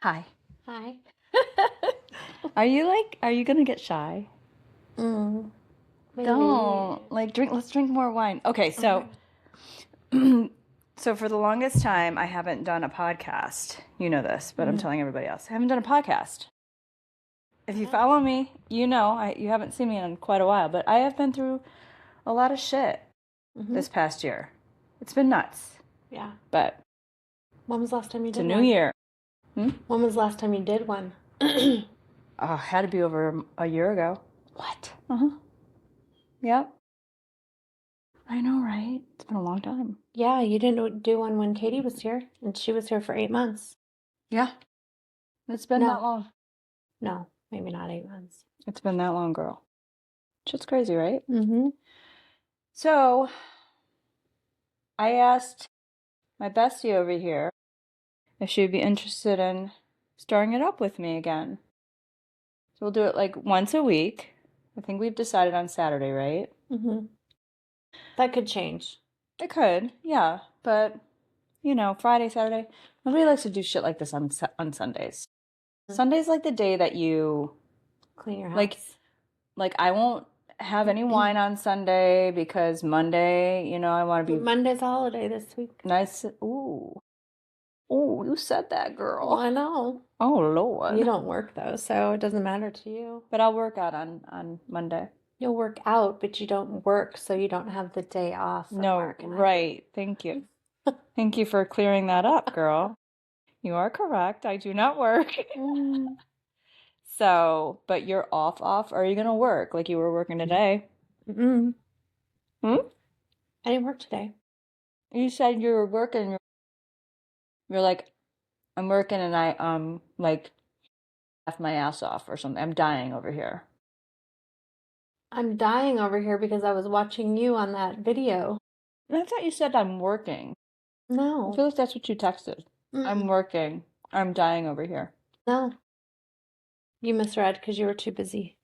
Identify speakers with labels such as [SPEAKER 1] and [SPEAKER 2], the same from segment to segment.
[SPEAKER 1] Hi.
[SPEAKER 2] Hi.
[SPEAKER 1] Are you gonna get shy?
[SPEAKER 2] Maybe.
[SPEAKER 1] Don't. Let's drink more wine. Okay, so so for the longest time I haven't done a podcast. You know this, but I'm telling everybody else. I haven't done a podcast. If you follow me, you know you haven't seen me in quite a while, but I have been through a lot of shit this past year. It's been nuts.
[SPEAKER 2] Yeah.
[SPEAKER 1] But
[SPEAKER 2] when was the last time you
[SPEAKER 1] it's
[SPEAKER 2] did
[SPEAKER 1] a
[SPEAKER 2] one?
[SPEAKER 1] new year.
[SPEAKER 2] When was the last time you did one?
[SPEAKER 1] Had to be over a year ago.
[SPEAKER 2] What?
[SPEAKER 1] Yep. I know, right? It's been a long time.
[SPEAKER 2] Yeah, you didn't do one when Katie was here, and she was here for 8 months.
[SPEAKER 1] Yeah. It's been that long.
[SPEAKER 2] No, maybe not 8 months.
[SPEAKER 1] It's been that long, girl. Shit's crazy, right?
[SPEAKER 2] Mm-hmm.
[SPEAKER 1] So, I asked my bestie over here if she'd be interested in starting it up with me again. So we'll do it like once a week. I think we've decided on Saturday, right?
[SPEAKER 2] Mm-hmm. That could change.
[SPEAKER 1] It could, yeah. But, Friday, Saturday. Nobody likes to do shit like this on Sundays. Sunday's like the day that you
[SPEAKER 2] clean your house.
[SPEAKER 1] Like I won't have any wine on Sunday because Monday, I want to be
[SPEAKER 2] Monday's a holiday this week.
[SPEAKER 1] nice. Ooh, you said that, girl.
[SPEAKER 2] Well, I know.
[SPEAKER 1] Oh Lord.
[SPEAKER 2] You don't work though, so it doesn't matter to you.
[SPEAKER 1] But I'll work out on Monday.
[SPEAKER 2] You'll work out, but you don't work, so you don't have the day off.
[SPEAKER 1] No, right. Thank you. Thank you for clearing that up, girl. You are correct. I do not work. So, but you're off. Or are you gonna work like you were working today?
[SPEAKER 2] Mm-hmm.
[SPEAKER 1] I
[SPEAKER 2] didn't work today.
[SPEAKER 1] You said you were working. You're like, I'm working and I like laugh my ass off or something. I'm dying over here.
[SPEAKER 2] I'm dying over here because I was watching you on that video.
[SPEAKER 1] I thought you said I'm working.
[SPEAKER 2] No.
[SPEAKER 1] I feel like that's what you texted. I'm working. I'm dying over here.
[SPEAKER 2] No. You misread because you were too busy.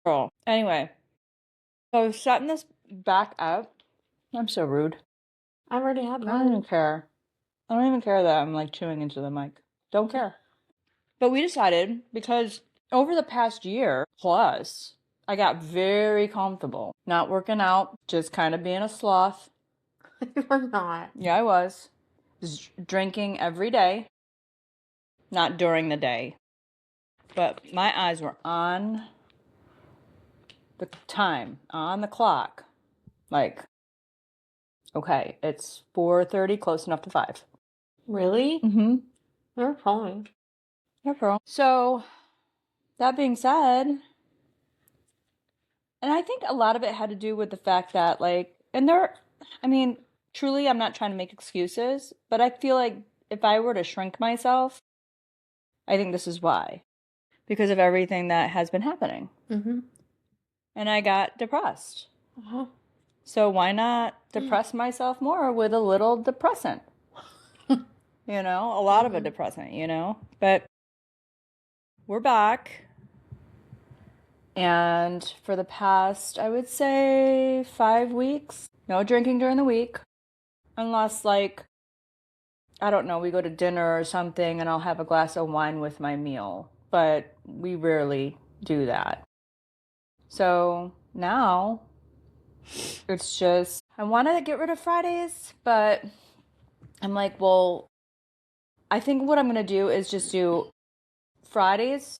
[SPEAKER 1] Girl. Anyway, so I was setting this back up. I'm so rude.
[SPEAKER 2] I already had one.
[SPEAKER 1] I don't even care. I don't even care that I'm like chewing into the mic. Don't care. But we decided because over the past year plus, I got very comfortable not working out, just kind of being a sloth.
[SPEAKER 2] You were not.
[SPEAKER 1] Yeah, I was. Just drinking every day. Not during the day. But my eyes were on the time, on the clock. Like, okay, it's 4:30, close enough to 5.
[SPEAKER 2] Really?
[SPEAKER 1] Mm-hmm.
[SPEAKER 2] You're fine.
[SPEAKER 1] Yeah, girl. So, that being said, and I think a lot of it had to do with the fact that, truly, I'm not trying to make excuses, but I feel like if I were to shrink myself, I think this is why. Because of everything that has been happening.
[SPEAKER 2] Mm-hmm.
[SPEAKER 1] And I got depressed. So why not depress myself more with a little depressant? A lot of a depressant, But we're back. And for the past, I would say 5 weeks, no drinking during the week. Unless, I don't know, we go to dinner or something and I'll have a glass of wine with my meal. But we rarely do that. So now it's just, I want to get rid of Fridays, but I'm like, well, I think what I'm going to do is just do Fridays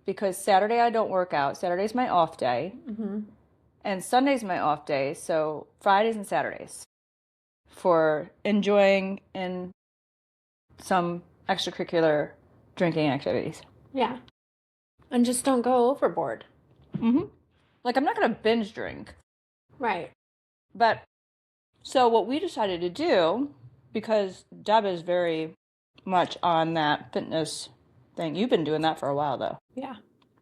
[SPEAKER 1] because Saturday I don't work out. Saturday's my off day.
[SPEAKER 2] Mm-hmm.
[SPEAKER 1] And Sunday's my off day. So Fridays and Saturdays for enjoying in some extracurricular drinking activities.
[SPEAKER 2] Yeah. And just don't go overboard.
[SPEAKER 1] Mm-hmm. Like, I'm not going to binge drink.
[SPEAKER 2] Right.
[SPEAKER 1] But, so what we decided to do, because Deb is very much on that fitness thing. You've been doing that for a while, though.
[SPEAKER 2] Yeah.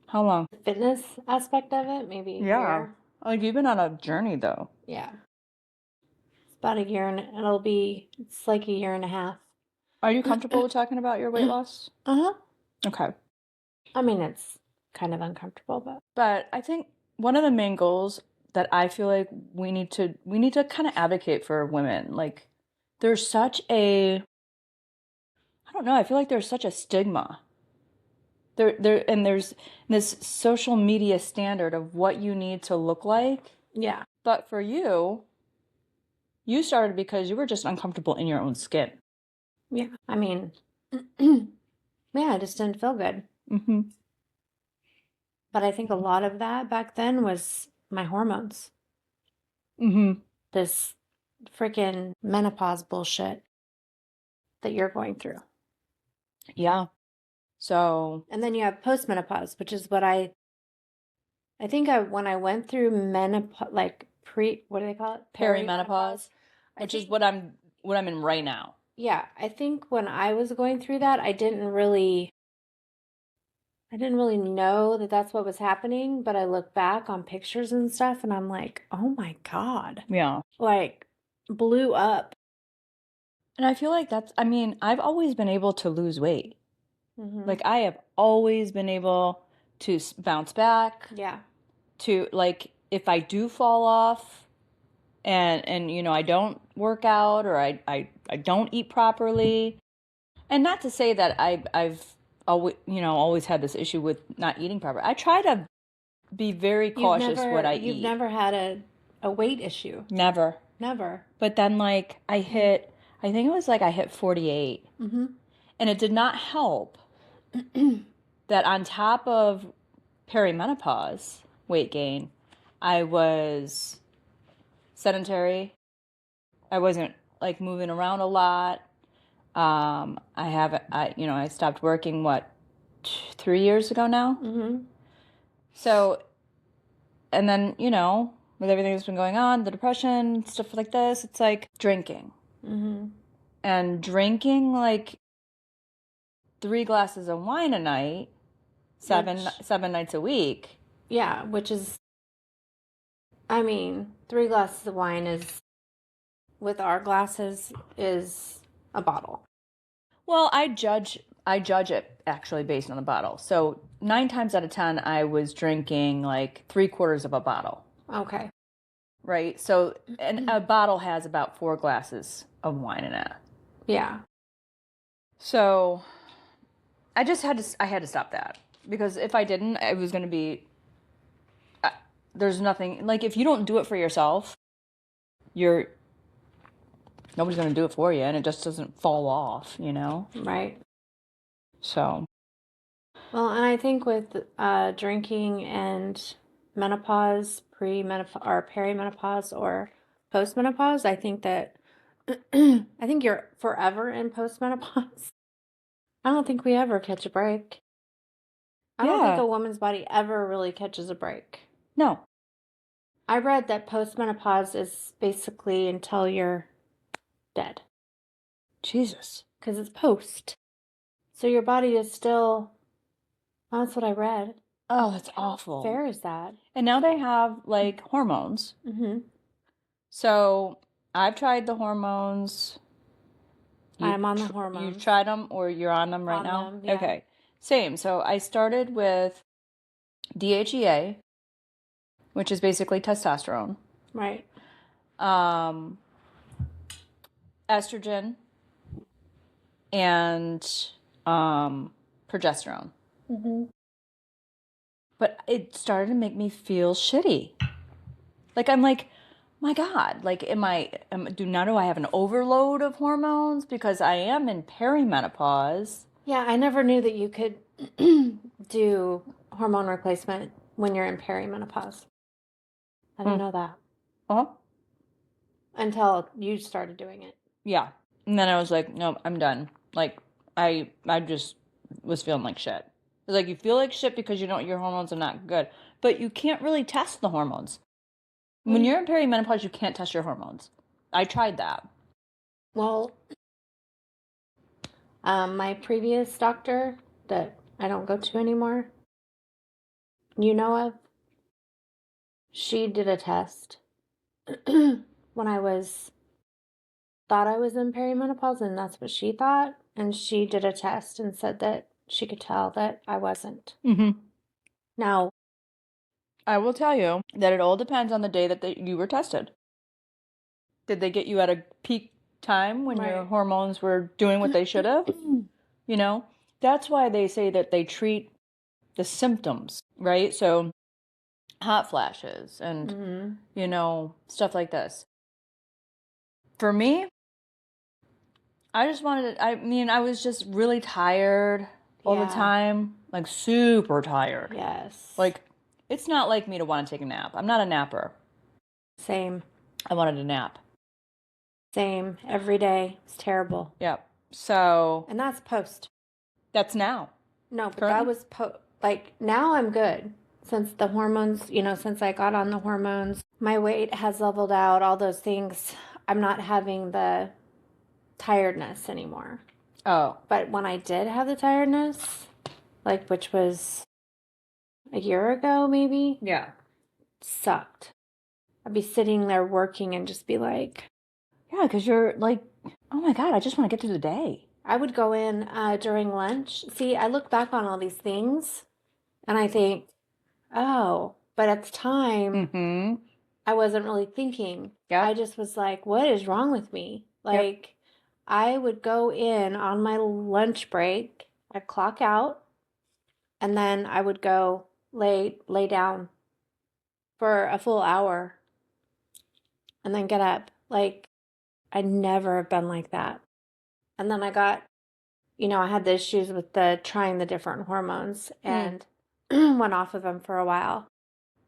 [SPEAKER 1] How long?
[SPEAKER 2] The fitness aspect of it, maybe a year.
[SPEAKER 1] Like, you've been on a journey, though.
[SPEAKER 2] Yeah. It's about a year, and it's like a year and a half.
[SPEAKER 1] Are you comfortable with talking about your weight loss?
[SPEAKER 2] Uh-huh.
[SPEAKER 1] Okay.
[SPEAKER 2] I mean, it's kind of uncomfortable, but...
[SPEAKER 1] But I think one of the main goals that I feel like we need to kind of advocate for women. Like, there's such a, I don't know. I feel like there's such a stigma. There's this social media standard of what you need to look like.
[SPEAKER 2] Yeah.
[SPEAKER 1] But for you started because you were just uncomfortable in your own skin.
[SPEAKER 2] Yeah. I mean, yeah, I just didn't feel good.
[SPEAKER 1] Mm-hmm.
[SPEAKER 2] But I think a lot of that back then was my hormones.
[SPEAKER 1] Mm-hmm.
[SPEAKER 2] This freaking menopause bullshit that you're going through.
[SPEAKER 1] Yeah. So.
[SPEAKER 2] And then you have postmenopause, which is what I think when I went through menopause, like what do they call it?
[SPEAKER 1] Perimenopause, which is what I'm in right now.
[SPEAKER 2] Yeah, I think when I was going through that, I didn't really know that that's what was happening, but I look back on pictures and stuff and I'm like, oh my God.
[SPEAKER 1] Yeah.
[SPEAKER 2] Like, blew up.
[SPEAKER 1] And I feel like I've always been able to lose weight.
[SPEAKER 2] Mm-hmm.
[SPEAKER 1] Like, I have always been able to bounce back.
[SPEAKER 2] Yeah.
[SPEAKER 1] To, like, if I do fall off and I don't work out or I don't eat properly. And not to say that I've always had this issue with not eating properly. I try to be very cautious what I eat.
[SPEAKER 2] You've never had a weight issue.
[SPEAKER 1] Never. But then, like, I think it was like I hit 48.
[SPEAKER 2] Mm-hmm.
[SPEAKER 1] And it did not help that on top of perimenopause weight gain, I was sedentary. I wasn't, like, moving around a lot. I stopped working, 3 years ago now?
[SPEAKER 2] Mm-hmm.
[SPEAKER 1] So, and then, with everything that's been going on, the depression, stuff like this, it's like drinking.
[SPEAKER 2] Mm-hmm.
[SPEAKER 1] And drinking, like, 3 glasses of wine a night, seven nights a week.
[SPEAKER 2] Yeah, which is, I mean, 3 glasses of wine with our glasses, is a bottle.
[SPEAKER 1] Well, I judge it actually based on the bottle. So 9 times out of 10, I was drinking like 3/4 of a bottle.
[SPEAKER 2] Okay.
[SPEAKER 1] Right? So, and a bottle has about 4 glasses of wine in it.
[SPEAKER 2] Yeah.
[SPEAKER 1] So I had to stop that, because if I didn't, it was going to be, there's nothing, like, if you don't do it for yourself, nobody's going to do it for you, and it just doesn't fall off,
[SPEAKER 2] Right.
[SPEAKER 1] So.
[SPEAKER 2] Well, and I think with drinking and menopause, premenopause, or perimenopause, or postmenopause, I think that I think you're forever in postmenopause. I don't think we ever catch a break. I don't think a woman's body ever really catches a break.
[SPEAKER 1] No.
[SPEAKER 2] I read that postmenopause is basically until you're dead.
[SPEAKER 1] Jesus.
[SPEAKER 2] Because it's post. So your body is still... That's what I read.
[SPEAKER 1] Oh, that's awful.
[SPEAKER 2] How fair is that?
[SPEAKER 1] And now they have, like, hormones.
[SPEAKER 2] Mm-hmm.
[SPEAKER 1] So I've tried the hormones.
[SPEAKER 2] I'm on the hormones.
[SPEAKER 1] You've tried them, or you're on them right now?
[SPEAKER 2] Them, yeah.
[SPEAKER 1] Okay. Same. So I started with DHEA, which is basically testosterone.
[SPEAKER 2] Right.
[SPEAKER 1] Estrogen, and progesterone.
[SPEAKER 2] Mm-hmm.
[SPEAKER 1] But it started to make me feel shitty. Like, I'm like, my God, like, do I have an overload of hormones? Because I am in perimenopause.
[SPEAKER 2] Yeah, I never knew that you could do hormone replacement when you're in perimenopause. I didn't know that.
[SPEAKER 1] Uh-huh.
[SPEAKER 2] Until you started doing it.
[SPEAKER 1] Yeah. And then I was like, no, I'm done. Like, I just was feeling like shit. It's like, you feel like shit because your hormones are not good. But you can't really test the hormones. When you're in perimenopause, you can't test your hormones. I tried that.
[SPEAKER 2] Well, my previous doctor that I don't go to anymore, she did a test when thought I was in perimenopause, and that's what she thought. And she did a test and said that she could tell that I wasn't.
[SPEAKER 1] Mm-hmm.
[SPEAKER 2] Now,
[SPEAKER 1] I will tell you that it all depends on the day that you were tested. Did they get you at a peak time when your hormones were doing what they should have? You know, that's why they say that they treat the symptoms, right? So hot flashes and, stuff like this. For me, I was just really tired all the time, like super tired.
[SPEAKER 2] Yes.
[SPEAKER 1] Like, it's not like me to want to take a nap. I'm not a napper.
[SPEAKER 2] Same.
[SPEAKER 1] I wanted a nap.
[SPEAKER 2] Same. Every day. It's terrible.
[SPEAKER 1] Yep. So.
[SPEAKER 2] And that's post.
[SPEAKER 1] That's now.
[SPEAKER 2] No, but that was like, now I'm good. Since the hormones, since I got on the hormones, my weight has leveled out, all those things. I'm not having the tiredness anymore.
[SPEAKER 1] Oh.
[SPEAKER 2] But when I did have the tiredness, like, which was a year ago, maybe.
[SPEAKER 1] Yeah.
[SPEAKER 2] Sucked. I'd be sitting there working and just be like.
[SPEAKER 1] Yeah, because you're like, oh my God, I just want to get through the day.
[SPEAKER 2] I would go in during lunch. See, I look back on all these things and I think, oh, but at the time, I wasn't really thinking.
[SPEAKER 1] Yeah.
[SPEAKER 2] I just was like, what is wrong with me? Like, I would go in on my lunch break, I'd clock out, and then I would go lay down for a full hour and then get up. Like, I'd never have been like that. And then I got, I had the issues with trying the different hormones and went off of them for a while.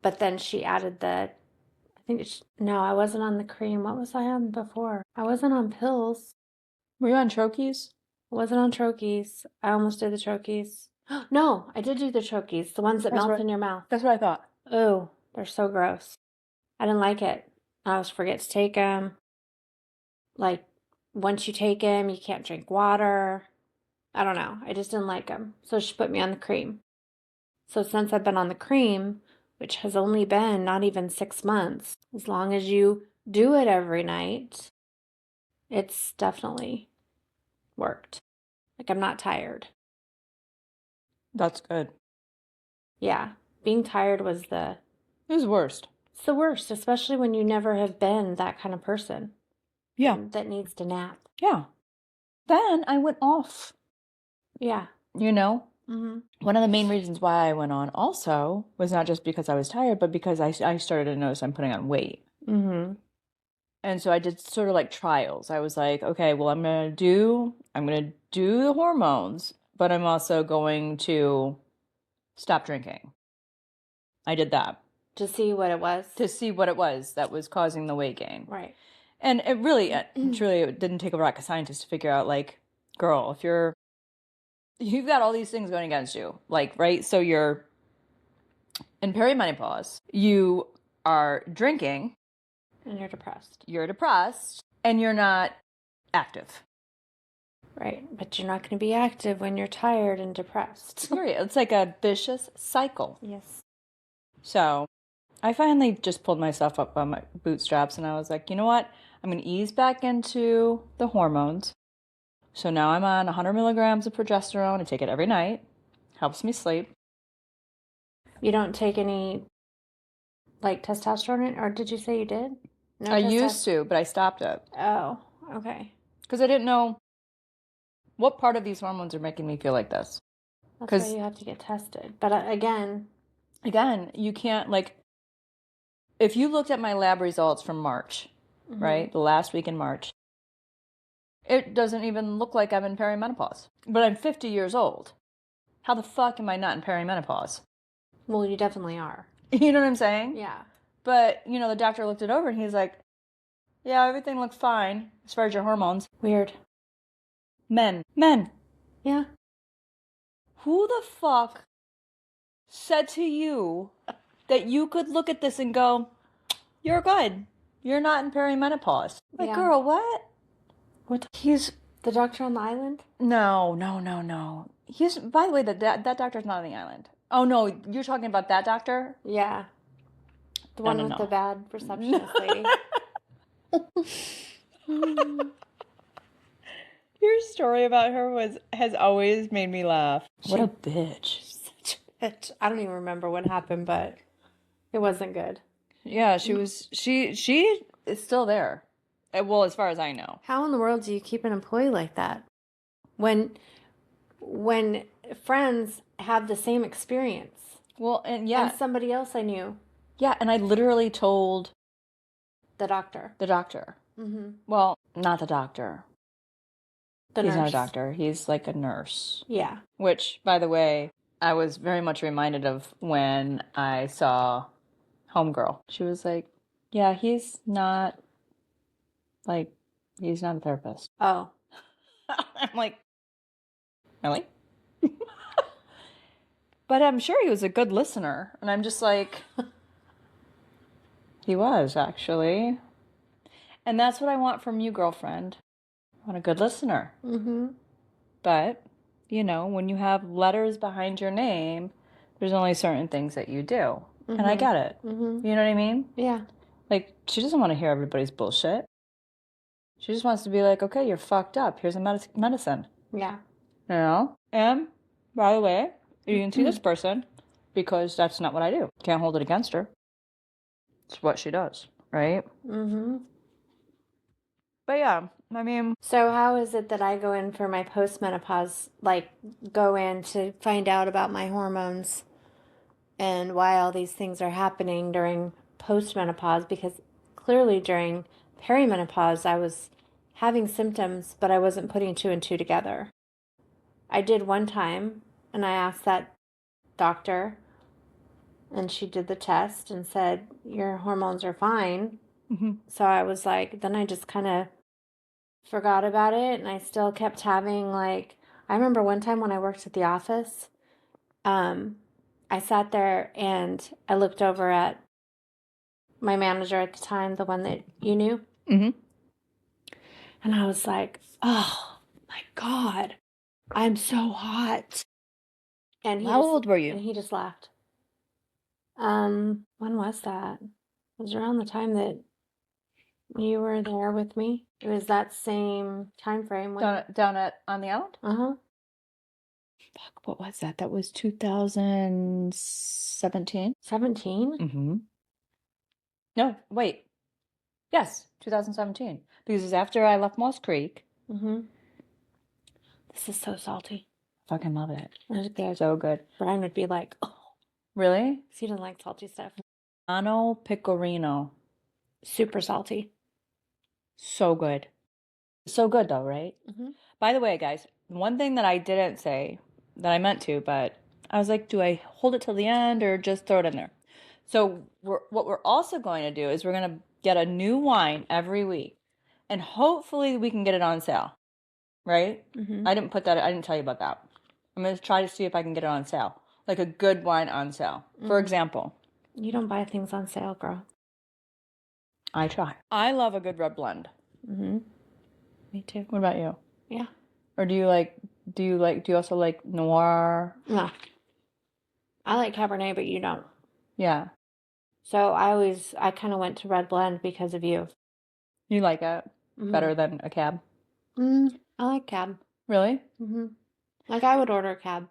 [SPEAKER 2] But then she added no, I wasn't on the cream. What was I on before? I wasn't on pills.
[SPEAKER 1] Were you on troches?
[SPEAKER 2] I wasn't on troches. I almost did the troches. No, I did do the troches, the ones that melt in your mouth.
[SPEAKER 1] That's what I thought.
[SPEAKER 2] Oh, they're so gross. I didn't like it. I always forget to take them. Like, once you take them, you can't drink water. I don't know. I just didn't like them. So she put me on the cream. So since I've been on the cream, which has only been not even 6 months, as long as you do it every night, it's definitely worked. Like, I'm not tired.
[SPEAKER 1] That's good.
[SPEAKER 2] Yeah. Being tired was
[SPEAKER 1] It was worst.
[SPEAKER 2] It's the worst, especially when you never have been that kind of person.
[SPEAKER 1] Yeah.
[SPEAKER 2] That needs to nap.
[SPEAKER 1] Yeah. Then I went off.
[SPEAKER 2] Yeah.
[SPEAKER 1] One of the main reasons why I went on also was not just because I was tired, but because I started to notice I'm putting on weight. And so I did sort of like trials. I was like, okay, well, I'm gonna do the hormones, but I'm also going to stop drinking. I did that.
[SPEAKER 2] To see what it was?
[SPEAKER 1] To see what it was that was causing the weight gain.
[SPEAKER 2] Right.
[SPEAKER 1] And it really, truly, it didn't take a rocket scientist to figure out, like, girl, if you've got all these things going against you, like, right? So you're in perimenopause, you are drinking.
[SPEAKER 2] And you're depressed.
[SPEAKER 1] You're depressed, and you're not active.
[SPEAKER 2] Right. But you're not going to be active when you're tired and depressed.
[SPEAKER 1] It's like a vicious cycle.
[SPEAKER 2] Yes.
[SPEAKER 1] So I finally just pulled myself up on my bootstraps, and I was like, you know what? I'm going to ease back into the hormones. So now I'm on 100 milligrams of progesterone. I take it every night. Helps me sleep.
[SPEAKER 2] You don't take any, like, testosterone? Or did you say you did?
[SPEAKER 1] No, I used to, but I stopped it.
[SPEAKER 2] Oh, okay.
[SPEAKER 1] Because I didn't know what part of these hormones are making me feel like this.
[SPEAKER 2] That's why you have to get tested. But again,
[SPEAKER 1] you can't, like, if you looked at my lab results from March, right, the last week in March, it doesn't even look like I'm in perimenopause. But I'm 50 years old. How the fuck am I not in perimenopause?
[SPEAKER 2] Well, you definitely are.
[SPEAKER 1] You know what I'm saying?
[SPEAKER 2] Yeah.
[SPEAKER 1] But, the doctor looked it over and he's like, yeah, everything looks fine as far as your hormones.
[SPEAKER 2] Weird.
[SPEAKER 1] Men.
[SPEAKER 2] Yeah.
[SPEAKER 1] Who the fuck said to you that you could look at this and go, you're good. You're not in perimenopause. Like, yeah. Girl, what?
[SPEAKER 2] What?
[SPEAKER 1] He's
[SPEAKER 2] the doctor on the island?
[SPEAKER 1] No. He's, by the way, that doctor's not on the island. Oh, no, you're talking about that doctor?
[SPEAKER 2] Yeah. The one with the bad receptionist lady.
[SPEAKER 1] Your story about her has always made me laugh. What a bitch.
[SPEAKER 2] Such a bitch. I don't even remember what happened, but it wasn't good.
[SPEAKER 1] Yeah, she is still there. Well, as far as I know.
[SPEAKER 2] How in the world do you keep an employee like that? When when friends have the same experience.
[SPEAKER 1] Well, and
[SPEAKER 2] And somebody else I knew,
[SPEAKER 1] and I literally told
[SPEAKER 2] the doctor.
[SPEAKER 1] the doctor.
[SPEAKER 2] Mm-hmm.
[SPEAKER 1] Well, not the doctor.
[SPEAKER 2] The
[SPEAKER 1] He's not a
[SPEAKER 2] nurse.
[SPEAKER 1] doctor. He's like a nurse.
[SPEAKER 2] Yeah.
[SPEAKER 1] Which, by the way, I was very much reminded of when I saw Homegirl. She was like, yeah, he's not a therapist.
[SPEAKER 2] Oh.
[SPEAKER 1] I'm like, really? But I'm sure he was a good listener. And I'm just like, he was actually. And that's what I want from you, girlfriend. I want a good listener.
[SPEAKER 2] Mm-hmm.
[SPEAKER 1] But, when you have letters behind your name, there's only certain things that you do.
[SPEAKER 2] Mm-hmm.
[SPEAKER 1] And I get it.
[SPEAKER 2] Mm-hmm.
[SPEAKER 1] You know what I mean?
[SPEAKER 2] Yeah.
[SPEAKER 1] Like, she doesn't want to hear everybody's bullshit. She just wants to be like, okay, you're fucked up. Here's a medicine.
[SPEAKER 2] Yeah.
[SPEAKER 1] And, by the way, you can see this person because that's not what I do. Can't hold it against her. It's what she does, right?
[SPEAKER 2] Mm-hmm.
[SPEAKER 1] But yeah, I mean...
[SPEAKER 2] So how is it that I go in for my postmenopause, go in to find out about my hormones and why all these things are happening during postmenopause? Because clearly during perimenopause, I was having symptoms, but I wasn't putting two and two together. I did one time, and I asked that doctor, and she did the test and said, your hormones are fine.
[SPEAKER 1] Mm-hmm.
[SPEAKER 2] So I was like, then I just kind of forgot about it, and I still kept having, I remember one time when I worked at the office, I sat there and I looked over at my manager at the time, the one that you knew.
[SPEAKER 1] Mm-hmm.
[SPEAKER 2] And I was like, oh my God, I'm so hot. And
[SPEAKER 1] How old were you?
[SPEAKER 2] And he just laughed. When was that? It was around the time that you were there with me. It was that same time frame.
[SPEAKER 1] Down on the island?
[SPEAKER 2] Uh-huh.
[SPEAKER 1] Fuck, what was that? That was 2017?
[SPEAKER 2] 17?
[SPEAKER 1] Mm-hmm. No, wait. Yes, 2017. Because it was after I left Moss Creek.
[SPEAKER 2] Mm-hmm. This is so salty.
[SPEAKER 1] Fucking love it.
[SPEAKER 2] Okay.
[SPEAKER 1] So good.
[SPEAKER 2] Brian would be like, oh.
[SPEAKER 1] Really?
[SPEAKER 2] Because he doesn't like salty stuff.
[SPEAKER 1] Ano Pecorino.
[SPEAKER 2] Super salty.
[SPEAKER 1] So good. So good though, right?
[SPEAKER 2] Mm-hmm.
[SPEAKER 1] By the way, guys, one thing that I didn't say that I meant to, but I was like, do I hold it till the end or just throw it in there? So what we're also going to do is we're going to get a new wine every week. And hopefully we can get it on sale. Right?
[SPEAKER 2] Mm-hmm.
[SPEAKER 1] I didn't tell you about that. I'm going to try to see if I can get it on sale. Like a good wine on sale. Mm-hmm. For example.
[SPEAKER 2] You don't buy things on sale, girl.
[SPEAKER 1] I try. I love a good red blend.
[SPEAKER 2] Mm-hmm. Me too.
[SPEAKER 1] What about you?
[SPEAKER 2] Yeah.
[SPEAKER 1] Or do you also like noir?
[SPEAKER 2] No. I like Cabernet, but you don't.
[SPEAKER 1] Yeah.
[SPEAKER 2] So I kind of went to red blend because of you.
[SPEAKER 1] You like it better than a cab?
[SPEAKER 2] I like cab.
[SPEAKER 1] Really?
[SPEAKER 2] Mm-hmm. Like I would order a cab.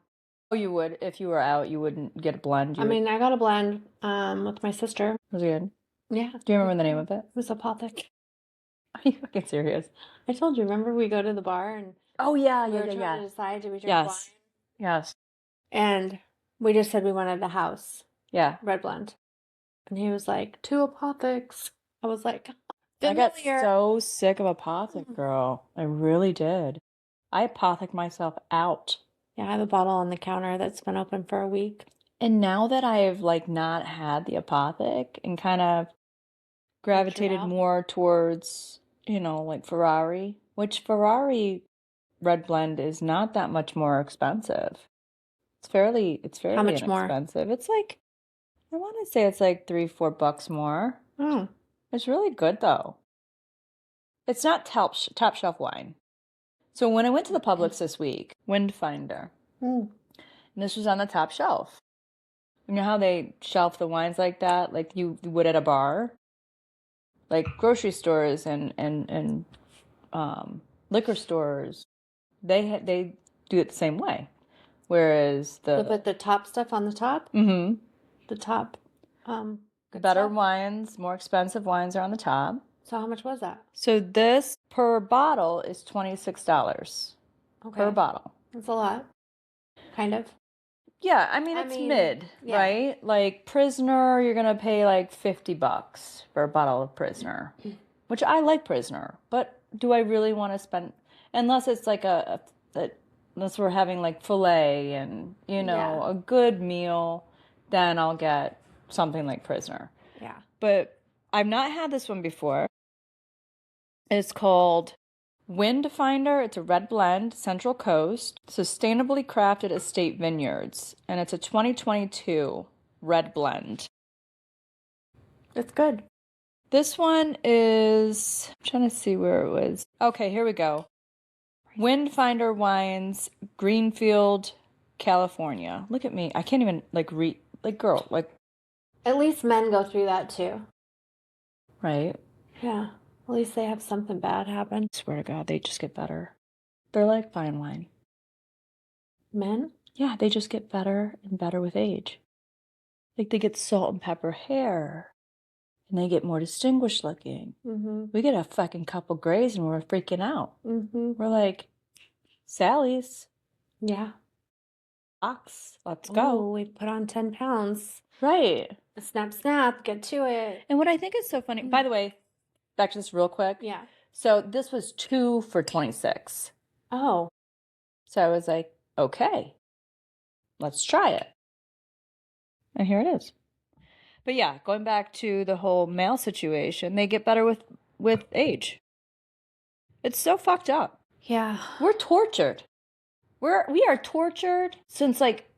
[SPEAKER 1] Oh, you would? If you were out, you wouldn't get a blend?
[SPEAKER 2] I mean, I got a blend with my sister.
[SPEAKER 1] Was it good?
[SPEAKER 2] Yeah.
[SPEAKER 1] Do you remember the name of it?
[SPEAKER 2] It was Apothic.
[SPEAKER 1] Are you fucking serious?
[SPEAKER 2] I told you, remember we go to the bar and
[SPEAKER 1] oh yeah,
[SPEAKER 2] we were trying to decide, do we drink wine?
[SPEAKER 1] Yes.
[SPEAKER 2] And we just said we wanted the house.
[SPEAKER 1] Yeah.
[SPEAKER 2] Red blend. And he was like, 2 Apothics. I was like,
[SPEAKER 1] familiar. I got so sick of Apothic, girl. I really did. I Apothic myself out.
[SPEAKER 2] Yeah, I have a bottle on the counter that's been open for a week.
[SPEAKER 1] And now that I've not had the Apothic and kind of gravitated more towards, Ferrari, which Ferrari red blend is not that much more expensive. It's fairly
[SPEAKER 2] How much
[SPEAKER 1] inexpensive. More? It's I want to say it's $3-4 more.
[SPEAKER 2] Oh.
[SPEAKER 1] It's really good though. It's not top shelf wine. So when I went to the Publix this week, Windfinder, and this was on the top shelf. You know how they shelf the wines like that, like you would at a bar? Like grocery stores and liquor stores, they do it the same way. Whereas
[SPEAKER 2] they put the top stuff on the top?
[SPEAKER 1] Mm-hmm.
[SPEAKER 2] The top
[SPEAKER 1] better stuff? Wines, more expensive wines are on the top.
[SPEAKER 2] So how much was that?
[SPEAKER 1] So this per bottle is $26.
[SPEAKER 2] Okay.
[SPEAKER 1] Per bottle.
[SPEAKER 2] That's a lot. kind of.
[SPEAKER 1] Yeah, I mean, it's mid,
[SPEAKER 2] yeah.
[SPEAKER 1] right? Like Prisoner, you're gonna pay like $50 for a bottle of Prisoner, which I like Prisoner, but do I really want to spend, unless it's like unless we're having like filet and,
[SPEAKER 2] Yeah.
[SPEAKER 1] a good meal, then I'll get something like Prisoner.
[SPEAKER 2] Yeah.
[SPEAKER 1] But I've not had this one before. It's called Windfinder. It's a red blend, Central Coast, sustainably crafted estate vineyards, and it's a 2022 red blend.
[SPEAKER 2] It's good.
[SPEAKER 1] This one is, I'm trying to see where it was. Okay, here we go. Windfinder Wines, Greenfield, California. Look at me. I can't even read. Like, girl, like.
[SPEAKER 2] At least men go through that too.
[SPEAKER 1] Right.
[SPEAKER 2] Yeah. At least they have something bad happen.
[SPEAKER 1] I swear to God, they just get better. They're like fine wine.
[SPEAKER 2] Men?
[SPEAKER 1] Yeah, they just get better and better with age. Like they get salt and pepper hair. And they get more distinguished looking.
[SPEAKER 2] Mm-hmm.
[SPEAKER 1] We get a fucking couple grays and we're freaking out.
[SPEAKER 2] Mm-hmm.
[SPEAKER 1] We're like, Sally's.
[SPEAKER 2] Yeah.
[SPEAKER 1] Ox, let's go.
[SPEAKER 2] Oh, we put on 10 pounds.
[SPEAKER 1] Right.
[SPEAKER 2] Snap, snap, get to it.
[SPEAKER 1] And what I think is so funny, by the way, back to this real quick.
[SPEAKER 2] Yeah.
[SPEAKER 1] So this was 2 for $26.
[SPEAKER 2] Oh.
[SPEAKER 1] So I was like, okay, let's try it. And here it is. But yeah, going back to the whole male situation, they get better with age. It's so fucked up.
[SPEAKER 2] Yeah.
[SPEAKER 1] We're tortured. We are tortured since like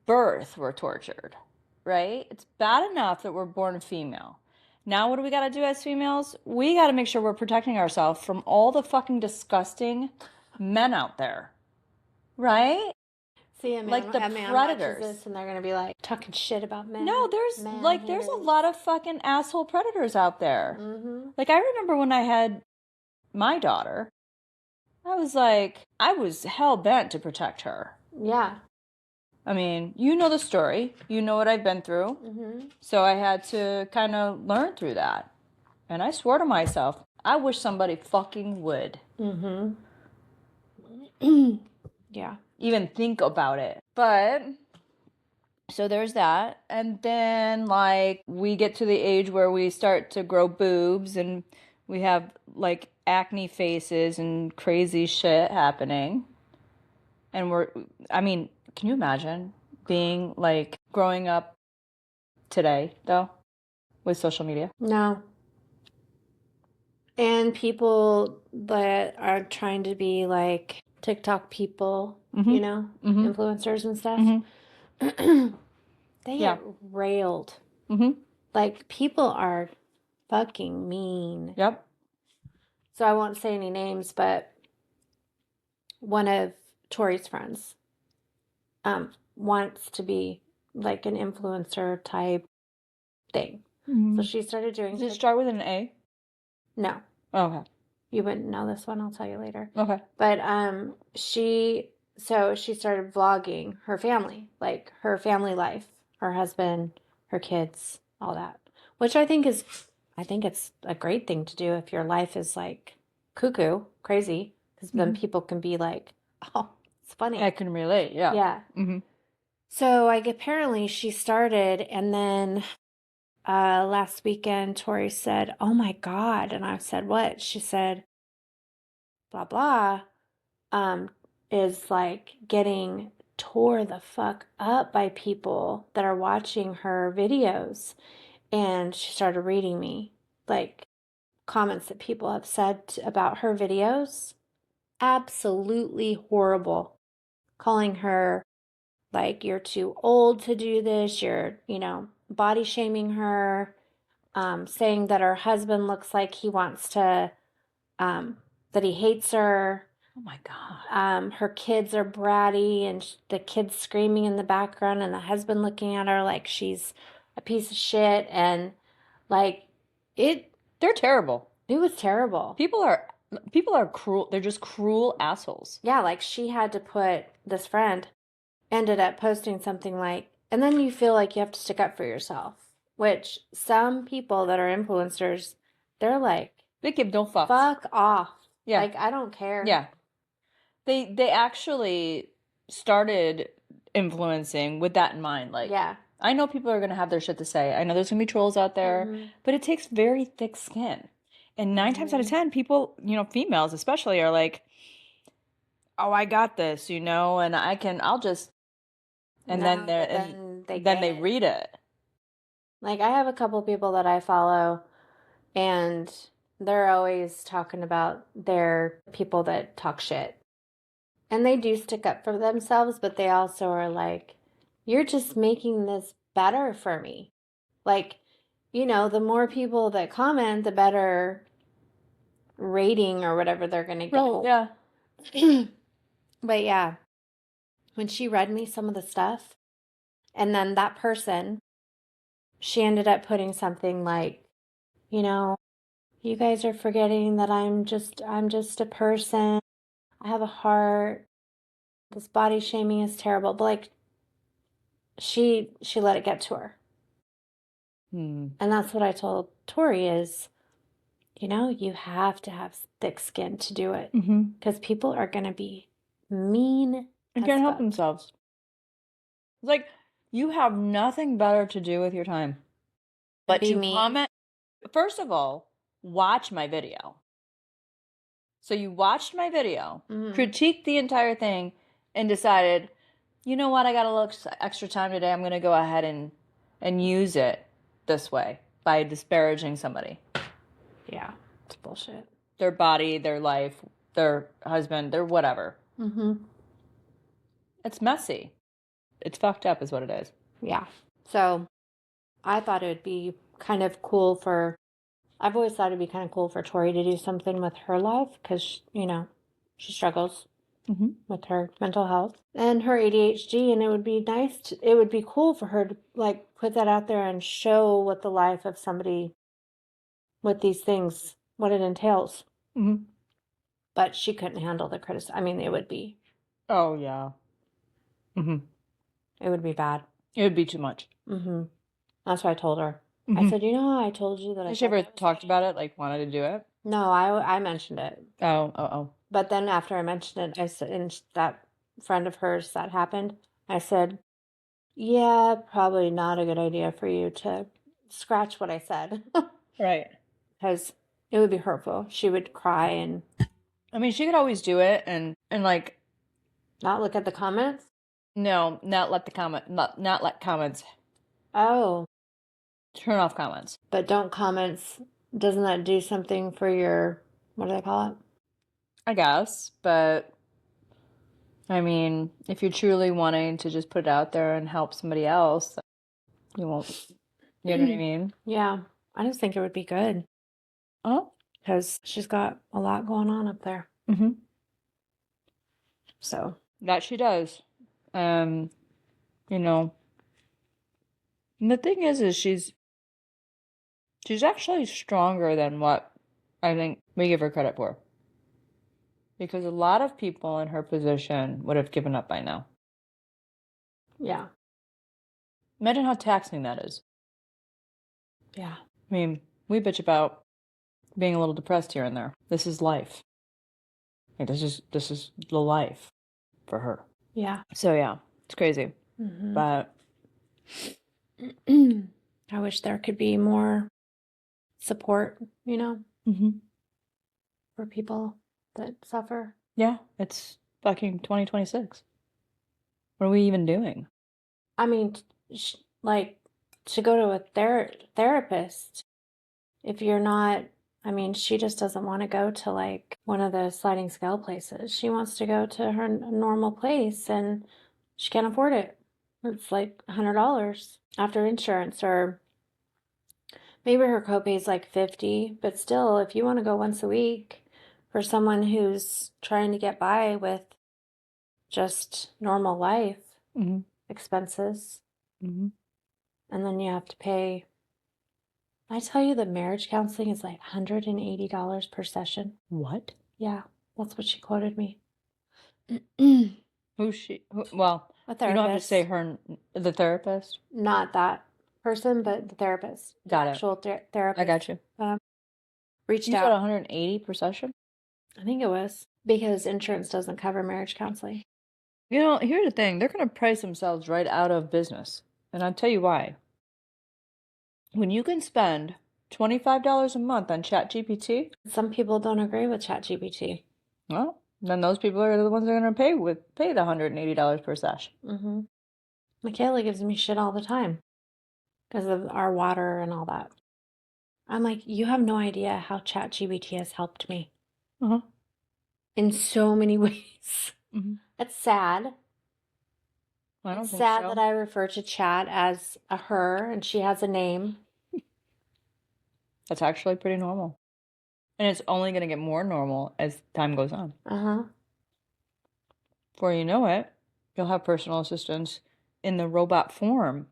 [SPEAKER 1] birth. We're tortured, right? It's bad enough that we're born female. Now what do we got to do as females? We got to make sure we're protecting ourselves from all the fucking disgusting men out there, right?
[SPEAKER 2] See, a man,
[SPEAKER 1] like the
[SPEAKER 2] a man
[SPEAKER 1] predators.
[SPEAKER 2] watches this and they're gonna be like talking shit about men.
[SPEAKER 1] No, there's a lot of fucking asshole predators out there.
[SPEAKER 2] Mm-hmm.
[SPEAKER 1] Like I remember when I had my daughter, I was hell bent to protect her.
[SPEAKER 2] Yeah.
[SPEAKER 1] I mean, you know the story. You know what I've been through.
[SPEAKER 2] Mm-hmm.
[SPEAKER 1] So I had to kind of learn through that. And I swore to myself, I wish somebody fucking would.
[SPEAKER 2] Mm-hmm. Yeah.
[SPEAKER 1] Even think about it. But, so there's that. And then, like, we get to the age where we start to grow boobs and we have, like, acne faces and crazy shit happening. And can you imagine being, like, growing up today, though, with social media?
[SPEAKER 2] No. And people that are trying to be like TikTok people, influencers and stuff, they get railed.
[SPEAKER 1] Mm-hmm.
[SPEAKER 2] Like, people are fucking mean.
[SPEAKER 1] Yep.
[SPEAKER 2] So I won't say any names, but one of Tori's friends wants to be like an influencer type thing. Mm-hmm. So she started doing...
[SPEAKER 1] Does it start with an A?
[SPEAKER 2] No.
[SPEAKER 1] Oh, okay.
[SPEAKER 2] You wouldn't know this one, I'll tell you later.
[SPEAKER 1] Okay.
[SPEAKER 2] But she started vlogging her family, like her family life, her husband, her kids, all that. Which I think it's a great thing to do if your life is like cuckoo, crazy, because then people can be like, oh, it's funny.
[SPEAKER 1] I can relate, yeah.
[SPEAKER 2] Yeah.
[SPEAKER 1] Mm-hmm.
[SPEAKER 2] So apparently she started, and then last weekend, Tori said, oh my God. And I said, what? She said, blah, blah, is like getting tore the fuck up by people that are watching her videos. And she started reading me like comments that people have said about her videos. Absolutely horrible. Calling her like, you're too old to do this. You're, body shaming her. Saying that her husband looks like he wants to, that he hates her.
[SPEAKER 1] Oh my God.
[SPEAKER 2] Her kids are bratty and the kids screaming in the background and the husband looking at her like she's a piece of shit. And like
[SPEAKER 1] they're terrible.
[SPEAKER 2] It was terrible.
[SPEAKER 1] People are cruel. They're just cruel assholes.
[SPEAKER 2] Yeah. Like she had to put, this friend ended up posting something like, and then you feel like you have to stick up for yourself. Which some people that are influencers, they're like,
[SPEAKER 1] they give no fucks.
[SPEAKER 2] Fuck off.
[SPEAKER 1] Yeah.
[SPEAKER 2] Like, I don't care.
[SPEAKER 1] Yeah. They actually started influencing with that in mind. Like,
[SPEAKER 2] Yeah.
[SPEAKER 1] I know people are going to have their shit to say. I know there's going to be trolls out there, but it takes very thick skin. And 9 times out of 10, people, females especially, are like, oh, I got this, and I'll just, and
[SPEAKER 2] No,
[SPEAKER 1] then
[SPEAKER 2] but
[SPEAKER 1] then they read it.
[SPEAKER 2] Like, I have a couple people that I follow, and they're always talking about their people that talk shit. And they do stick up for themselves, but they also are like, you're just making this better for me. Like, the more people that comment, the better rating or whatever they're going to get.
[SPEAKER 1] Oh, yeah.
[SPEAKER 2] But yeah, when she read me some of the stuff, and then that person, she ended up putting something like, you guys are forgetting that I'm just a person. I have a heart. This body shaming is terrible. But like, she let it get to her. And that's what I told Tori is, you have to have thick skin to do it. Because people are going to be mean.
[SPEAKER 1] They can't help themselves. It's like, you have nothing better to do with your time but to comment. First of all, watch my video. So you watched my video, critiqued the entire thing, and decided, you know what, I got a little extra time today. I'm going to go ahead and use it this way by disparaging somebody.
[SPEAKER 2] Yeah, it's bullshit.
[SPEAKER 1] Their body, their life, their husband, their whatever. It's messy. It's fucked up is what it is.
[SPEAKER 2] Yeah. So I thought it would be kind of cool I've always thought it'd be kind of cool for Tori to do something with her life because, she struggles with her mental health and her ADHD, and it would be it would be cool for her to like put that out there and show what the life of somebody with these things, what it entails. But she couldn't handle the criticism. I mean, it would be.
[SPEAKER 1] Oh, yeah.
[SPEAKER 2] It would be bad.
[SPEAKER 1] It would be too much.
[SPEAKER 2] That's what I told her. I said, how I told you that
[SPEAKER 1] Has she ever talked about it, like wanted to do it?
[SPEAKER 2] No, I mentioned it.
[SPEAKER 1] Oh.
[SPEAKER 2] But then after I mentioned it, I said, and that friend of hers that happened, I said, yeah, probably not a good idea for you to scratch what I said.
[SPEAKER 1] Right.
[SPEAKER 2] Because it would be hurtful. She would cry and...
[SPEAKER 1] I mean, she could always do it and like...
[SPEAKER 2] Not look at the comments?
[SPEAKER 1] No, not let comments...
[SPEAKER 2] Oh.
[SPEAKER 1] Turn off comments.
[SPEAKER 2] But don't comments... Doesn't that do something for your... What do they call it?
[SPEAKER 1] I guess, but... I mean, if you're truly wanting to just put it out there and help somebody else, you won't... You know what I mean?
[SPEAKER 2] Yeah. I just think it would be good.
[SPEAKER 1] Oh?
[SPEAKER 2] Because she's got a lot going on up there. So...
[SPEAKER 1] That she does. And the thing is she's actually stronger than what I think we give her credit for. Because a lot of people in her position would have given up by now.
[SPEAKER 2] Yeah.
[SPEAKER 1] Imagine how taxing that is.
[SPEAKER 2] Yeah.
[SPEAKER 1] I mean, we bitch about being a little depressed here and there. This is life. Like, this is the life for her.
[SPEAKER 2] Yeah.
[SPEAKER 1] So yeah, it's crazy. But
[SPEAKER 2] I wish there could be more support, for people that suffer.
[SPEAKER 1] Yeah, it's fucking 2026. What are we even doing?
[SPEAKER 2] I mean, like, to go to a therapist, if you're not, I mean, she just doesn't want to go to like one of the sliding scale places. She wants to go to her normal place and she can't afford it. It's like $100 after insurance, or maybe her copay is like $50, but still, if you want to go once a week for someone who's trying to get by with just normal life expenses, and then you have to pay. I tell you, the marriage counseling is like $180 per session.
[SPEAKER 1] What?
[SPEAKER 2] Yeah, that's what she quoted me.
[SPEAKER 1] Who's she? Well,
[SPEAKER 2] A
[SPEAKER 1] you don't have to
[SPEAKER 2] therapist.
[SPEAKER 1] say the therapist.
[SPEAKER 2] Not that person, but the therapist.
[SPEAKER 1] Got
[SPEAKER 2] the
[SPEAKER 1] it.
[SPEAKER 2] Actual therapist.
[SPEAKER 1] I got you.
[SPEAKER 2] Reached
[SPEAKER 1] You
[SPEAKER 2] out.
[SPEAKER 1] said 180 per session?
[SPEAKER 2] I think it was because insurance doesn't cover marriage counseling.
[SPEAKER 1] You know, here's the thing. They're going to price themselves right out of business. And I'll tell you why. When you can spend $25 a month on ChatGPT,
[SPEAKER 2] Some people don't agree with ChatGPT.
[SPEAKER 1] well, then those people are the ones that are going to pay the $180 per session.
[SPEAKER 2] Mm-hmm. Michaela gives me shit all the time because of our water and all that. I'm like, you have no idea how ChatGPT has helped me
[SPEAKER 1] Uh-huh.
[SPEAKER 2] in so many ways.
[SPEAKER 1] Mm-hmm.
[SPEAKER 2] It's sad.
[SPEAKER 1] I don't
[SPEAKER 2] It's
[SPEAKER 1] think
[SPEAKER 2] sad
[SPEAKER 1] so.
[SPEAKER 2] that I refer to Chat as a her and she has a name.
[SPEAKER 1] That's actually pretty normal. And it's only going to get more normal as time goes on.
[SPEAKER 2] Uh-huh.
[SPEAKER 1] Before you know it, you'll have personal assistants in the robot form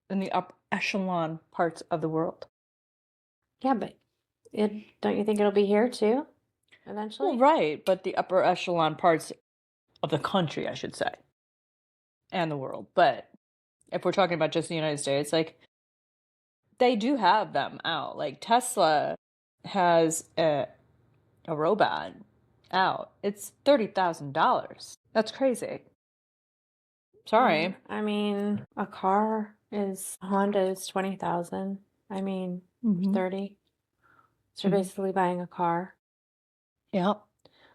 [SPEAKER 1] in the upper echelon parts of the world.
[SPEAKER 2] Yeah, but don't you think it'll be here too, eventually?
[SPEAKER 1] Well, right, but the upper echelon parts of the country, I should say, and the world. But if we're talking about just the United States, like they do have them out. Like Tesla has a robot out. It's $30,000. That's crazy. Sorry.
[SPEAKER 2] I mean, a car is Honda is 20,000. I mean,
[SPEAKER 1] Mm-hmm.
[SPEAKER 2] 30. So you're
[SPEAKER 1] Mm-hmm.
[SPEAKER 2] basically buying a car.
[SPEAKER 1] Yep.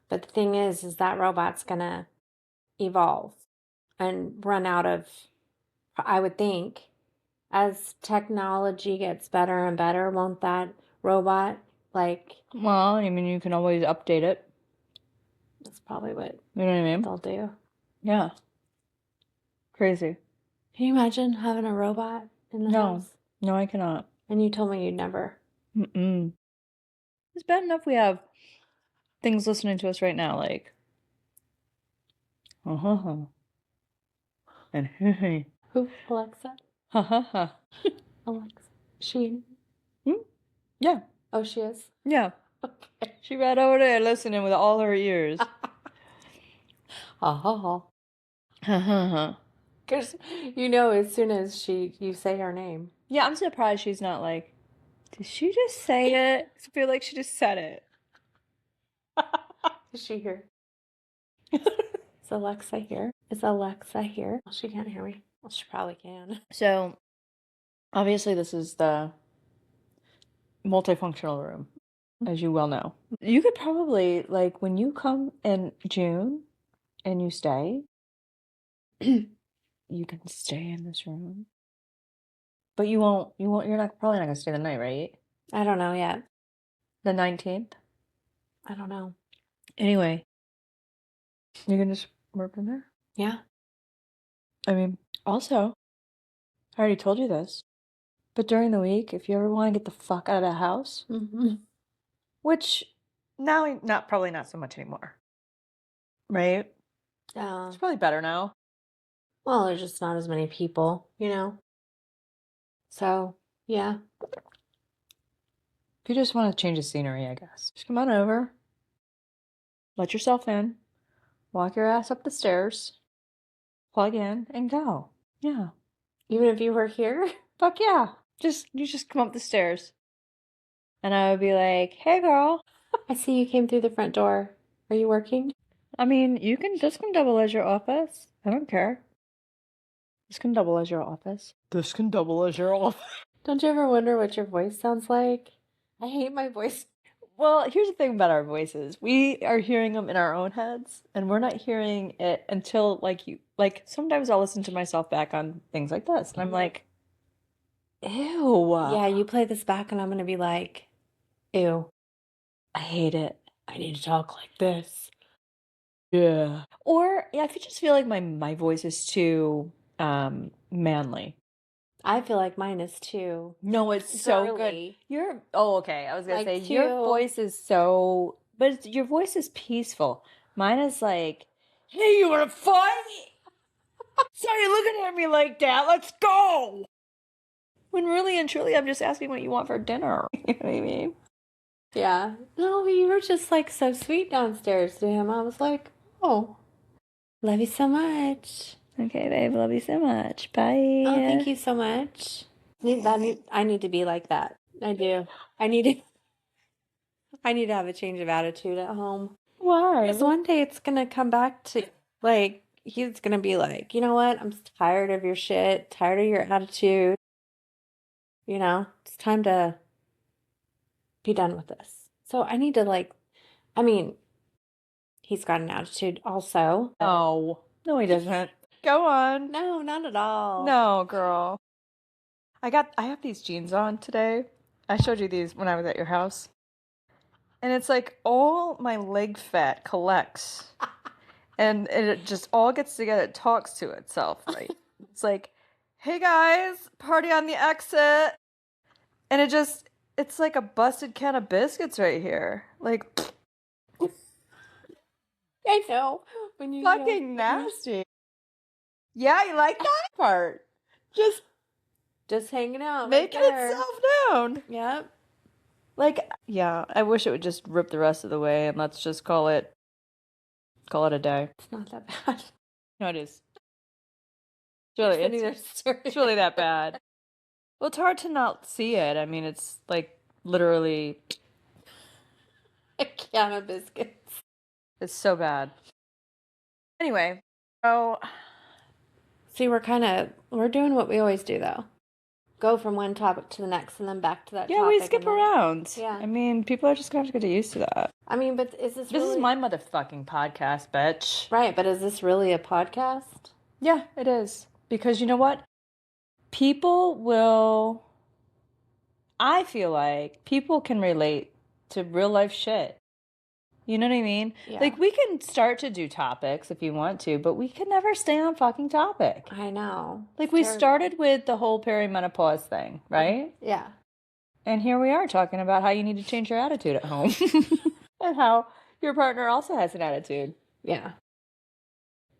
[SPEAKER 2] But the thing is that robot's gonna evolve and run out of, I would think, as technology gets better and better, won't that robot, like,
[SPEAKER 1] Well, I mean, you can always update it.
[SPEAKER 2] that's probably what
[SPEAKER 1] You know what I mean?
[SPEAKER 2] they'll do.
[SPEAKER 1] Yeah. Crazy.
[SPEAKER 2] Can you imagine having a robot in the
[SPEAKER 1] No.
[SPEAKER 2] house?
[SPEAKER 1] No, I cannot.
[SPEAKER 2] And you told me you'd never.
[SPEAKER 1] Mm-mm. It's bad enough we have things listening to us right now, like, uh-huh, and hey,
[SPEAKER 2] Who? Alexa?
[SPEAKER 1] ha ha ha.
[SPEAKER 2] Alexa. She?
[SPEAKER 1] Yeah,
[SPEAKER 2] Oh, she is?
[SPEAKER 1] yeah.
[SPEAKER 2] Okay.
[SPEAKER 1] She right over there listening with all her ears.
[SPEAKER 2] Ha ha ha.
[SPEAKER 1] Ha ha ha.
[SPEAKER 2] Because you know, as soon as you say her name.
[SPEAKER 1] Yeah, I'm surprised she's not like, did she just say it? I feel like she just said it.
[SPEAKER 2] Is she here? Is Alexa here? Is Alexa here? Well, she can't hear me. Well, she probably can.
[SPEAKER 1] So, obviously, this is the multifunctional room, as you well know. You could probably, like, when you come in June and you stay, you can stay in this room. But you're not probably not gonna stay the night, right?
[SPEAKER 2] I don't know yet.
[SPEAKER 1] The 19th?
[SPEAKER 2] I don't know.
[SPEAKER 1] Anyway, you can just work in there.
[SPEAKER 2] Yeah.
[SPEAKER 1] I mean, also, I already told you this, but during the week, if you ever want to get the fuck out of the house,
[SPEAKER 2] Mm-hmm.
[SPEAKER 1] which now probably not so much anymore, right? It's probably better now.
[SPEAKER 2] Well, there's just not as many people, you know? So, yeah.
[SPEAKER 1] If you just want to change the scenery, I guess. Just come on over, let yourself in, walk your ass up the stairs, plug in, and go. Yeah.
[SPEAKER 2] Even if you were here?
[SPEAKER 1] Fuck yeah. You just come up the stairs. And I would be like, hey girl.
[SPEAKER 2] I see you came through the front door. Are you working?
[SPEAKER 1] I mean, this can double as your office. I don't care. This can double as your office. This can double as your office.
[SPEAKER 2] Don't you ever wonder what your voice sounds like? I hate my voice.
[SPEAKER 1] Well, here's the thing about our voices. We are hearing them in our own heads, and we're not hearing it until like sometimes I'll listen to myself back on things like this, and I'm like, ew.
[SPEAKER 2] Yeah, you play this back and I'm gonna be like, ew,
[SPEAKER 1] I hate it.
[SPEAKER 2] I need to talk like this.
[SPEAKER 1] Yeah. Or yeah, if you just feel like my voice is too manly.
[SPEAKER 2] I feel like mine is too.
[SPEAKER 1] No, it's so
[SPEAKER 2] Girly.
[SPEAKER 1] good. Okay. I was gonna
[SPEAKER 2] Like
[SPEAKER 1] say your
[SPEAKER 2] too.
[SPEAKER 1] voice is so, but your voice is peaceful. Mine is like, hey, you wanna fight? So you're looking at me like that? Let's go. When really and truly, I'm just asking what you want for dinner. You know what I mean?
[SPEAKER 2] Yeah. No, but you were just like so sweet downstairs to him. I was like, oh, love you so much.
[SPEAKER 1] Okay, babe. Love you so much. Bye.
[SPEAKER 2] Oh, thank you so much. I need to be like that. I do. I need to. I need to have a change of attitude at home.
[SPEAKER 1] Why?
[SPEAKER 2] Because one day it's gonna come back to Like, he's gonna be like, you know what? I'm tired of your shit, tired of your attitude. You know, it's time to be done with this. So I need to like, I mean, he's got an attitude also.
[SPEAKER 1] No. No, he doesn't. Go on.
[SPEAKER 2] No, not at all.
[SPEAKER 1] No, girl. I have these jeans on today. I showed you these when I was at your house. And it's like all my leg fat collects. And it just all gets together. It talks to itself, right? It's like, hey guys, party on the exit. And it's like a busted can of biscuits right here. Like,
[SPEAKER 2] I know. When you
[SPEAKER 1] fucking nasty. Yeah, you like that part?
[SPEAKER 2] Just hanging out.
[SPEAKER 1] Making itself known.
[SPEAKER 2] Yep.
[SPEAKER 1] Like, yeah, I wish it would just rip the rest of the way and let's just call it a day.
[SPEAKER 2] It's not that bad.
[SPEAKER 1] No, it is. It's really that bad. Well, it's hard to not see it. I mean, it's like literally
[SPEAKER 2] A can of biscuits.
[SPEAKER 1] it's so bad. Anyway, so
[SPEAKER 2] See, we're doing what we always do though. Go from one topic to the next and then back to that
[SPEAKER 1] yeah,
[SPEAKER 2] topic.
[SPEAKER 1] we skip
[SPEAKER 2] and then-
[SPEAKER 1] around.
[SPEAKER 2] Yeah.
[SPEAKER 1] I mean, people are just gonna have to get used to that.
[SPEAKER 2] I mean, but is this
[SPEAKER 1] This
[SPEAKER 2] really
[SPEAKER 1] is my motherfucking podcast, bitch.
[SPEAKER 2] right? But is this really a podcast?
[SPEAKER 1] Yeah, it is. Because you know what? People will. I feel like people can relate to real life shit. You know what I mean?
[SPEAKER 2] Yeah.
[SPEAKER 1] Like, we can start to do topics if you want to, but we can never stay on fucking topic.
[SPEAKER 2] I know.
[SPEAKER 1] Like,
[SPEAKER 2] It's
[SPEAKER 1] we
[SPEAKER 2] terrible.
[SPEAKER 1] started with the whole perimenopause thing, right?
[SPEAKER 2] Yeah.
[SPEAKER 1] And here we are talking about how you need to change your attitude at home and how your partner also has an attitude.
[SPEAKER 2] Yeah.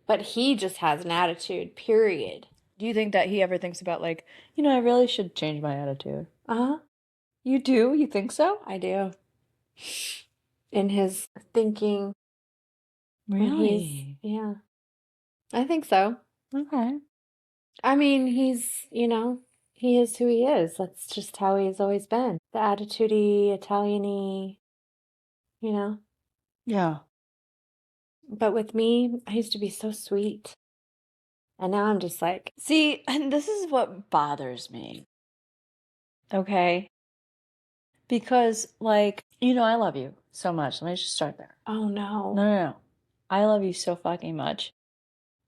[SPEAKER 2] But he just has an attitude, period.
[SPEAKER 1] Do you think that he ever thinks about, like, I really should change my attitude?
[SPEAKER 2] Uh-huh.
[SPEAKER 1] You do? You think so?
[SPEAKER 2] I do. In his thinking.
[SPEAKER 1] Really?
[SPEAKER 2] Yeah. I think so.
[SPEAKER 1] Okay.
[SPEAKER 2] I mean, he's, he is who he is. That's just how he's always been. The attitude-y, Italian-y,
[SPEAKER 1] Yeah.
[SPEAKER 2] But with me, I used to be so sweet. And now I'm just like,
[SPEAKER 1] See, and this is what bothers me. Okay? Because, like, I love you so much. Let me just start there.
[SPEAKER 2] oh no.
[SPEAKER 1] No. I love you so fucking much.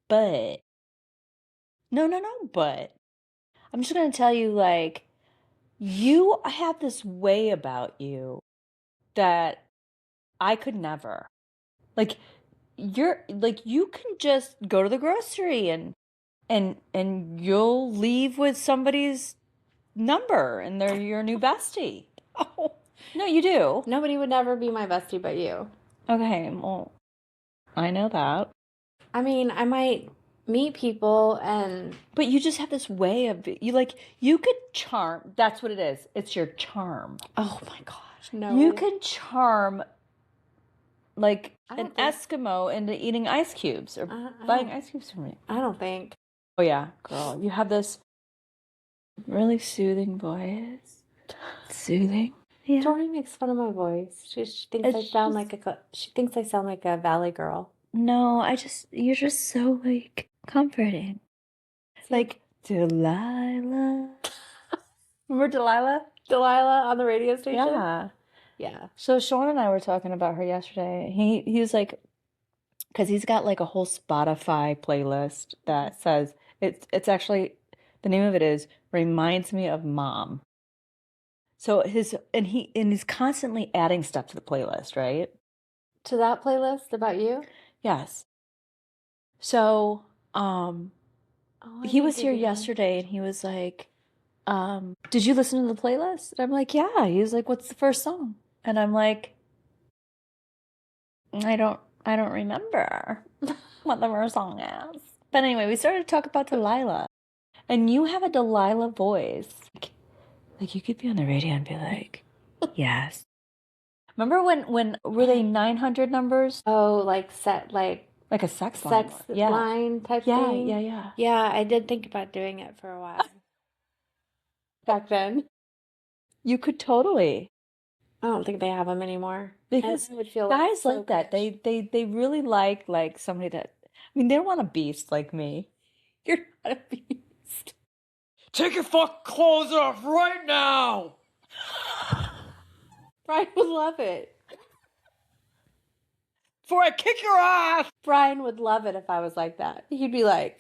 [SPEAKER 1] But, no, but. I'm just going to tell you, like, you have this way about you that I could never. Like, you can just go to the grocery and you'll leave with somebody's number and they're your new bestie.
[SPEAKER 2] Oh.
[SPEAKER 1] No, you do.
[SPEAKER 2] Nobody would never be my bestie but you.
[SPEAKER 1] Okay, well, I know that.
[SPEAKER 2] I mean, I might meet people
[SPEAKER 1] But you just have this way of you could charm. That's what it is. It's your charm.
[SPEAKER 2] oh my gosh, no.
[SPEAKER 1] You can charm like
[SPEAKER 2] I
[SPEAKER 1] an
[SPEAKER 2] don't think-
[SPEAKER 1] Eskimo into eating ice cubes or buying ice cubes from me.
[SPEAKER 2] I don't think.
[SPEAKER 1] Oh yeah, girl, you have this really soothing voice. Soothing. Yeah.
[SPEAKER 2] Tori makes fun of my voice. She thinks
[SPEAKER 1] It's
[SPEAKER 2] I sound like a valley girl.
[SPEAKER 1] No, you're just so like comforting. Like Delilah. Remember Delilah?
[SPEAKER 2] Delilah on the radio station?
[SPEAKER 1] Yeah.
[SPEAKER 2] Yeah.
[SPEAKER 1] So Sean and I were talking about her yesterday. He was like, because he's got like a whole Spotify playlist that says it's actually the name of it is Reminds Me of Mom. So he's constantly adding stuff to the playlist, right?
[SPEAKER 2] To that playlist about you?
[SPEAKER 1] Yes. So
[SPEAKER 2] Oh, I
[SPEAKER 1] he
[SPEAKER 2] need
[SPEAKER 1] was
[SPEAKER 2] to
[SPEAKER 1] here
[SPEAKER 2] do that.
[SPEAKER 1] yesterday and he was like, did you listen to the playlist? And I'm like, yeah. He was like, what's the first song? And I'm like, I don't remember what the first song is. But anyway, we started to talk about Delilah. And you have a Delilah voice. Like you could be on the radio and be like, yes. Remember when were they 900 numbers?
[SPEAKER 2] Oh, like
[SPEAKER 1] Like a sex line.
[SPEAKER 2] sex
[SPEAKER 1] Yeah.
[SPEAKER 2] line type
[SPEAKER 1] Yeah,
[SPEAKER 2] thing?
[SPEAKER 1] yeah.
[SPEAKER 2] Yeah, I did think about doing it for a while. Back then.
[SPEAKER 1] You could totally.
[SPEAKER 2] I don't think they have them anymore.
[SPEAKER 1] Because
[SPEAKER 2] And I would feel
[SPEAKER 1] guys
[SPEAKER 2] so
[SPEAKER 1] like that.
[SPEAKER 2] rich.
[SPEAKER 1] They really like somebody that mean, they don't want a beast like me. You're not a beast. Take your fucking clothes off right now!
[SPEAKER 2] Brian would love it.
[SPEAKER 1] Before I kick your ass!
[SPEAKER 2] Brian would love it if I was like that. He'd be like,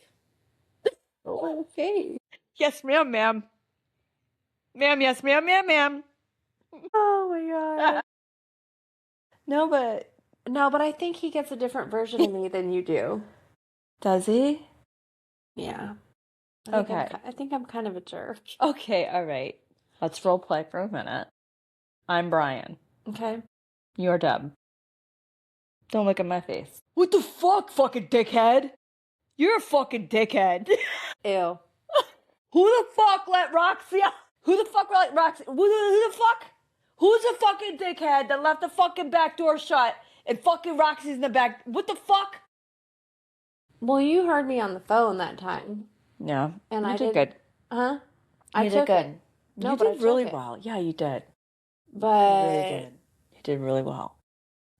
[SPEAKER 2] oh, okay.
[SPEAKER 1] Yes, ma'am, ma'am. Ma'am, yes, ma'am, ma'am.
[SPEAKER 2] Oh my God. No, but I think he gets a different version of me than you do.
[SPEAKER 1] Does he?
[SPEAKER 2] Yeah.
[SPEAKER 1] Okay.
[SPEAKER 2] I think I'm kind of a jerk.
[SPEAKER 1] Okay, all right. Let's role play for a minute. I'm Brian.
[SPEAKER 2] Okay.
[SPEAKER 1] You're Deb. Don't look at my face. What the fuck, fucking dickhead? You're a fucking dickhead.
[SPEAKER 2] Ew.
[SPEAKER 1] Who the fuck let Roxy out? Who the fuck let Roxy? Who the fuck? Who's a fucking dickhead that left the fucking back door shut and fucking Roxy's in the back? What the fuck?
[SPEAKER 2] Well, you heard me on the phone that time.
[SPEAKER 1] Yeah.
[SPEAKER 2] And
[SPEAKER 1] you did good.
[SPEAKER 2] Huh?
[SPEAKER 1] You did good.
[SPEAKER 2] It. No,
[SPEAKER 1] you
[SPEAKER 2] but
[SPEAKER 1] did really well. Yeah, you did.
[SPEAKER 2] But
[SPEAKER 1] you really did. You did really well.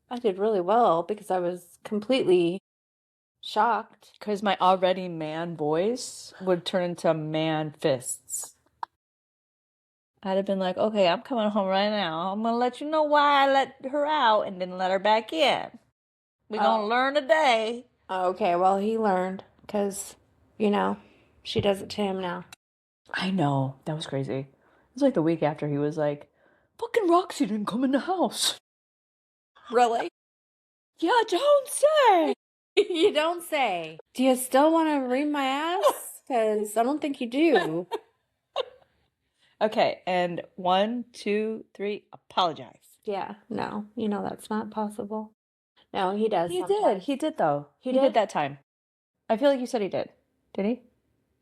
[SPEAKER 2] I did really well because I was completely shocked.
[SPEAKER 1] Because my already man voice would turn into man fists. I'd have been like, okay, I'm coming home right now. I'm going to let you know why I let her out and didn't let her back in. We're going to learn today.
[SPEAKER 2] Okay, well, he learned because, she does it to him now.
[SPEAKER 1] I know. That was crazy. It was like the week after he was like, fucking Roxy didn't come in the house.
[SPEAKER 2] Really?
[SPEAKER 1] Yeah, don't say.
[SPEAKER 2] You don't say. Do you still want to read my ass? Because I don't think you do.
[SPEAKER 1] Okay, and 1, 2, 3, apologize.
[SPEAKER 2] Yeah, no, that's not possible. No, he does.
[SPEAKER 1] He
[SPEAKER 2] sometimes.
[SPEAKER 1] did. He did, though. He did that time. I feel like you said he did. Did he?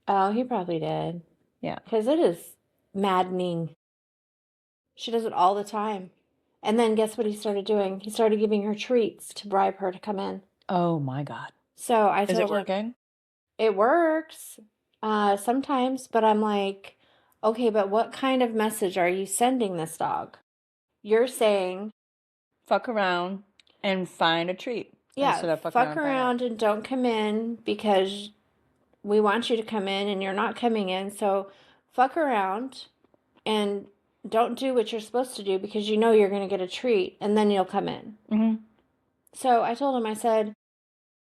[SPEAKER 2] Oh, he probably did.
[SPEAKER 1] Yeah.
[SPEAKER 2] Because it is maddening. She does it all the time. And then guess what he started doing? He started giving her treats to bribe her to come in.
[SPEAKER 1] Oh, my God.
[SPEAKER 2] So I told him.
[SPEAKER 1] Is it working?
[SPEAKER 2] It works sometimes, but I'm like, okay, but what kind of message are you sending this dog? You're saying,
[SPEAKER 1] fuck around and find a treat.
[SPEAKER 2] Yeah, fuck around and don't come in because we want you to come in and you're not coming in. So fuck around and don't do what you're supposed to do because you know you're going to get a treat and then you'll come in.
[SPEAKER 1] Mm-hmm.
[SPEAKER 2] So I told him, I said,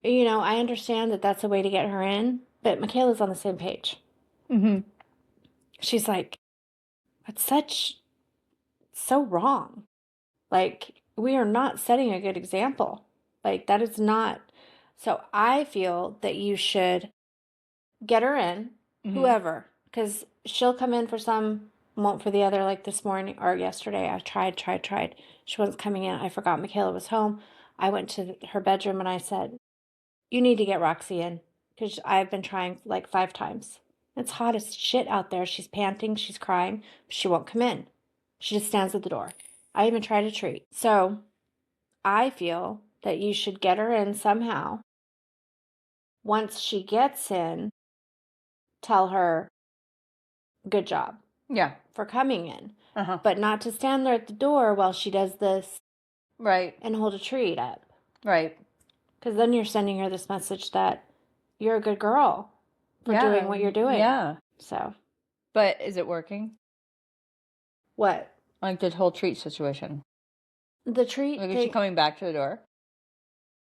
[SPEAKER 2] I understand that that's a way to get her in, but Michaela's on the same page.
[SPEAKER 1] Mm-hmm.
[SPEAKER 2] She's like, that's so wrong. Like, we are not setting a good example. Like, that is not. So I feel that you should get her in, whoever, because she'll come in for some, won't for the other. Like this morning or yesterday, I tried. She wasn't coming in. I forgot Michaela was home. I went to her bedroom and I said, you need to get Roxy in because I've been trying like 5 times. It's hot as shit out there. She's panting, she's crying, but she won't come in. She just stands at the door. I even tried a treat. So I feel that you should get her in somehow. Once she gets in, tell her, good job.
[SPEAKER 1] Yeah.
[SPEAKER 2] For coming in. But not to stand there at the door while she does this.
[SPEAKER 1] Right.
[SPEAKER 2] And hold a treat up.
[SPEAKER 1] Right.
[SPEAKER 2] Because then you're sending her this message that you're a good girl for doing what you're doing.
[SPEAKER 1] Yeah.
[SPEAKER 2] So.
[SPEAKER 1] But is it working?
[SPEAKER 2] What?
[SPEAKER 1] Like the whole treat situation.
[SPEAKER 2] The treat
[SPEAKER 1] Like, is she coming back to the door?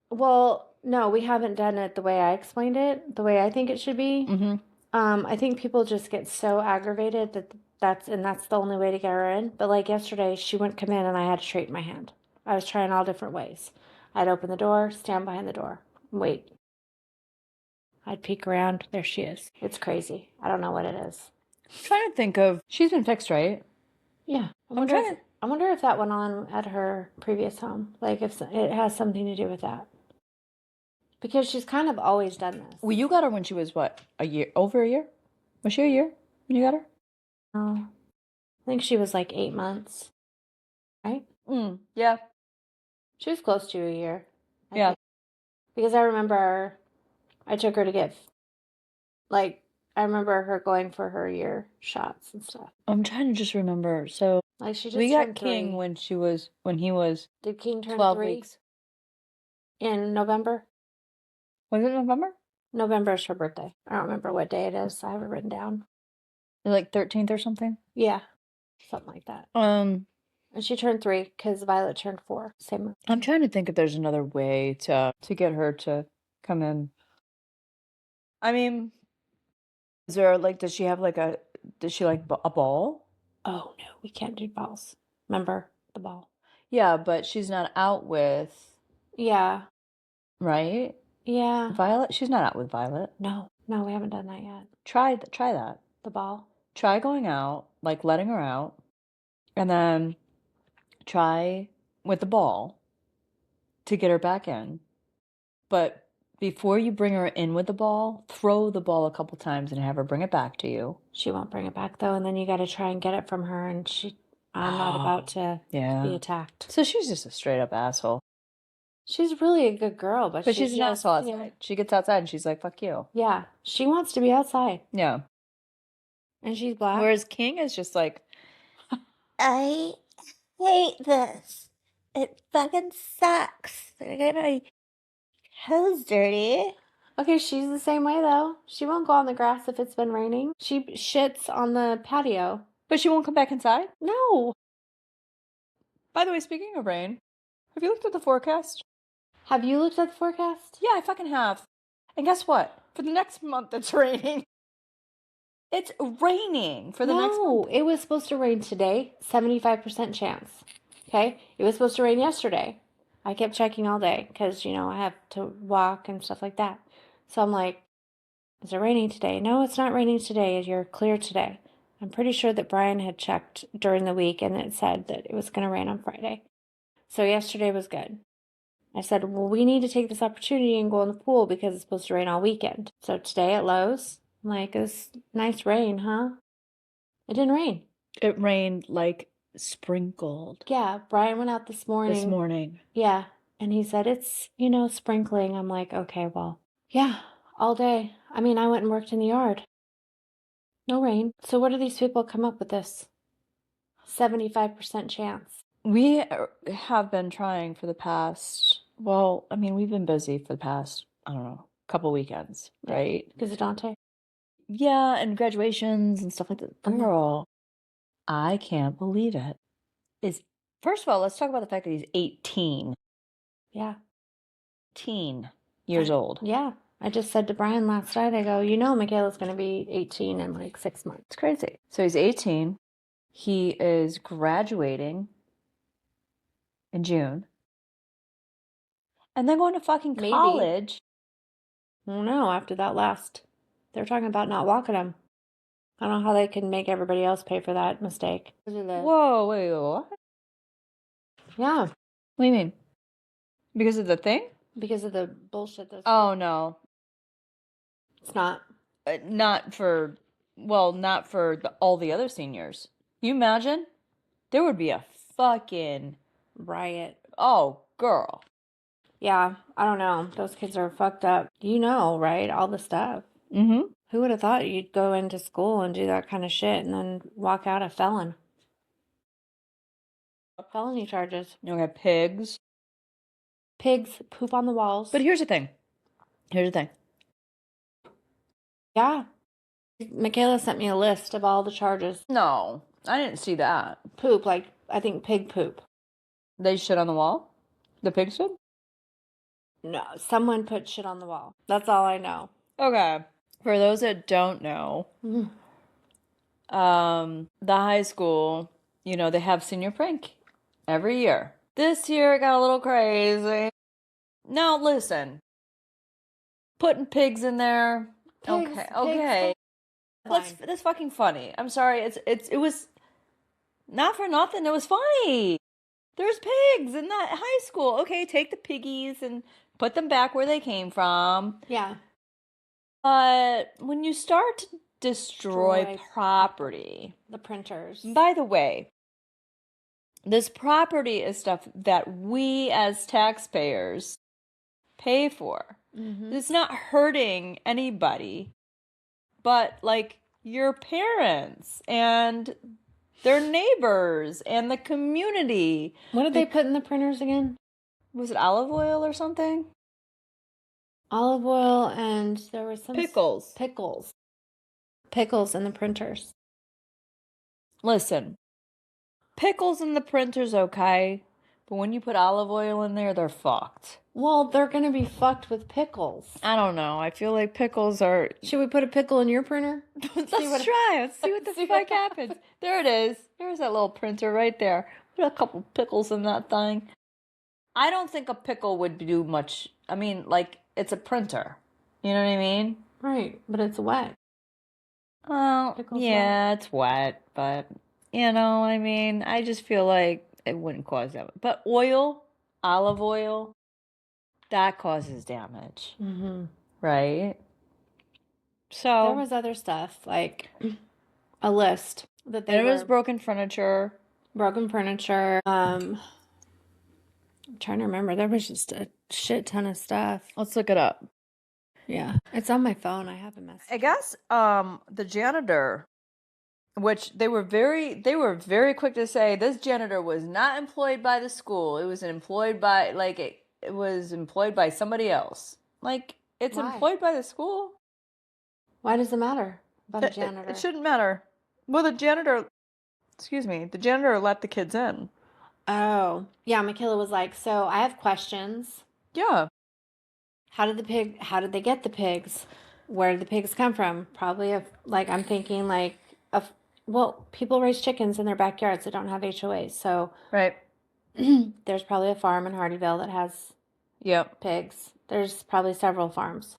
[SPEAKER 2] Well, no, we haven't done it the way I explained it, the way I think it should be.
[SPEAKER 1] Mm-hmm.
[SPEAKER 2] I think people just get so aggravated that that's the only way to get her in. But like yesterday, she wouldn't come in and I had a treat in my hand. I was trying all different ways. I'd open the door, stand behind the door, wait. I'd peek around. There she is. It's crazy. I don't know what it is.
[SPEAKER 1] I'm trying to think of. She's been fixed, right?
[SPEAKER 2] Yeah. I wonder if that went on at her previous home. Like if it has something to do with that. Because she's kind of always done this.
[SPEAKER 1] Well, you got her when she was what? A year? Over a year? Was she a year when you got her?
[SPEAKER 2] Oh, I think she was like 8 months. Right?
[SPEAKER 1] Yeah.
[SPEAKER 2] She was close to a year. I
[SPEAKER 1] Yeah.
[SPEAKER 2] think. Because I remember I took her to get, I remember her going for her year shots and stuff.
[SPEAKER 1] I'm trying to just remember. So
[SPEAKER 2] like she just
[SPEAKER 1] we got King
[SPEAKER 2] 3.
[SPEAKER 1] when he was
[SPEAKER 2] Did King turn
[SPEAKER 1] 12
[SPEAKER 2] 3?
[SPEAKER 1] weeks
[SPEAKER 2] In November?
[SPEAKER 1] Was it November?
[SPEAKER 2] November is her birthday. I don't remember what day it is. I have it written down.
[SPEAKER 1] Like 13th or something?
[SPEAKER 2] Yeah, something like that. And she turned 3 because Violet turned 4. Same month.
[SPEAKER 1] I'm trying to think if there's another way to get her to come in. I mean, is there like, does she like a ball?
[SPEAKER 2] Oh no, we can't do balls. Remember the ball?
[SPEAKER 1] Yeah, but she's not out with,
[SPEAKER 2] Yeah,
[SPEAKER 1] right?
[SPEAKER 2] yeah.
[SPEAKER 1] Violet? She's not out with Violet.
[SPEAKER 2] No, we haven't done that yet.
[SPEAKER 1] Try that.
[SPEAKER 2] The ball.
[SPEAKER 1] Try going out, like letting her out, and then try with the ball to get her back in. But before you bring her in with the ball, throw the ball a couple times and have her bring it back to you.
[SPEAKER 2] She won't bring it back though, and then you got to try and get it from her, and I'm not about to be attacked.
[SPEAKER 1] So she's just a straight up asshole.
[SPEAKER 2] She's really a good girl, but
[SPEAKER 1] she's an asshole outside. She gets outside and she's like, fuck you.
[SPEAKER 2] Yeah, she wants to be outside.
[SPEAKER 1] Yeah.
[SPEAKER 2] And she's black.
[SPEAKER 1] Whereas King is just like,
[SPEAKER 3] I hate this. It fucking sucks. I get my hose dirty.
[SPEAKER 2] Okay, she's the same way though. She won't go on the grass if it's been raining. She shits on the patio.
[SPEAKER 1] but she won't come back inside?
[SPEAKER 2] No.
[SPEAKER 1] By the way, speaking of rain, have you looked at the forecast?
[SPEAKER 2] Have you looked at the forecast?
[SPEAKER 1] Yeah, I fucking have. And guess what? For the next month, it's raining. It's raining for the next month.
[SPEAKER 2] No, it was supposed to rain today. 75% chance. Okay? It was supposed to rain yesterday. I kept checking all day because, I have to walk and stuff like that. So I'm like, is it raining today? No, it's not raining today. You're clear today. I'm pretty sure that Brian had checked during the week and it said that it was going to rain on Friday. So yesterday was good. I said, well, we need to take this opportunity and go in the pool because it's supposed to rain all weekend. So today at Lowe's, I'm like, it's nice rain, huh? It didn't rain.
[SPEAKER 1] It rained like sprinkled.
[SPEAKER 2] Yeah, Brian went out this morning.
[SPEAKER 1] This morning.
[SPEAKER 2] Yeah, and he said it's, sprinkling. I'm like, okay, well, yeah, all day. I mean, I went and worked in the yard. No rain. So what do these people come up with this? 75% chance.
[SPEAKER 1] We have been trying for the past, we've been busy for the past, I don't know, couple weekends, right?
[SPEAKER 2] Because of Dante.
[SPEAKER 1] Yeah, and graduations and stuff like that. Girl, I can't believe it. First of all, let's talk about the fact that he's 18.
[SPEAKER 2] Yeah.
[SPEAKER 1] 18 years old.
[SPEAKER 2] Yeah. I just said to Brian last night, I go, Michaela's going to be 18 in like 6 months.
[SPEAKER 1] It's crazy. So he's 18. He is graduating in June. And then going to fucking college.
[SPEAKER 2] I don't know, after that they're talking about not walking him. I don't know how they can make everybody else pay for that mistake.
[SPEAKER 1] Whoa, wait, what?
[SPEAKER 2] Yeah.
[SPEAKER 1] What do you mean? Because of the thing?
[SPEAKER 2] Because of the bullshit that's...
[SPEAKER 1] Oh, no.
[SPEAKER 2] It's not.
[SPEAKER 1] Not for all the other seniors. Can you imagine? There would be a fucking...
[SPEAKER 2] riot.
[SPEAKER 1] Oh, girl.
[SPEAKER 2] Yeah, I don't know. Those kids are fucked up. Right? All the stuff.
[SPEAKER 1] Mm-hmm.
[SPEAKER 2] Who would have thought you'd go into school and do that kind of shit and then walk out a felon? Felony charges.
[SPEAKER 1] You got pigs.
[SPEAKER 2] Pigs poop on the walls.
[SPEAKER 1] But here's the thing.
[SPEAKER 2] Yeah. Michaela sent me a list of all the charges.
[SPEAKER 1] No, I didn't see that.
[SPEAKER 2] Poop, like, I think pig poop.
[SPEAKER 1] They shit on the wall? The pigs did?
[SPEAKER 2] No, someone put shit on the wall. That's all I know.
[SPEAKER 1] Okay. For those that don't know, the high school, they have senior prank every year. This year it got a little crazy. Now listen, putting pigs in there. Okay. That's fucking funny. I'm sorry. It was not for nothing. It was funny. There's pigs in that high school. Okay, take the piggies and put them back where they came from.
[SPEAKER 2] Yeah.
[SPEAKER 1] But when you start to destroy property,
[SPEAKER 2] the printers.
[SPEAKER 1] By the way, this property is stuff that we as taxpayers pay for. Mm-hmm. It's not hurting anybody, but like your parents and their neighbors and the community.
[SPEAKER 2] What did they put in the printers again?
[SPEAKER 1] Was it olive oil or something?
[SPEAKER 2] Olive oil, and there was some
[SPEAKER 1] Pickles.
[SPEAKER 2] pickles in the printers.
[SPEAKER 1] Listen, pickles in the printer's okay, but when you put olive oil in there, they're fucked.
[SPEAKER 2] Well, they're gonna be fucked with pickles.
[SPEAKER 1] I don't know. I feel like pickles are.
[SPEAKER 2] Should we put a pickle in your printer?
[SPEAKER 1] Let's try. Let's see what the fuck happens. There it is. There's that little printer right there. Put a couple pickles in that thing. I don't think a pickle would do much. I mean, like, it's a printer. You know what I mean?
[SPEAKER 2] Right, but it's wet.
[SPEAKER 1] Well,
[SPEAKER 2] Pickle's
[SPEAKER 1] yeah, it's wet, but, I mean, I just feel like it wouldn't cause that. But oil, olive oil, that causes damage,
[SPEAKER 2] Mm-hmm.
[SPEAKER 1] right?
[SPEAKER 2] There
[SPEAKER 1] So,
[SPEAKER 2] was other stuff, like a list that
[SPEAKER 1] there was broken furniture.
[SPEAKER 2] broken furniture. I'm trying to remember. There was just a shit ton of stuff.
[SPEAKER 1] Let's look it up.
[SPEAKER 2] Yeah, it's on my phone. I have a message.
[SPEAKER 1] I guess the janitor, which they were very quick to say this janitor was not employed by the school. It was employed by it was employed by somebody else. Like, it's
[SPEAKER 2] Why?
[SPEAKER 1] employed by the school.
[SPEAKER 2] Why does it matter about a janitor?
[SPEAKER 1] It shouldn't matter. Well, the janitor let the kids in.
[SPEAKER 2] Oh, yeah. Michaela was like, "So I have questions.
[SPEAKER 1] Yeah.
[SPEAKER 2] How did they get the pigs? Where did the pigs come from? Probably I'm thinking well, people raise chickens in their backyards that don't have HOAs. So
[SPEAKER 1] Right.
[SPEAKER 2] there's probably a farm in Hardyville that has
[SPEAKER 1] Yep.
[SPEAKER 2] pigs. There's probably several farms.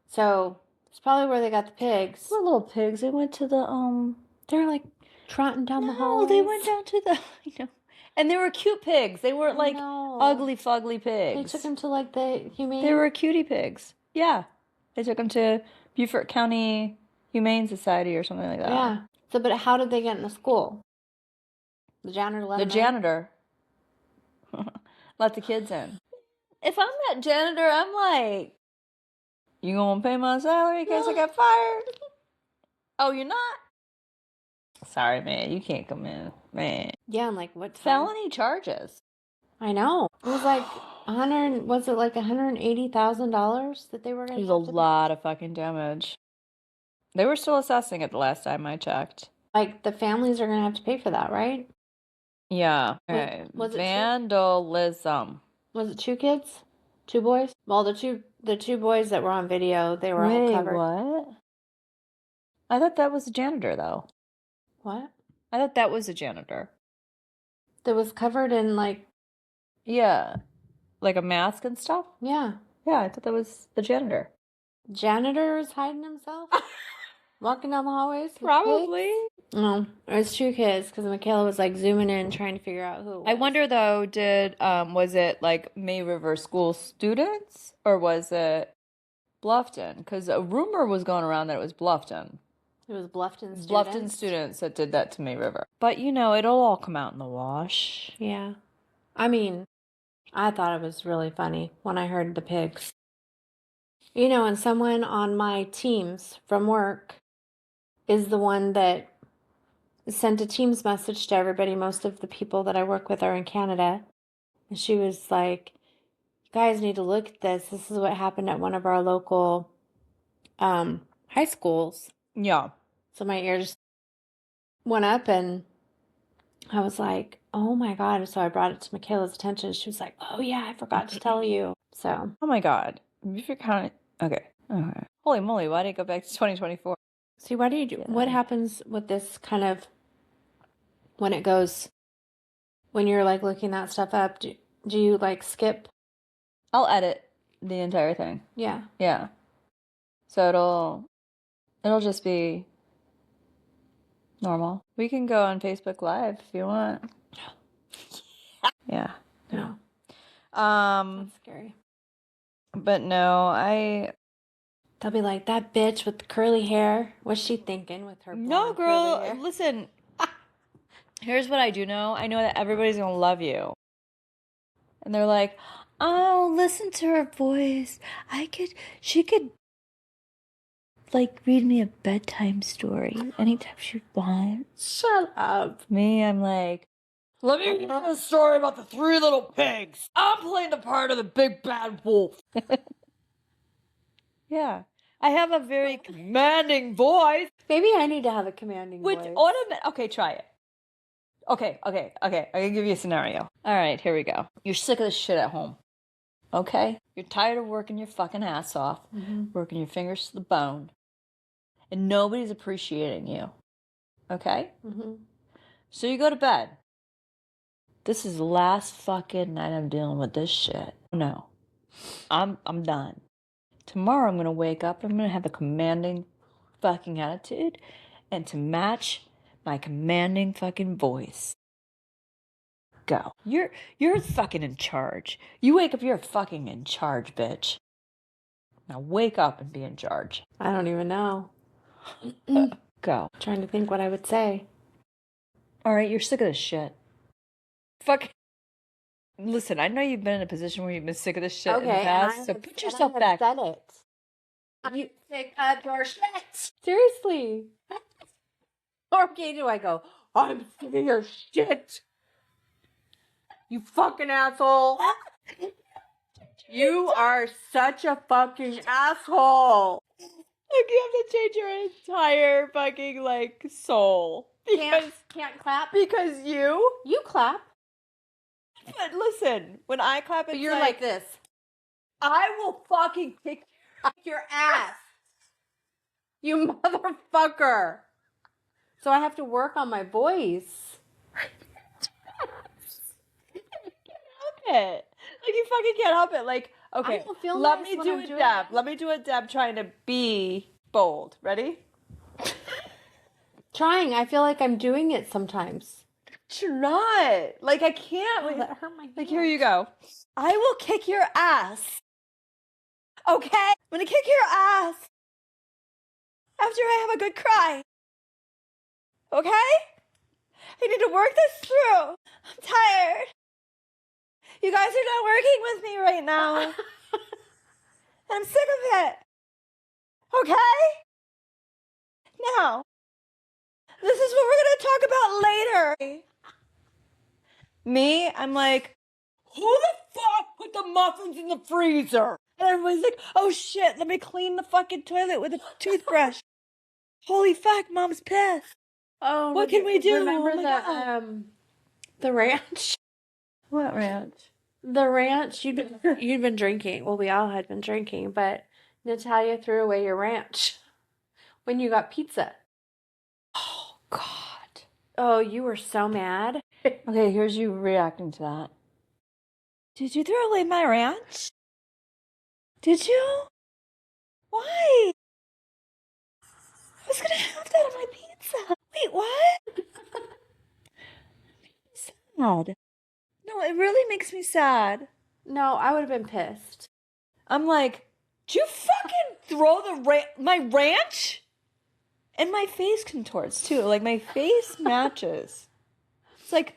[SPEAKER 2] So it's probably where they got the pigs.
[SPEAKER 1] The little pigs. They went to the
[SPEAKER 2] They're like trotting down the
[SPEAKER 1] No,
[SPEAKER 2] hallways.
[SPEAKER 1] they went down to the and they were cute pigs. They weren't like
[SPEAKER 2] No.
[SPEAKER 1] ugly fugly pigs.
[SPEAKER 2] They took them to like the humane.
[SPEAKER 1] They were cutie pigs. Yeah. They took them to Beaufort County Humane Society or something like that.
[SPEAKER 2] Yeah. So, but how did they get in the school? The janitor let
[SPEAKER 1] The
[SPEAKER 2] them in?
[SPEAKER 1] janitor let the kids in. If I'm that janitor, I'm like, you gonna pay my salary in case I get fired? Oh, you're not? Sorry, man. You can't come in. Man.
[SPEAKER 2] Yeah, and like what time?
[SPEAKER 1] Felony charges.
[SPEAKER 2] I know. It was like $180,000 that they were going to
[SPEAKER 1] There's a lot of fucking damage. They were still assessing it the last time I checked.
[SPEAKER 2] Like the families are going to have to pay for that, right?
[SPEAKER 1] Yeah. Okay.
[SPEAKER 2] Was it
[SPEAKER 1] vandalism?
[SPEAKER 2] Was it 2 kids? 2 boys? Well, the two boys that were on video, they were all covered.
[SPEAKER 1] What? I thought that was a janitor, though.
[SPEAKER 2] What?
[SPEAKER 1] I thought that was a janitor.
[SPEAKER 2] That was covered in like...
[SPEAKER 1] Yeah. Like a mask and stuff?
[SPEAKER 2] Yeah.
[SPEAKER 1] Yeah, I thought that was the janitor.
[SPEAKER 2] Janitor is hiding himself? Walking down the hallways?
[SPEAKER 1] Probably.
[SPEAKER 2] No, it was 2 kids because Michaela was like zooming in trying to figure out who it was.
[SPEAKER 1] I wonder, though, was it like May River school students or was it Bluffton? Because a rumor was going around that it was Bluffton.
[SPEAKER 2] It was Bluffton students.
[SPEAKER 1] Bluffton students that did that to May River. But, it'll all come out in the wash.
[SPEAKER 2] Yeah. I mean, I thought it was really funny when I heard the pigs. And someone on my teams from work is the one that sent a Teams message to everybody. Most of the people that I work with are in Canada. And she was like, you guys need to look at this. This is what happened at one of our local high schools.
[SPEAKER 1] Yeah.
[SPEAKER 2] So my ears went up and I was like, oh my God. So I brought it to Michaela's attention. She was like, oh yeah, I forgot to tell you. So.
[SPEAKER 1] Oh my God. If you're counting. Okay. Holy moly, why did it go back to 2024?
[SPEAKER 2] See, what do you do? What happens with this kind of when you're like looking that stuff up? Do you like skip?
[SPEAKER 1] I'll edit the entire thing.
[SPEAKER 2] Yeah.
[SPEAKER 1] Yeah. So it'll just be normal. We can go on Facebook Live if you want. Yeah.
[SPEAKER 2] No.
[SPEAKER 1] That's
[SPEAKER 2] scary.
[SPEAKER 1] But no,
[SPEAKER 2] They'll be like, that bitch with the curly hair. What's she thinking with her blonde
[SPEAKER 1] No, girl,
[SPEAKER 2] curly hair?
[SPEAKER 1] listen. Here's what I do know. I know that everybody's going to love you. And they're like, oh, listen to her voice. She could, like, read me a bedtime story anytime she wants.
[SPEAKER 2] Shut up.
[SPEAKER 1] Me, I'm like, let me read a story about the 3 little pigs. I'm playing the part of the big bad wolf. Yeah. I have a very commanding voice.
[SPEAKER 2] Maybe I need to have a commanding
[SPEAKER 1] Which
[SPEAKER 2] voice.
[SPEAKER 1] okay, try it. Okay. I can give you a scenario. All right, here we go. You're sick of this shit at home. Okay? You're tired of working your fucking ass off, working your fingers to the bone, and nobody's appreciating you. Okay? So you go to bed. This is the last fucking night I'm dealing with this shit. No. I'm done. Tomorrow I'm gonna wake up and I'm gonna have a commanding fucking attitude and to match my commanding fucking voice. Go. You're fucking in charge. You wake up, you're fucking in charge, bitch. Now wake up and be in charge.
[SPEAKER 2] I don't even know.
[SPEAKER 1] Go.
[SPEAKER 2] Trying to think what I would say.
[SPEAKER 1] Alright, you're sick of this shit. Fuck. Listen, I know you've been in a position where you've been sick of this shit in the past, so put yourself back.
[SPEAKER 2] Said it.
[SPEAKER 3] You sick of your shit.
[SPEAKER 2] Seriously. Okay, do I go, I'm sick of your shit. You fucking asshole. You are such a fucking asshole.
[SPEAKER 1] Like, you have to change your entire fucking, like, soul. Because,
[SPEAKER 2] Can't clap.
[SPEAKER 1] because you...
[SPEAKER 2] You clap.
[SPEAKER 1] But listen, when I clap, it's
[SPEAKER 2] But you're like this.
[SPEAKER 1] I will fucking kick
[SPEAKER 2] Your ass. You motherfucker. So I have to work on my voice.
[SPEAKER 1] it. Like, you fucking can't help it. Like, okay,
[SPEAKER 2] I don't feel
[SPEAKER 1] let
[SPEAKER 2] nice
[SPEAKER 1] me
[SPEAKER 2] when
[SPEAKER 1] do
[SPEAKER 2] I'm
[SPEAKER 1] a
[SPEAKER 2] doing
[SPEAKER 1] dab.
[SPEAKER 2] it.
[SPEAKER 1] Let me do a dab trying to be bold. Ready?
[SPEAKER 2] Trying. I feel like I'm doing it sometimes.
[SPEAKER 1] You're not. Like, I can't.
[SPEAKER 2] Oh, that hurt my hand.
[SPEAKER 1] Like, here you go. I will kick your ass. Okay? I'm gonna kick your ass after I have a good cry. Okay? I need to work this through. I'm tired. You guys are not working with me right now. And I'm sick of it. Okay? Now, this is what we're gonna talk about later. Me, I'm like, who the fuck put the muffins in the freezer? And everybody's like, oh shit, let me clean the fucking toilet with a toothbrush. Holy fuck, mom's pissed.
[SPEAKER 2] Oh,
[SPEAKER 1] What can we do?
[SPEAKER 2] Remember
[SPEAKER 1] Oh my God.
[SPEAKER 2] the ranch?
[SPEAKER 1] What ranch?
[SPEAKER 2] The ranch you'd been drinking. Well, we all had been drinking, but Natalia threw away your ranch when you got pizza.
[SPEAKER 1] Oh, God.
[SPEAKER 2] Oh, you were so mad.
[SPEAKER 1] Okay, here's you reacting to that. Did you throw away my ranch? Did you? Why? I was gonna have that on my pizza. Wait, what? Sad. No, it really makes me sad.
[SPEAKER 2] No, I would have been pissed.
[SPEAKER 1] I'm like, did you fucking throw my ranch? And my face contorts too. Like, my face matches. It's like,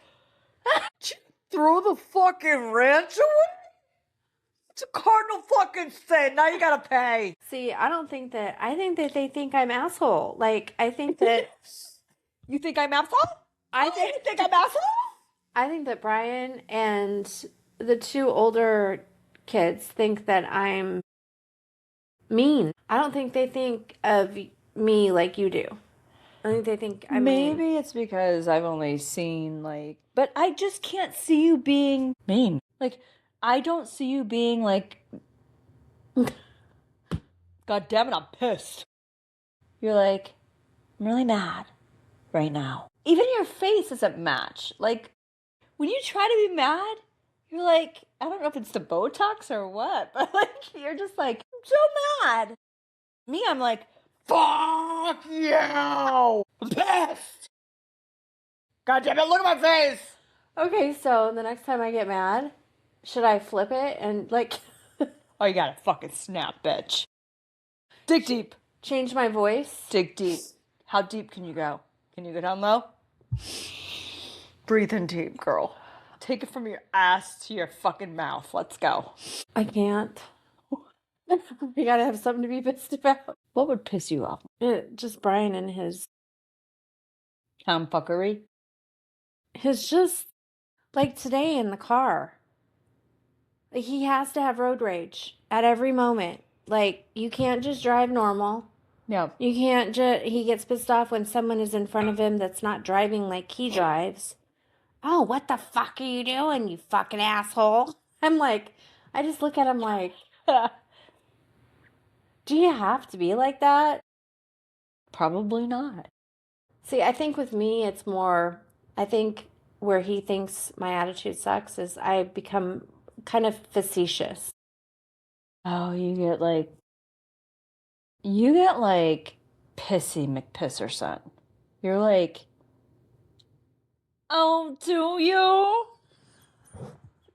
[SPEAKER 1] did you throw the fucking ranch away? It's a cardinal fucking sin. Now you gotta pay.
[SPEAKER 2] See, I think that they think I'm asshole. Like, I think that
[SPEAKER 1] You think I'm asshole?
[SPEAKER 2] I
[SPEAKER 1] You
[SPEAKER 2] think
[SPEAKER 1] think I'm asshole?
[SPEAKER 2] I think that Brian and the two older kids think that I'm mean. I don't think they think of me like you do. I think they think I'm mean.
[SPEAKER 1] Maybe it's because I've only seen, like, but I just can't see you being mean. Like, I don't see you being like, God damn it, I'm pissed. You're like, I'm really mad right now. Even your face doesn't match. Like, when you try to be mad, you're like, I don't know if it's the Botox or what, but like, you're just like, I'm so mad. Me, I'm like, fuck you! I'm pissed! God damn it, look at my face!
[SPEAKER 2] Okay, so the next time I get mad, should I flip it and like
[SPEAKER 1] Oh, you gotta fucking snap, bitch. Dig deep.
[SPEAKER 2] change my voice?
[SPEAKER 1] Dig deep. How deep can you go? Can you go down low? Breathe in deep, girl. Take it from your ass to your fucking mouth. Let's go.
[SPEAKER 2] I can't. You gotta have something to be pissed about.
[SPEAKER 1] What would piss you off?
[SPEAKER 2] Just Brian and his
[SPEAKER 1] Tomfuckery?
[SPEAKER 2] just like today in the car. Like, he has to have road rage at every moment. Like, you can't just drive normal.
[SPEAKER 1] Yeah.
[SPEAKER 2] You can't just, he gets pissed off when someone is in front of him that's not driving like he drives. Oh, what the fuck are you doing, you fucking asshole? I'm like, I just look at him like, do you have to be like that?
[SPEAKER 1] Probably not.
[SPEAKER 2] See, I think with me, it's more, I think where he thinks my attitude sucks is I become kind of facetious.
[SPEAKER 1] Oh, you get like pissy McPisserson. You're like, oh, do you?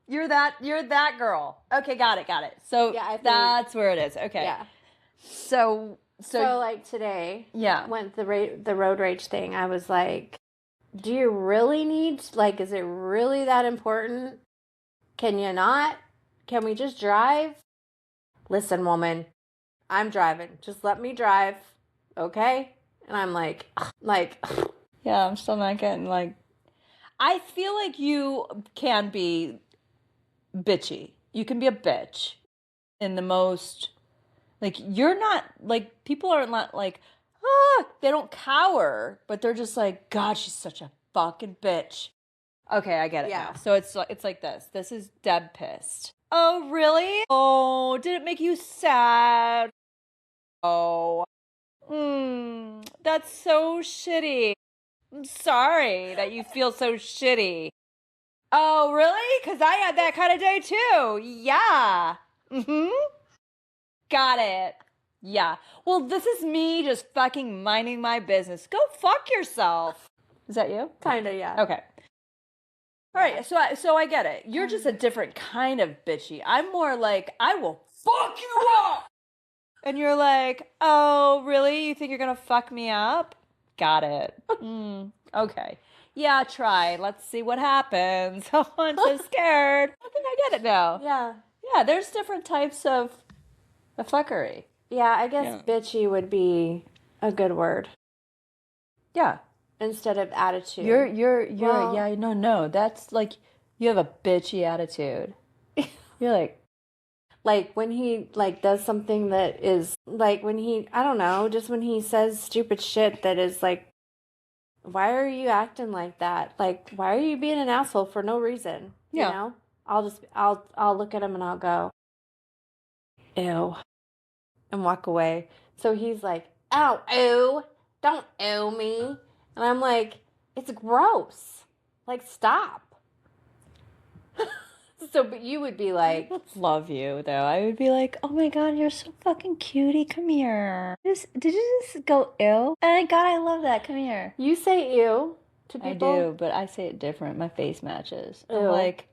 [SPEAKER 1] You're that girl. Okay, got it. So
[SPEAKER 2] Yeah, I think-
[SPEAKER 1] that's where it is. Okay.
[SPEAKER 2] Yeah.
[SPEAKER 1] So
[SPEAKER 2] So like today,
[SPEAKER 1] yeah.
[SPEAKER 2] went the road rage thing. I was like, do you really need, like, is it really that important? Can you not? Can we just drive? Listen, woman, I'm driving. Just let me drive, okay? And I'm like,
[SPEAKER 1] Yeah, I'm still not getting like I feel like you can be bitchy. You can be a bitch in the most like you're not like people are not like they don't cower, but they're just like God, she's such a fucking bitch. Okay, I get it
[SPEAKER 2] Yeah.
[SPEAKER 1] now. So it's like this. This is Deb pissed. Oh, really? Oh, did it make you sad? Oh. That's so shitty. I'm sorry that you feel so shitty. Oh, really? Because I had that kind of day too. Yeah. Mm-hmm. Got it. Yeah. Well, this is me just fucking minding my business. Go fuck yourself. Is that you?
[SPEAKER 2] kind of, yeah.
[SPEAKER 1] Okay. All right. So I get it. You're just a different kind of bitchy. I'm more like, I will fuck you up. And you're like, oh, really? You think you're going to fuck me up? Got it. Okay. Yeah, try. Let's see what happens. Oh, I'm so scared. I think I get it now.
[SPEAKER 2] Yeah.
[SPEAKER 1] Yeah, there's different types of fuckery.
[SPEAKER 2] Yeah, I guess
[SPEAKER 1] Yeah.
[SPEAKER 2] bitchy would be a good word
[SPEAKER 1] Yeah.
[SPEAKER 2] instead of attitude.
[SPEAKER 1] You're
[SPEAKER 2] Well-
[SPEAKER 1] yeah, no. That's like you have a bitchy attitude. You're like
[SPEAKER 2] when he like does something that is like when he, I don't know, just when he says stupid shit that is like, why are you acting like that? Like, why are you being an asshole for no reason?
[SPEAKER 1] Yeah.
[SPEAKER 2] You know? I'll look at him and I'll go, ew, and walk away. So he's like, oh, ew, don't ew me. And I'm like, it's gross. Like, stop. So, but you would be like,
[SPEAKER 1] love you though. I would be like, oh my God, you're so fucking cutie. Come here. Did you just go ew? Oh my God, I love that. Come here.
[SPEAKER 2] you say ew to people?
[SPEAKER 1] I do, but I say it different. My face matches. I'm
[SPEAKER 2] Ew.
[SPEAKER 1] like,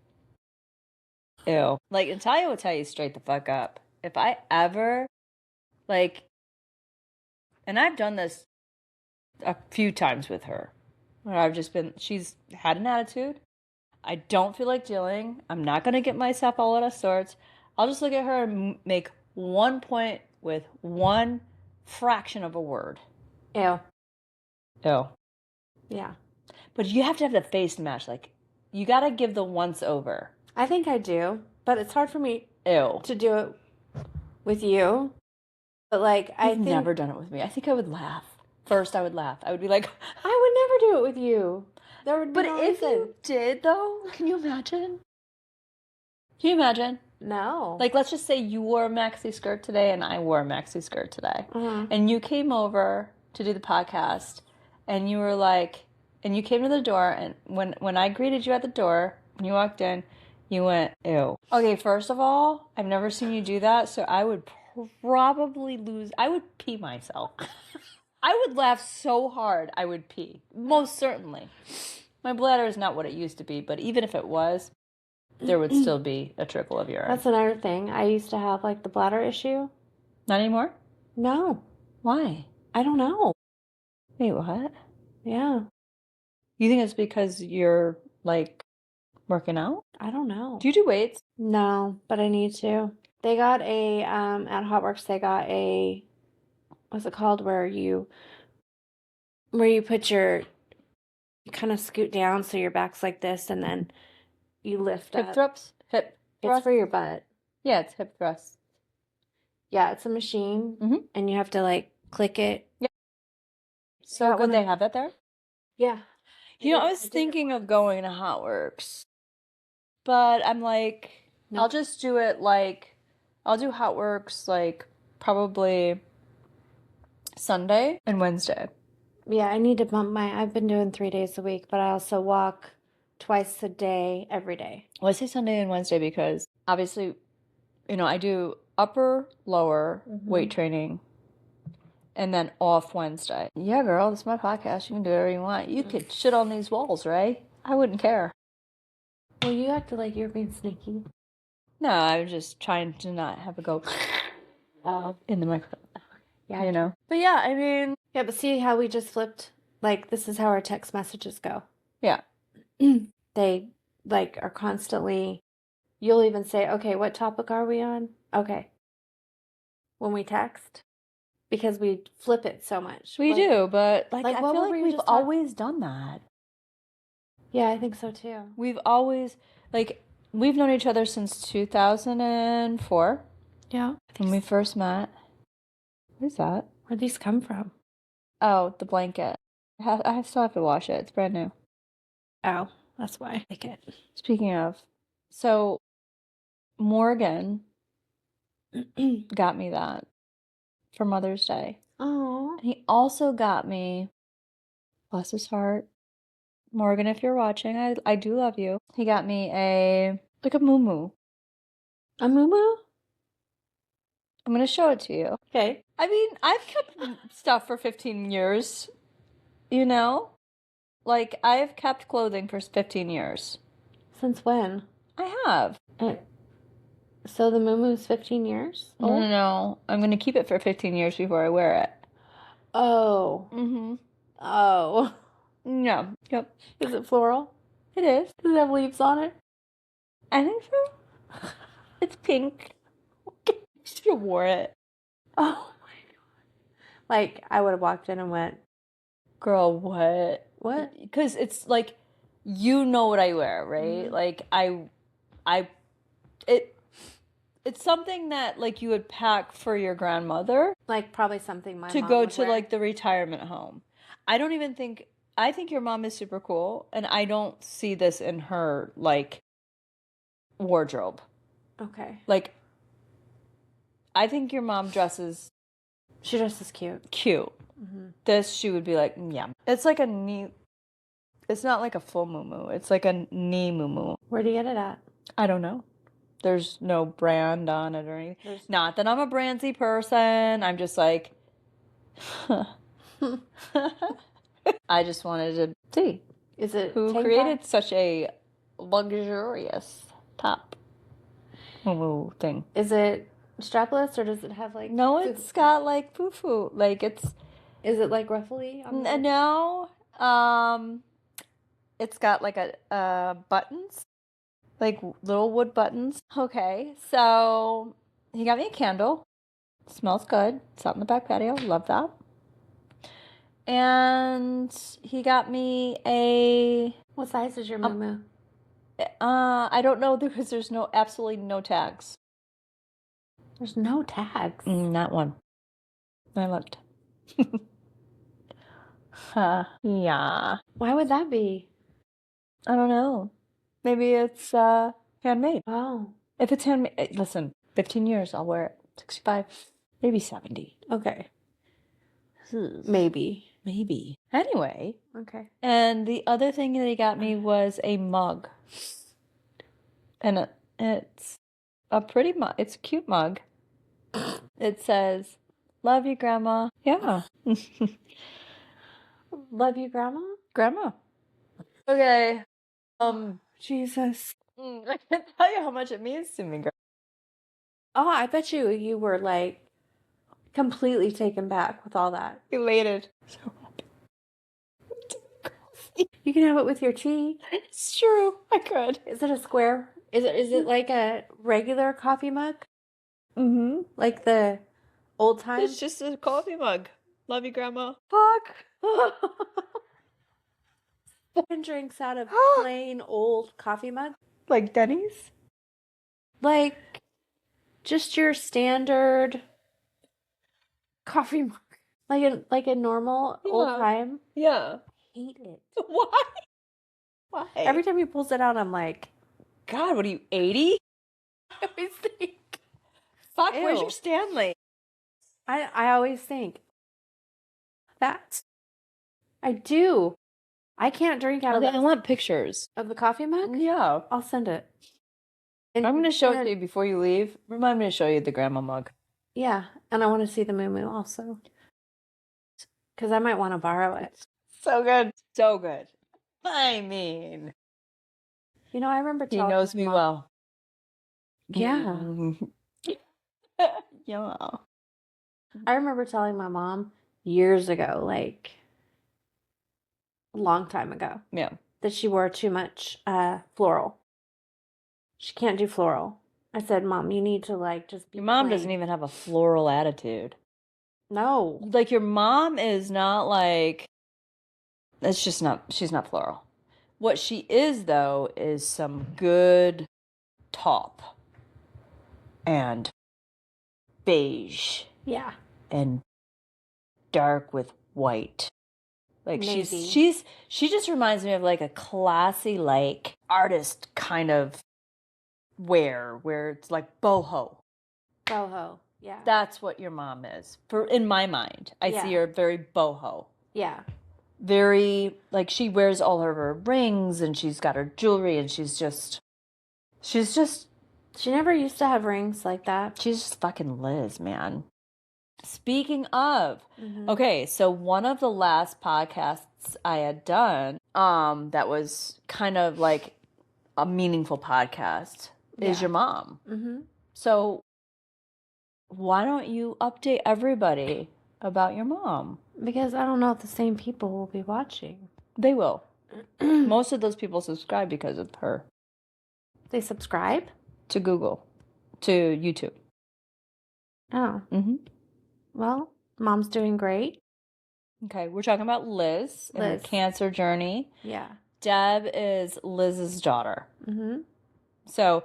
[SPEAKER 1] ew. Like, Natalia will tell you straight the fuck up. If I ever, like, and I've done this a few times with her, where I've just been, she's had an attitude. I don't feel like dealing. I'm not going to get myself all out of sorts. I'll just look at her and make 1 point with one fraction of a word.
[SPEAKER 2] Ew.
[SPEAKER 1] Ew.
[SPEAKER 2] Yeah.
[SPEAKER 1] But you have to have the face match. Like, you got to give the once over.
[SPEAKER 2] I think I do, but it's hard for me
[SPEAKER 1] Ew.
[SPEAKER 2] to do it with you. But like, I
[SPEAKER 1] You've
[SPEAKER 2] think
[SPEAKER 1] never done it with me. I think I would laugh. First, I would laugh. I would be like,
[SPEAKER 2] I would never do it with you. There would be
[SPEAKER 1] but
[SPEAKER 2] no
[SPEAKER 1] if
[SPEAKER 2] reason.
[SPEAKER 1] you did, though, can you imagine? Can you imagine?
[SPEAKER 2] No.
[SPEAKER 1] Like, let's just say you wore a maxi skirt today and I wore a maxi skirt today.
[SPEAKER 2] Uh-huh.
[SPEAKER 1] And you came over to do the podcast and you were like, and you came to the door and when I greeted you at the door, when you walked in, you went, ew. Okay, first of all, I've never seen you do that, so I would probably I would pee myself. I would laugh so hard I would pee. Most certainly. My bladder is not what it used to be, but even if it was, there would still be a trickle of urine.
[SPEAKER 2] That's another thing. I used to have like the bladder issue.
[SPEAKER 1] Not anymore?
[SPEAKER 2] No.
[SPEAKER 1] Why?
[SPEAKER 2] I don't know.
[SPEAKER 1] Wait, what?
[SPEAKER 2] Yeah.
[SPEAKER 1] You think it's because you're like working out?
[SPEAKER 2] I don't know.
[SPEAKER 1] Do you do weights?
[SPEAKER 2] No, but I need to. They got a at Hotworks they got a, what's it called, where you put you kind of scoot down so your back's like this and then you lift
[SPEAKER 1] Hip
[SPEAKER 2] up.
[SPEAKER 1] thrusts? Hip
[SPEAKER 2] It's
[SPEAKER 1] thrust?
[SPEAKER 2] for your butt.
[SPEAKER 1] Yeah, it's hip thrusts.
[SPEAKER 2] Yeah, it's a machine,
[SPEAKER 1] Mhm.
[SPEAKER 2] and you have to like click it.
[SPEAKER 1] Yeah.
[SPEAKER 2] So
[SPEAKER 1] Would they have that there?
[SPEAKER 2] Yeah.
[SPEAKER 1] I was thinking of going to Hotworks, but I'm like, I'll
[SPEAKER 2] Nope.
[SPEAKER 1] just do it I'll do Hotworks probably Sunday and Wednesday.
[SPEAKER 2] Yeah, I need to bump I've been doing 3 days a week, but I also walk twice a day, every day.
[SPEAKER 1] Well, I say Sunday and Wednesday because obviously, I do upper, lower weight training and then off Wednesday. Yeah, girl, this is my podcast. You can do whatever you want. You could shit on these walls, right? I wouldn't care.
[SPEAKER 2] Well, you acted like you're being sneaky.
[SPEAKER 1] No, I was just trying to not have it go in the microphone.
[SPEAKER 2] Yeah,
[SPEAKER 1] But yeah, I mean,
[SPEAKER 2] Yeah, but see how we just flipped? Like, this is how our text messages go.
[SPEAKER 1] yeah.
[SPEAKER 2] They, like, are constantly, you'll even say, okay, what topic are we on? Okay. When we text, because we flip it so much.
[SPEAKER 1] We do, but I
[SPEAKER 2] what
[SPEAKER 1] feel
[SPEAKER 2] were
[SPEAKER 1] like
[SPEAKER 2] we
[SPEAKER 1] we've
[SPEAKER 2] just talk-
[SPEAKER 1] always done that.
[SPEAKER 2] Yeah, I think so too.
[SPEAKER 1] We've always, we've known each other since 2004
[SPEAKER 2] Yeah.
[SPEAKER 1] when we first met. What is that?
[SPEAKER 2] Where'd these come from?
[SPEAKER 1] Oh, the blanket. I still have to wash it. It's brand new.
[SPEAKER 2] Oh, that's why I like it.
[SPEAKER 1] Speaking of, so Morgan got me that for Mother's Day.
[SPEAKER 2] Oh.
[SPEAKER 1] And he also got me, bless his heart, Morgan, if you're watching, I do love you. He got me a moo-moo.
[SPEAKER 2] A moo-moo?
[SPEAKER 1] I'm going to show it to you.
[SPEAKER 2] Okay.
[SPEAKER 1] I mean, I've kept stuff for 15 years, I've kept clothing for 15 years.
[SPEAKER 2] Since when?
[SPEAKER 1] I have.
[SPEAKER 2] So the moo-moo's 15 years old?
[SPEAKER 1] No. I'm going to keep it for 15 years before I wear it.
[SPEAKER 2] Oh.
[SPEAKER 1] Mm-hmm.
[SPEAKER 2] Oh.
[SPEAKER 1] Yeah. Yep.
[SPEAKER 2] Is it floral?
[SPEAKER 1] It is.
[SPEAKER 2] Does it have leaves on it?
[SPEAKER 1] I think so. It's pink. You should have wore it.
[SPEAKER 2] Oh my god. Like, I would have walked in and went,
[SPEAKER 1] Girl, what?
[SPEAKER 2] what?
[SPEAKER 1] Because it's like, you know what I wear, right? It's something that you would pack for your grandmother
[SPEAKER 2] Like, probably something my
[SPEAKER 1] to
[SPEAKER 2] mom
[SPEAKER 1] go
[SPEAKER 2] would
[SPEAKER 1] to
[SPEAKER 2] wear.
[SPEAKER 1] the retirement home. I think your mom is super cool, and I don't see this in her wardrobe.
[SPEAKER 2] Okay.
[SPEAKER 1] I think your mom dresses
[SPEAKER 2] She dresses cute.
[SPEAKER 1] cute.
[SPEAKER 2] Mm-hmm.
[SPEAKER 1] This she would be like, yeah. It's like a knee. It's not like a full moo. It's like a knee moo.
[SPEAKER 2] Where do you get it at?
[SPEAKER 1] I don't know. There's no brand on it or anything. Not that I'm a brandsy person. I'm just like, I just wanted to see
[SPEAKER 2] Is it
[SPEAKER 1] who
[SPEAKER 2] tank
[SPEAKER 1] created
[SPEAKER 2] top?
[SPEAKER 1] such a luxurious top moo thing.
[SPEAKER 2] Is it strapless or does it have like?
[SPEAKER 1] No, it's got foo-foo.
[SPEAKER 2] Is it like ruffly?
[SPEAKER 1] No. It's got a buttons, little wood buttons. Okay, so he got me a candle. Smells good. It's out in the back patio. Love that. And he got me a.
[SPEAKER 2] What size is your moo?
[SPEAKER 1] I don't know because there's absolutely no tags.
[SPEAKER 2] There's no tags.
[SPEAKER 1] Not one. I looked. Yeah.
[SPEAKER 2] Why would that be?
[SPEAKER 1] I don't know. Maybe it's handmade.
[SPEAKER 2] Oh.
[SPEAKER 1] If it's handmade, listen, 15 years, I'll wear it. 65, maybe 70.
[SPEAKER 2] Okay. Maybe.
[SPEAKER 1] Anyway.
[SPEAKER 2] Okay.
[SPEAKER 1] And the other thing that he got me was a mug. And it's a pretty mug. It's a cute mug. It says, "Love you, Grandma." Yeah.
[SPEAKER 2] Love you, Grandma?
[SPEAKER 1] Grandma. Okay.
[SPEAKER 2] Jesus.
[SPEAKER 1] I can't tell you how much it means to me, girl.
[SPEAKER 2] Oh, I bet you were like completely taken back with all that.
[SPEAKER 1] Elated. So happy.
[SPEAKER 2] You can have it with your tea.
[SPEAKER 1] It's true. I could.
[SPEAKER 2] Is it a square? Is it like a regular coffee mug?
[SPEAKER 1] Mm-hmm.
[SPEAKER 2] Like the old time?
[SPEAKER 1] It's just a coffee mug. Love you, Grandma. Fuck.
[SPEAKER 2] And drinks out of plain old coffee mug?
[SPEAKER 1] Like Denny's?
[SPEAKER 2] Like just your standard coffee mug. Like a normal old
[SPEAKER 1] Yeah.
[SPEAKER 2] time.
[SPEAKER 1] Yeah.
[SPEAKER 2] Hate it.
[SPEAKER 1] Why? Why?
[SPEAKER 2] Every time he pulls it out, I'm like,
[SPEAKER 1] God, what are you, 80?
[SPEAKER 2] I always think.
[SPEAKER 1] Fuck, where's
[SPEAKER 2] Ew.
[SPEAKER 1] your Stanley?
[SPEAKER 2] I always think that. I do. I can't drink out
[SPEAKER 1] Okay, I
[SPEAKER 2] of
[SPEAKER 1] want pictures.
[SPEAKER 2] the coffee mug.
[SPEAKER 1] Yeah.
[SPEAKER 2] I'll send it.
[SPEAKER 1] I'm going to show it to you before you leave. Remind me to show you the grandma mug.
[SPEAKER 2] Yeah, and I want to see the moo moo also. Because I might want to borrow it.
[SPEAKER 1] So good. So good. I mean,
[SPEAKER 2] You know, I remember
[SPEAKER 1] he
[SPEAKER 2] telling
[SPEAKER 1] knows
[SPEAKER 2] my
[SPEAKER 1] me
[SPEAKER 2] mom-
[SPEAKER 1] well.
[SPEAKER 2] Yeah.
[SPEAKER 1] Yeah.
[SPEAKER 2] I remember telling my mom years ago, like a long time ago,
[SPEAKER 1] Yeah.
[SPEAKER 2] that she wore too much floral. She can't do floral. I said, Mom, you need to like just be
[SPEAKER 1] Your mom
[SPEAKER 2] plain.
[SPEAKER 1] doesn't even have a floral attitude.
[SPEAKER 2] No.
[SPEAKER 1] Like, your mom is not like, it's just not, she's not floral. What she is, though, is some good top and beige
[SPEAKER 2] Yeah.
[SPEAKER 1] and dark with white. Like,
[SPEAKER 2] Navy.
[SPEAKER 1] she just reminds me of like a classy, like, artist kind of wear where it's like boho.
[SPEAKER 2] Boho. Yeah.
[SPEAKER 1] That's what your mom is. In my mind, I see her very boho.
[SPEAKER 2] Yeah.
[SPEAKER 1] Very, like, she wears all of her rings and she's got her jewelry and she's just
[SPEAKER 2] She never used to have rings like that.
[SPEAKER 1] she's just fucking Liz, man. Speaking of,
[SPEAKER 2] Mhm.
[SPEAKER 1] okay, so one of the last podcasts I had done, that was kind of like a meaningful podcast, is your mom.
[SPEAKER 2] Mm-hmm.
[SPEAKER 1] So why don't you update everybody about your mom?
[SPEAKER 2] Because I don't know if the same people will be watching.
[SPEAKER 1] They will. Most of those people subscribe because of her.
[SPEAKER 2] They subscribe?
[SPEAKER 1] To Google. To YouTube.
[SPEAKER 2] Oh.
[SPEAKER 1] Mm-hmm.
[SPEAKER 2] Well, Mom's doing great.
[SPEAKER 1] Okay, we're talking about Liz and her
[SPEAKER 2] Liz.
[SPEAKER 1] cancer journey.
[SPEAKER 2] Yeah.
[SPEAKER 1] Deb is Liz's daughter.
[SPEAKER 2] Mm-hmm.
[SPEAKER 1] So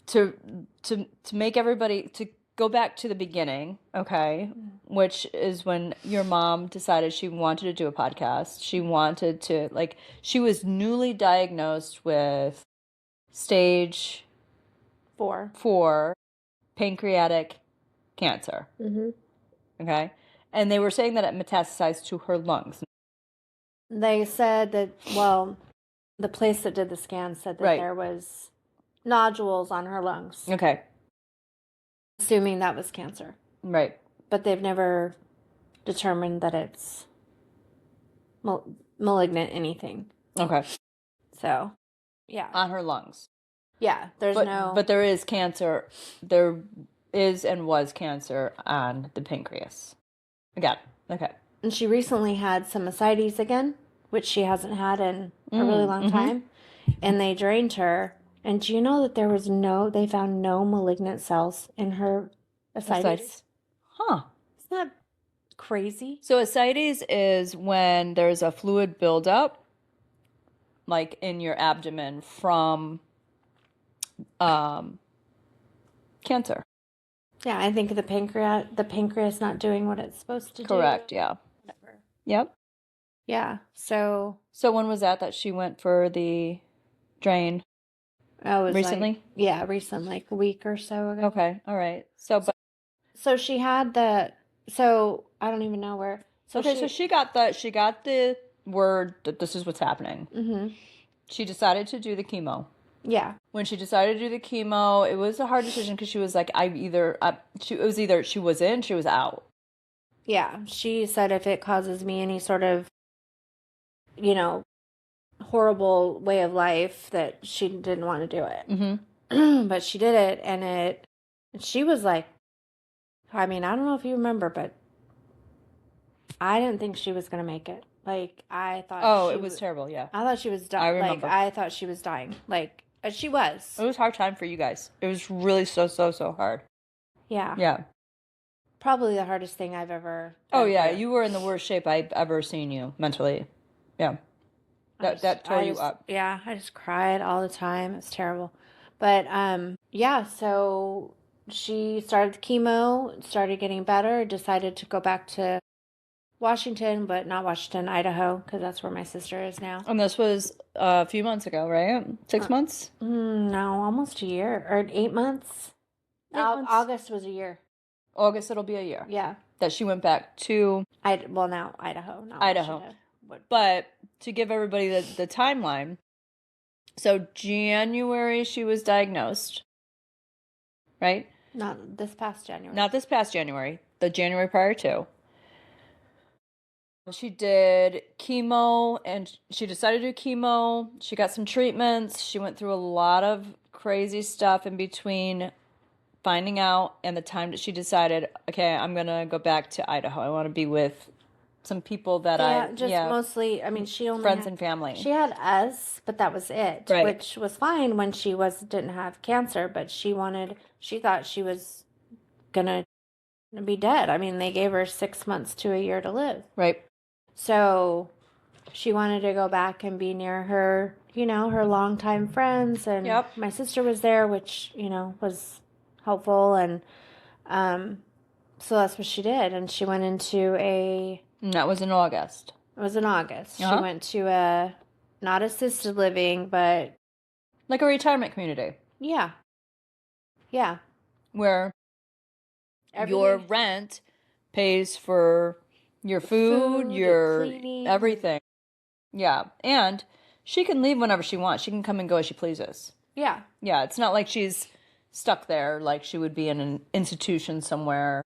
[SPEAKER 1] to make everybody, to go back to the beginning, okay, which is when your mom decided she wanted to do a podcast. She wanted to, like, she was newly diagnosed with stage 4 pancreatic cancer.
[SPEAKER 2] Mm-hmm.
[SPEAKER 1] Okay, and they were saying that it metastasized to her lungs.
[SPEAKER 2] They said that, well, the place that did the scan said that
[SPEAKER 1] Right.
[SPEAKER 2] there was nodules on her lungs,
[SPEAKER 1] Okay,
[SPEAKER 2] assuming that was cancer.
[SPEAKER 1] right.
[SPEAKER 2] But they've never determined that it's malignant anything.
[SPEAKER 1] Okay,
[SPEAKER 2] So, yeah.
[SPEAKER 1] on her lungs.
[SPEAKER 2] Yeah,
[SPEAKER 1] But there is cancer. There is and was cancer on the pancreas. I got it. Okay.
[SPEAKER 2] And she recently had some ascites again, which she hasn't had in a really long time. And they drained her. And do you know that they found no malignant cells in her ascites?
[SPEAKER 1] Huh.
[SPEAKER 2] Isn't that crazy?
[SPEAKER 1] So ascites is when there's a fluid buildup, like in your abdomen from cancer.
[SPEAKER 2] Yeah, I think the pancreas not doing what it's supposed to do.
[SPEAKER 1] Correct. Yeah.
[SPEAKER 2] Whatever.
[SPEAKER 1] Yep.
[SPEAKER 2] Yeah. So
[SPEAKER 1] when was that she went for the drain?
[SPEAKER 2] I was
[SPEAKER 1] Recently?
[SPEAKER 2] recently, like a week or so ago.
[SPEAKER 1] Okay. All right.
[SPEAKER 2] So she had the. So I don't even know where. So
[SPEAKER 1] so she got the word that this is what's happening.
[SPEAKER 2] Mm-hmm.
[SPEAKER 1] She decided to do the chemo.
[SPEAKER 2] Yeah.
[SPEAKER 1] When she decided to do the chemo, it was a hard decision because she was like, it was either she was in, she was out.
[SPEAKER 2] Yeah. She said if it causes me any sort of, horrible way of life, that she didn't want to do it.
[SPEAKER 1] Mm-hmm.
[SPEAKER 2] But she did it, and she was like, I mean, I don't know if you remember, but I didn't think she was going to make it. Like, I thought
[SPEAKER 1] it was terrible, yeah.
[SPEAKER 2] I thought she was dying.
[SPEAKER 1] I remember.
[SPEAKER 2] Like, I thought she was dying. Like, she was.
[SPEAKER 1] It was a hard time for you guys. It was really so hard.
[SPEAKER 2] Yeah.
[SPEAKER 1] Yeah.
[SPEAKER 2] Probably the hardest thing I've ever
[SPEAKER 1] Oh,
[SPEAKER 2] been
[SPEAKER 1] yeah.
[SPEAKER 2] through.
[SPEAKER 1] You were in the worst shape I've ever seen you mentally. Yeah. That tore you up.
[SPEAKER 2] Yeah, I just cried all the time. It was terrible. But, yeah, so she started the chemo, started getting better, decided to go back to Washington, but not Washington, Idaho, because that's where my sister is now.
[SPEAKER 1] And this was a few months ago, right? 6 months?
[SPEAKER 2] No, almost a year or 8 months.
[SPEAKER 1] 8 months.
[SPEAKER 2] August was a year.
[SPEAKER 1] August, it'll be a year.
[SPEAKER 2] Yeah.
[SPEAKER 1] That she went back to
[SPEAKER 2] Now Idaho, not
[SPEAKER 1] Idaho.
[SPEAKER 2] Washington.
[SPEAKER 1] But to give everybody the timeline, so January she was diagnosed, right?
[SPEAKER 2] Not this past January.
[SPEAKER 1] Not this past January, the January prior to. She did chemo and she decided to do chemo. She got some treatments. She went through a lot of crazy stuff in between finding out and the time that she decided, okay, I'm going to go back to Idaho. I want to be with some people that
[SPEAKER 2] mostly, I mean, she only
[SPEAKER 1] friends
[SPEAKER 2] had,
[SPEAKER 1] and family.
[SPEAKER 2] She had us, but that was it,
[SPEAKER 1] Right.
[SPEAKER 2] which was fine when she didn't have cancer, but she thought she was gonna be dead. I mean, they gave her 6 months to a year to live.
[SPEAKER 1] Right.
[SPEAKER 2] So she wanted to go back and be near her, her longtime friends, and
[SPEAKER 1] Yep.
[SPEAKER 2] my sister was there, which, was helpful, and so that's what she did, and she went into
[SPEAKER 1] And that was in August.
[SPEAKER 2] It was in August.
[SPEAKER 1] Uh-huh.
[SPEAKER 2] She went to not assisted living, but
[SPEAKER 1] like a retirement community.
[SPEAKER 2] Yeah. Yeah.
[SPEAKER 1] Where your rent pays for your food, your
[SPEAKER 2] cleaning,
[SPEAKER 1] everything. Yeah. And she can leave whenever she wants. She can come and go as she pleases.
[SPEAKER 2] Yeah.
[SPEAKER 1] Yeah. It's not like she's stuck there like she would be in an institution somewhere.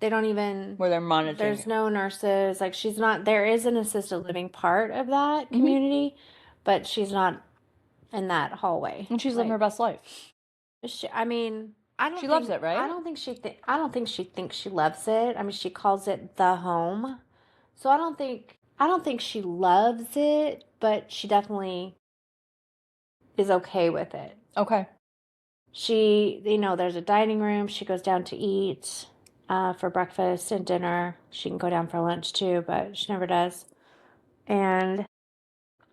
[SPEAKER 2] They don't even...
[SPEAKER 1] Where they're monitoring.
[SPEAKER 2] There's no nurses. Like, she's not... There is an assisted living part of that community, but she's not in that hallway.
[SPEAKER 1] And she's living her best life.
[SPEAKER 2] I mean...
[SPEAKER 1] She loves it, right?
[SPEAKER 2] I don't think she thinks she loves it. I mean, she calls it the home. So I don't think she loves it, but she definitely is okay with it.
[SPEAKER 1] Okay.
[SPEAKER 2] She, there's a dining room. She goes down to eat for breakfast and dinner. She can go down for lunch too, but she never does. And,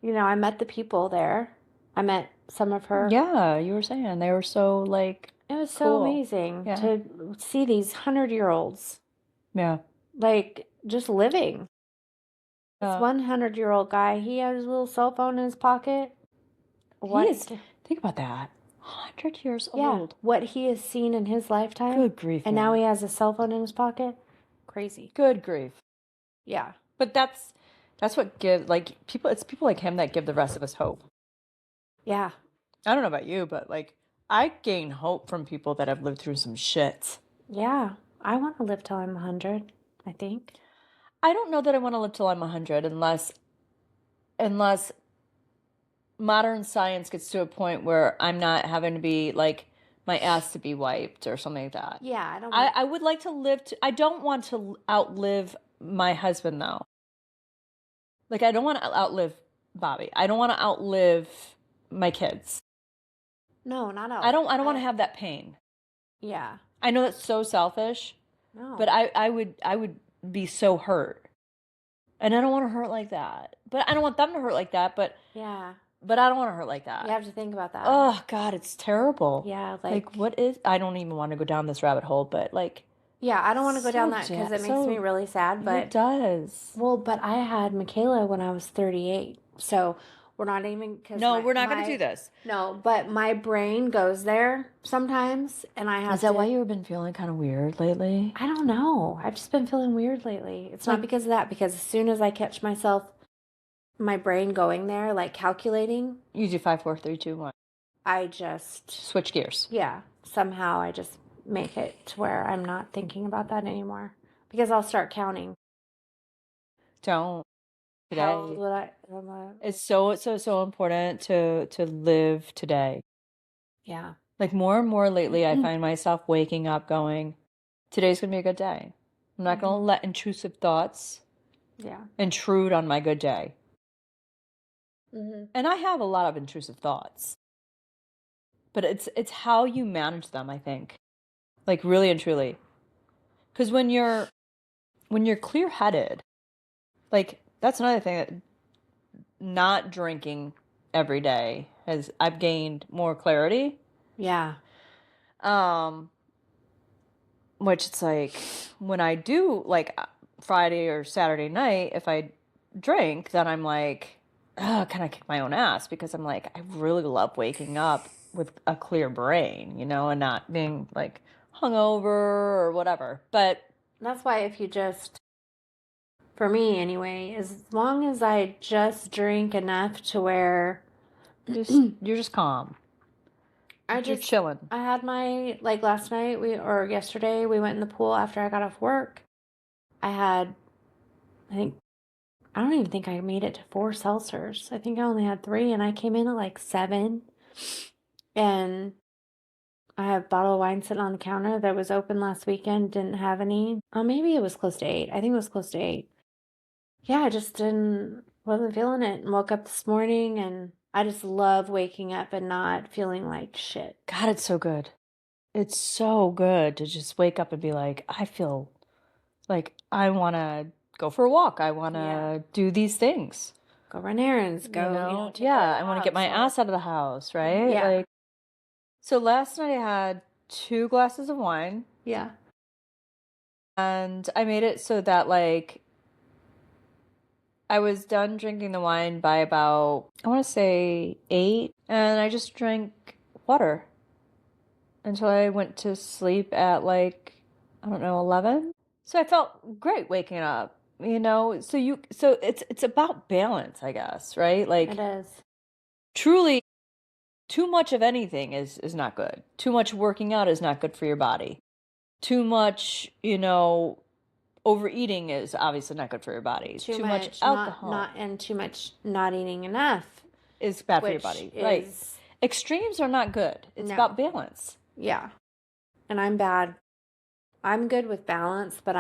[SPEAKER 2] I met the people there. I met some of her.
[SPEAKER 1] Yeah, you were saying they were so like...
[SPEAKER 2] It was so amazing to see these 100-year-olds.
[SPEAKER 1] Yeah.
[SPEAKER 2] Like, just living. This 100-year-old guy, he had his little cell phone in his pocket.
[SPEAKER 1] Think about that. 100 years old.
[SPEAKER 2] What he has seen in his lifetime.
[SPEAKER 1] Good grief.
[SPEAKER 2] And now he has a cell phone in his pocket. Crazy.
[SPEAKER 1] Good grief.
[SPEAKER 2] Yeah.
[SPEAKER 1] But that's what gives, like, it's people like him that give the rest of us hope.
[SPEAKER 2] Yeah.
[SPEAKER 1] I don't know about you, but, like, I gain hope from people that have lived through some shit.
[SPEAKER 2] Yeah. I want to live till I'm 100, I think.
[SPEAKER 1] I don't know that I want to live till I'm 100 unless modern science gets to a point where I'm not having to be, like, my ass to be wiped or something like that.
[SPEAKER 2] Yeah,
[SPEAKER 1] I would like to live I don't want to outlive my husband, though. Like, I don't want to outlive Bobby. I don't want to outlive my kids.
[SPEAKER 2] No, not out.
[SPEAKER 1] I don't want to have that pain.
[SPEAKER 2] Yeah.
[SPEAKER 1] I know that's so selfish.
[SPEAKER 2] No.
[SPEAKER 1] But I would be so hurt. And I don't want to hurt like that. But I don't want them to hurt like that, but
[SPEAKER 2] yeah.
[SPEAKER 1] But I don't want to hurt like that.
[SPEAKER 2] You have to think about that.
[SPEAKER 1] Oh God, it's terrible.
[SPEAKER 2] Yeah,
[SPEAKER 1] like what is I don't even want to go down this rabbit hole, but like
[SPEAKER 2] yeah, I don't want to go down that because it makes me really sad, but
[SPEAKER 1] it does.
[SPEAKER 2] Well, but I had Michaela when I was 38. So we're not even...
[SPEAKER 1] No, we're not going to do this.
[SPEAKER 2] No, but my brain goes there sometimes, and I have
[SPEAKER 1] Is that why you've been feeling kind of weird lately?
[SPEAKER 2] I don't know. I've just been feeling weird lately. It's not because of that, because as soon as I catch myself, my brain going there, like calculating...
[SPEAKER 1] You do 5, 4, 3, 2, 1.
[SPEAKER 2] I just...
[SPEAKER 1] Switch gears.
[SPEAKER 2] Yeah. Somehow I just make it to where I'm not thinking about that anymore. Because I'll start counting.
[SPEAKER 1] Don't. Today.
[SPEAKER 2] How old would I...
[SPEAKER 1] It's so important to live today.
[SPEAKER 2] Yeah.
[SPEAKER 1] Like more and more lately, I find myself waking up going, today's going to be a good day. I'm not going to let intrusive thoughts intrude on my good day. And I have a lot of intrusive thoughts. But it's how you manage them, I think. Like really and truly. Because when you're clear-headed, like that's another thing that not drinking every day I've gained more clarity.
[SPEAKER 2] Yeah.
[SPEAKER 1] which it's like when I do like Friday or Saturday night, if I drink, then I'm like, oh, kind of kick my own ass because I'm like, I really love waking up with a clear brain, and not being like hungover or whatever. But
[SPEAKER 2] That's why if you just, for me anyway, as long as I just drink enough to where
[SPEAKER 1] you're just calm. You're chilling.
[SPEAKER 2] I had my, like last night, or yesterday, we went in the pool after I got off work. I had, I don't even think I made it to 4 seltzers. I think I only had 3, and I came in at like 7. And I have a bottle of wine sitting on the counter that was open last weekend, didn't have any. Oh, maybe it was close to 8. I think it was close to 8. Yeah, I just wasn't feeling it, and woke up this morning, and I just love waking up and not feeling like shit.
[SPEAKER 1] God, it's so good. It's so good to just wake up and be like, I feel like I want to go for a walk. I want to do these things.
[SPEAKER 2] Go run errands, go, take care of the
[SPEAKER 1] I want to get my
[SPEAKER 2] house,
[SPEAKER 1] ass out of the house, right?
[SPEAKER 2] Yeah.
[SPEAKER 1] Like, so last night I had 2 glasses of wine.
[SPEAKER 2] Yeah.
[SPEAKER 1] And I made it so that like I was done drinking the wine by about, I want to say 8, and I just drank water until I went to sleep at like, I don't know, 11. So I felt great waking up, so it's about balance, I guess, right? Like
[SPEAKER 2] It is.
[SPEAKER 1] truly too much of anything is not good. Too much working out is not good for your body. Too much, overeating is obviously not good for your body. Too much alcohol
[SPEAKER 2] and too much not eating enough
[SPEAKER 1] is bad for your body. Right. Extremes are not good. It's about balance.
[SPEAKER 2] Yeah. And I'm bad. I'm good with balance, but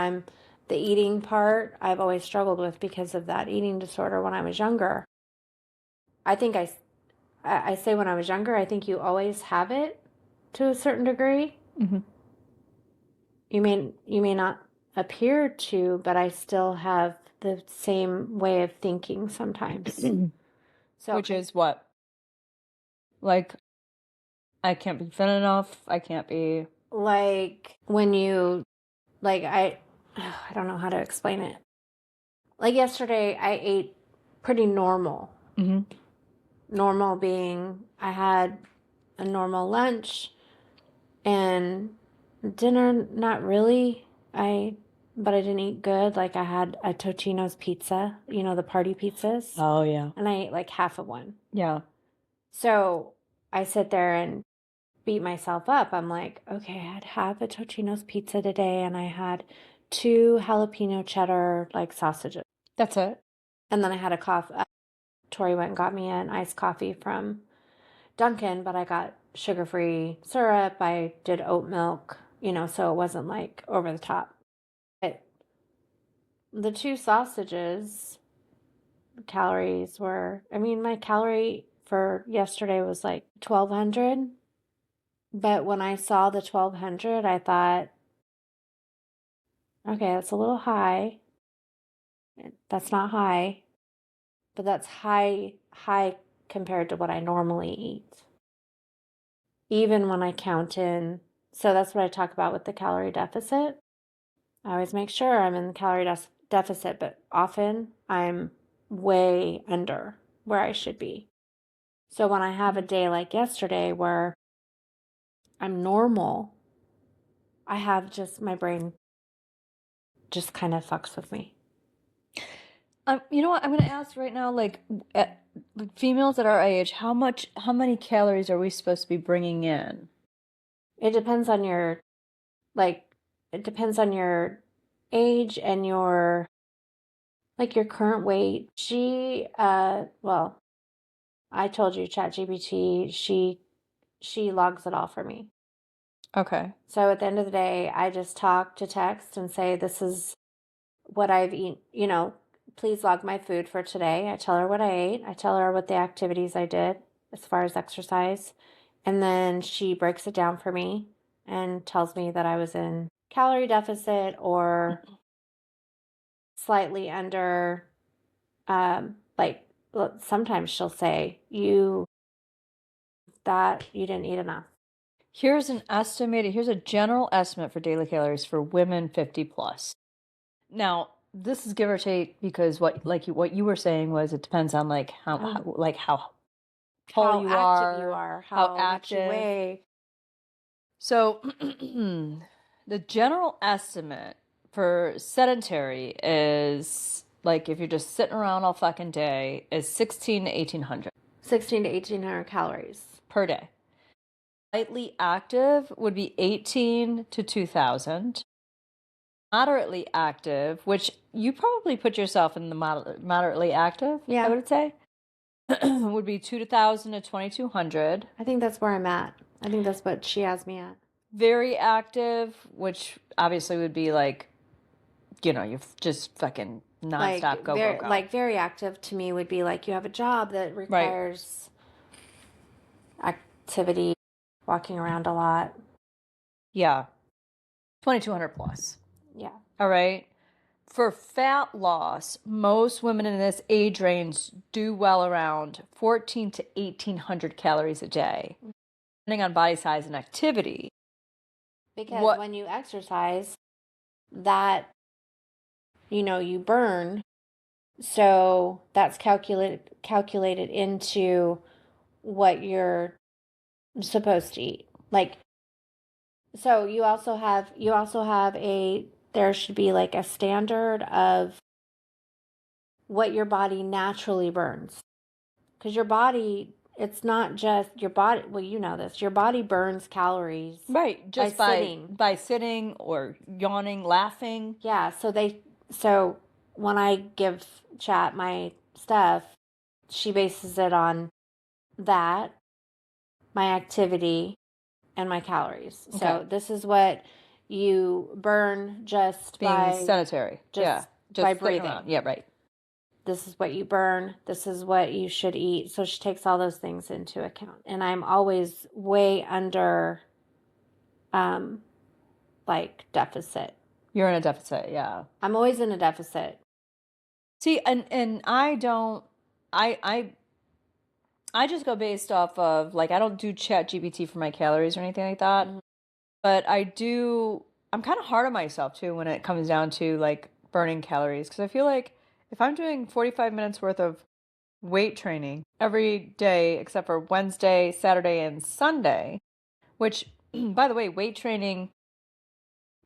[SPEAKER 2] the eating part I've always struggled with because of that eating disorder when I was younger. I think I say when I was younger, I think you always have it to a certain degree.
[SPEAKER 1] Mm-hmm.
[SPEAKER 2] You may not appear to, but I still have the same way of thinking sometimes.
[SPEAKER 1] Which is what? Like, I can't be thin enough. I can't be...
[SPEAKER 2] Like, when you... Like, I don't know how to explain it. Like, yesterday, I ate pretty normal.
[SPEAKER 1] Mm-hmm.
[SPEAKER 2] Normal being, I had a normal lunch, and dinner, not really. But I didn't eat good. Like, I had a Totino's pizza, the party pizzas.
[SPEAKER 1] Oh, yeah.
[SPEAKER 2] And I ate like half of one.
[SPEAKER 1] Yeah.
[SPEAKER 2] So I sit there and beat myself up. I'm like, okay, I had half a Totino's pizza today, and I had 2 jalapeno cheddar like sausages.
[SPEAKER 1] That's it.
[SPEAKER 2] And then I had a coffee. Tori went and got me an iced coffee from Dunkin', but I got sugar-free syrup. I did oat milk, so it wasn't like over the top. But the 2 sausages calories were, my calorie for yesterday was like 1,200. But when I saw the 1,200, I thought, okay, that's a little high. That's not high, but that's high compared to what I normally eat. Even when I count in, so that's what I talk about with the calorie deficit. I always make sure I'm in the calorie deficit, but often I'm way under where I should be. So when I have a day like yesterday where I'm normal, I have my brain just kind of fucks with me.
[SPEAKER 1] You know what? I'm going to ask right now, like, females at our age, how many calories are we supposed to be bringing in?
[SPEAKER 2] It depends on your, age and your current weight. Well, I told you, ChatGPT, she logs it all for me.
[SPEAKER 1] Okay.
[SPEAKER 2] So at the end of the day, I just talk to text and say, this is what I've eaten, please log my food for today. I tell her what I ate. I tell her what the activities I did as far as exercise. And then she breaks it down for me and tells me that I was in calorie deficit or slightly under. Sometimes she'll say, you didn't eat enough.
[SPEAKER 1] Here's a general estimate for daily calories for women 50 plus. Now, this is give or take because what you were saying was it depends on how tall
[SPEAKER 2] How
[SPEAKER 1] you
[SPEAKER 2] active you
[SPEAKER 1] are,
[SPEAKER 2] are,
[SPEAKER 1] how
[SPEAKER 2] how much you
[SPEAKER 1] active.
[SPEAKER 2] weigh.
[SPEAKER 1] So the general estimate for sedentary is like if you're just sitting around all fucking day is 16 to 1800
[SPEAKER 2] 16 to 1800 calories.
[SPEAKER 1] per day. Lightly active would be 18 to 2000. Moderately active, which you probably put yourself in the moderately active,
[SPEAKER 2] Yeah.
[SPEAKER 1] I would say, would be 2000 to 2200.
[SPEAKER 2] I think that's where I'm at. I think that's what she has me at.
[SPEAKER 1] Very active, which obviously would be like, you've just fucking nonstop go.
[SPEAKER 2] Like very active to me would be like you have a job that requires activity, walking around a lot.
[SPEAKER 1] Yeah. 2200 plus.
[SPEAKER 2] Yeah.
[SPEAKER 1] All right. For fat loss, most women in this age range do well around 14 to 1800 calories a day, depending on body size and activity.
[SPEAKER 2] Because when you exercise, that, you burn. So that's calculated into what you're supposed to eat. Like, so you also have there should be like a standard of what your body naturally burns. Because your body, it's not just your body. Well, you know this. Your body burns calories.
[SPEAKER 1] Right. Just by sitting or yawning, laughing.
[SPEAKER 2] Yeah. So when I give Chat my stuff, she bases it on that, my activity, and my calories. Okay. So this is what you burn just
[SPEAKER 1] being
[SPEAKER 2] by
[SPEAKER 1] sedentary. Just
[SPEAKER 2] by breathing.
[SPEAKER 1] Around. Yeah, right.
[SPEAKER 2] This is what you burn. This is what you should eat. So she takes all those things into account. And I'm always way under like deficit.
[SPEAKER 1] You're in a deficit, yeah.
[SPEAKER 2] I'm always in a deficit.
[SPEAKER 1] See, and I don't I just go based off of like I don't do Chat GPT for my calories or anything like that. Mm-hmm. But I'm kind of hard on myself too when it comes down to like burning calories because I feel like if I'm doing 45 minutes worth of weight training every day except for Wednesday, Saturday, and Sunday, which by the way, weight training,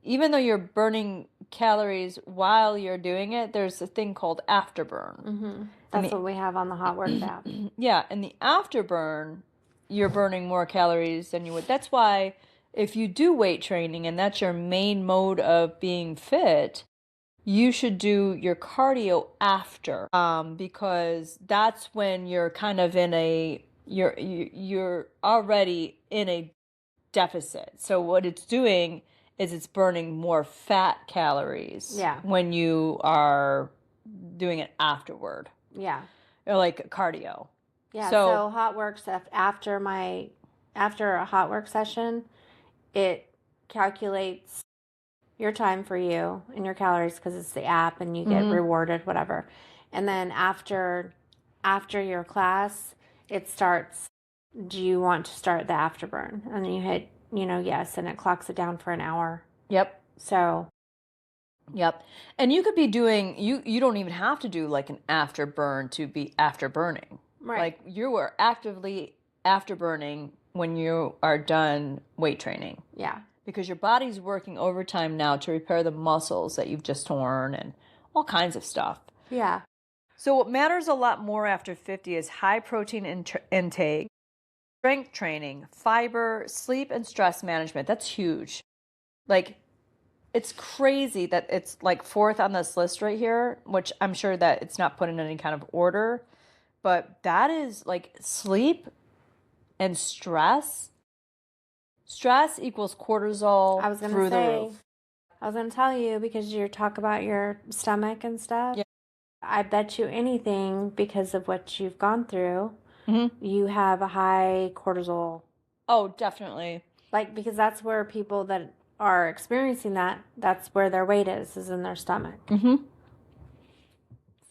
[SPEAKER 1] even though you're burning calories while you're doing it, there's a thing called afterburn.
[SPEAKER 2] Mm-hmm. That's what we have on the Hot Works app.
[SPEAKER 1] Yeah, and the afterburn, you're burning more calories than you would. That's why if you do weight training and that's your main mode of being fit, you should do your cardio after, because that's when you're kind of you're already in a deficit. So what it's doing is it's burning more fat calories.
[SPEAKER 2] Yeah. When
[SPEAKER 1] you are doing it afterward.
[SPEAKER 2] Yeah.
[SPEAKER 1] Or like cardio.
[SPEAKER 2] Yeah. So Hot Works after a Hot Work session, it calculates your time for you and your calories because it's the app and you get rewarded, whatever. And then after your class, it starts, do you want to start the afterburn? And then you hit, yes, and it clocks it down for an hour.
[SPEAKER 1] Yep.
[SPEAKER 2] So.
[SPEAKER 1] Yep. And you could be doing, you don't even have to do like an afterburn to be afterburning.
[SPEAKER 2] Right.
[SPEAKER 1] Like you are actively afterburning when you are done weight training.
[SPEAKER 2] Yeah.
[SPEAKER 1] Because your body's working overtime now to repair the muscles that you've just torn and all kinds of stuff.
[SPEAKER 2] Yeah.
[SPEAKER 1] So what matters a lot more after 50 is high protein intake, strength training, fiber, sleep, and stress management. That's huge. Like, it's crazy that it's like fourth on this list right here, which I'm sure that it's not put in any kind of order, but that is like sleep and stress. Stress equals cortisol through the roof.
[SPEAKER 2] I was going to tell you because you talk about your stomach and stuff. Yeah. I bet you anything because of what you've gone through, you have a high cortisol.
[SPEAKER 1] Oh, definitely.
[SPEAKER 2] Like, because that's where people that are experiencing that's where their weight is in their stomach.
[SPEAKER 1] Mm-hmm.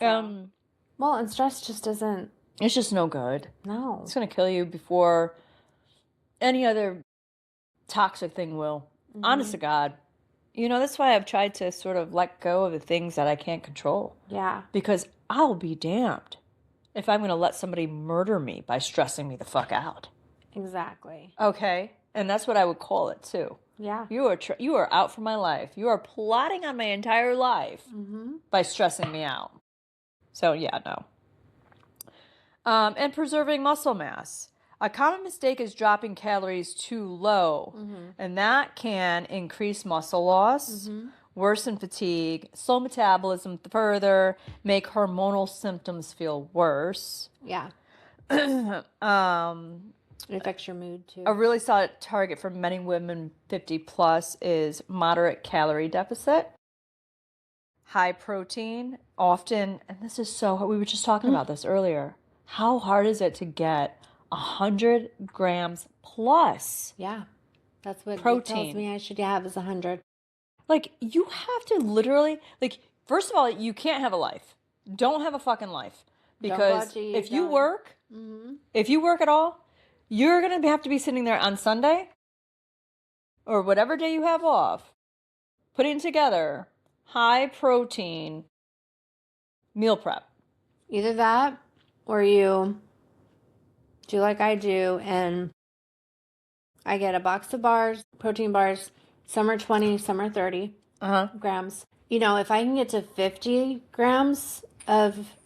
[SPEAKER 2] So, well, and stress just isn't.
[SPEAKER 1] It's just no good.
[SPEAKER 2] No.
[SPEAKER 1] It's going to kill you before any other toxic thing, Will. Honest to God. You know, that's why I've tried to sort of let go of the things that I can't control.
[SPEAKER 2] Yeah.
[SPEAKER 1] Because I'll be damned if I'm going to let somebody murder me by stressing me the fuck out.
[SPEAKER 2] Exactly.
[SPEAKER 1] Okay? And that's what I would call it, too.
[SPEAKER 2] Yeah.
[SPEAKER 1] You are out for my life. You are plotting on my entire life by stressing me out. So, yeah, no. And preserving muscle mass. A common mistake is dropping calories too low, and that can increase muscle loss, worsen fatigue, slow metabolism further, make hormonal symptoms feel worse.
[SPEAKER 2] Yeah.
[SPEAKER 1] It
[SPEAKER 2] affects your mood too.
[SPEAKER 1] A really solid target for many women 50 plus is moderate calorie deficit, high protein, often, and this is so hard. We were just talking about this earlier. How hard is it to get 100 grams plus?
[SPEAKER 2] Yeah. That's what
[SPEAKER 1] protein
[SPEAKER 2] it tells me I should have is 100.
[SPEAKER 1] Like, you have to literally, like, first of all, you can't have a life. Don't have a fucking life. Because if you work at all, you're going to have to be sitting there on Sunday or whatever day you have off, putting together high protein meal prep.
[SPEAKER 2] Either that or you do like I do and I get a box of bars, protein bars. Some are 20, some are 30 grams. You know, if I can get to 50 grams of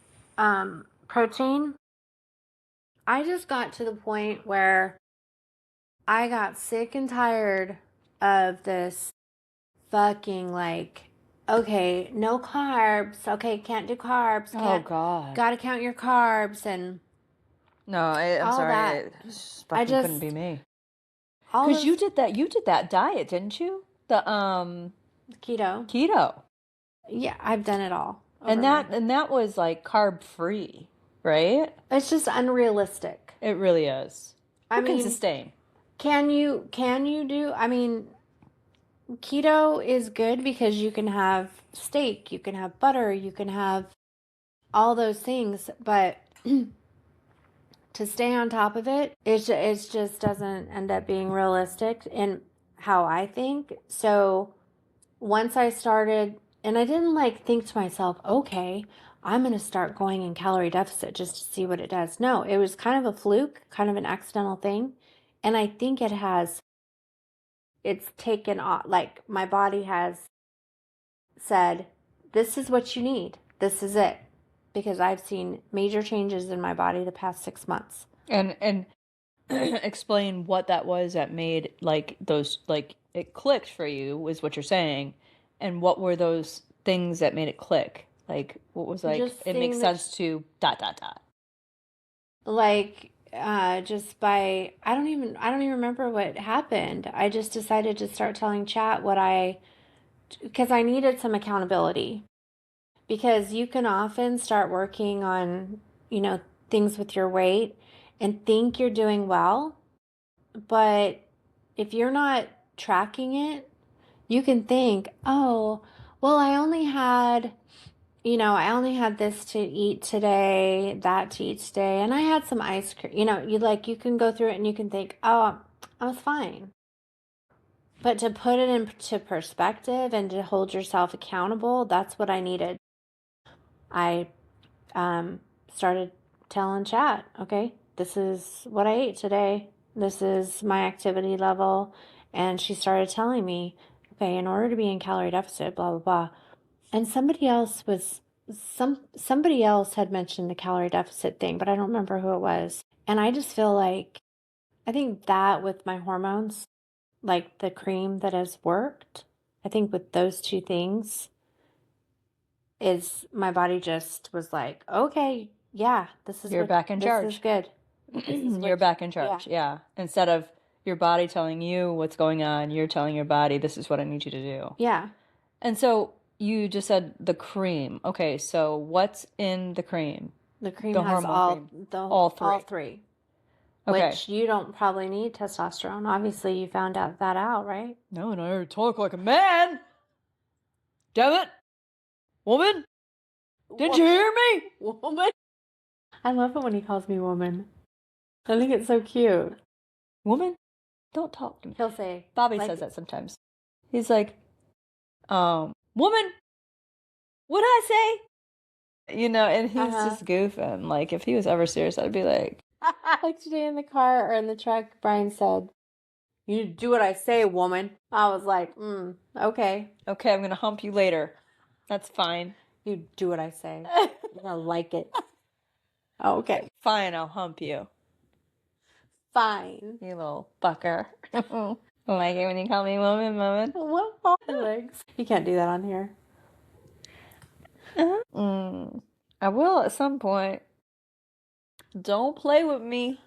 [SPEAKER 2] protein, I just got to the point where I got sick and tired of this fucking like, okay, no carbs. Okay, can't do carbs.
[SPEAKER 1] Oh, God.
[SPEAKER 2] Gotta count your carbs and
[SPEAKER 1] no, I'm
[SPEAKER 2] all
[SPEAKER 1] sorry.
[SPEAKER 2] that.
[SPEAKER 1] It fucking couldn't be me.
[SPEAKER 2] Because
[SPEAKER 1] you did that diet, didn't you? The keto.
[SPEAKER 2] Yeah, I've done it all.
[SPEAKER 1] And that was like carb free, right?
[SPEAKER 2] It's just unrealistic.
[SPEAKER 1] It really is.
[SPEAKER 2] I
[SPEAKER 1] Who can sustain?
[SPEAKER 2] Can you do, I mean, keto is good because you can have steak, you can have butter, you can have all those things, but to stay on top of it, it just doesn't end up being realistic in how I think. So once I started, and I didn't like think to myself, okay, I'm going to start going in calorie deficit just to see what it does. No, it was kind of a fluke, kind of an accidental thing. And I think it's taken off, like my body has said, this is what you need. This is it. Because I've seen major changes in my body the past 6 months.
[SPEAKER 1] And explain what that was that made like those, like it clicked for you was what you're saying. And what were those things that made it click? Like what was like, it makes sense to ...
[SPEAKER 2] Like just by, I don't even remember what happened. I just decided to start telling chat because I needed some accountability. Because you can often start working on, things with your weight and think you're doing well. But if you're not tracking it, you can think, oh, well, I only had this to eat today, that to eat today, and I had some ice cream. You can go through it and you can think, oh, I was fine. But to put it into perspective and to hold yourself accountable, that's what I needed. I started telling chat, okay, this is what I ate today. This is my activity level. And she started telling me, okay, in order to be in calorie deficit, blah, blah, blah. And somebody else had mentioned the calorie deficit thing, but I don't remember who it was. And I just feel like, I think that with my hormones, like the cream that has worked, I think with those two things, is my body just was like, okay, yeah,
[SPEAKER 1] you're back in charge.
[SPEAKER 2] This is good.
[SPEAKER 1] You're back in charge, yeah. Instead of your body telling you what's going on, you're telling your body, this is what I need you to do.
[SPEAKER 2] Yeah.
[SPEAKER 1] And so you just said the cream. Okay, so what's in the cream?
[SPEAKER 2] The cream has all three. Okay. Which you don't probably need testosterone. Obviously, you found that out, right?
[SPEAKER 1] No, and I talk like a man. Damn it. Woman? Did you hear me?
[SPEAKER 2] Woman? I love it when he calls me woman. I think it's so cute.
[SPEAKER 1] Woman? Don't talk to me.
[SPEAKER 2] He'll say,
[SPEAKER 1] Bobby
[SPEAKER 2] like,
[SPEAKER 1] says that sometimes. He's like, woman, what'd I say? You know, and he's just goofing. Like, if he was ever serious, I'd be like...
[SPEAKER 2] Like today in the car or in the truck, Brian said, "You do what I say, woman." I was like, okay.
[SPEAKER 1] Okay, I'm going to hump you later. That's fine.
[SPEAKER 2] You do what I say. You're going to like it. Okay.
[SPEAKER 1] Fine, I'll hump you.
[SPEAKER 2] Fine.
[SPEAKER 1] You little fucker. Like it when you call me woman.
[SPEAKER 2] What are your legs? You can't do that on here.
[SPEAKER 1] I will at some point. Don't play with me.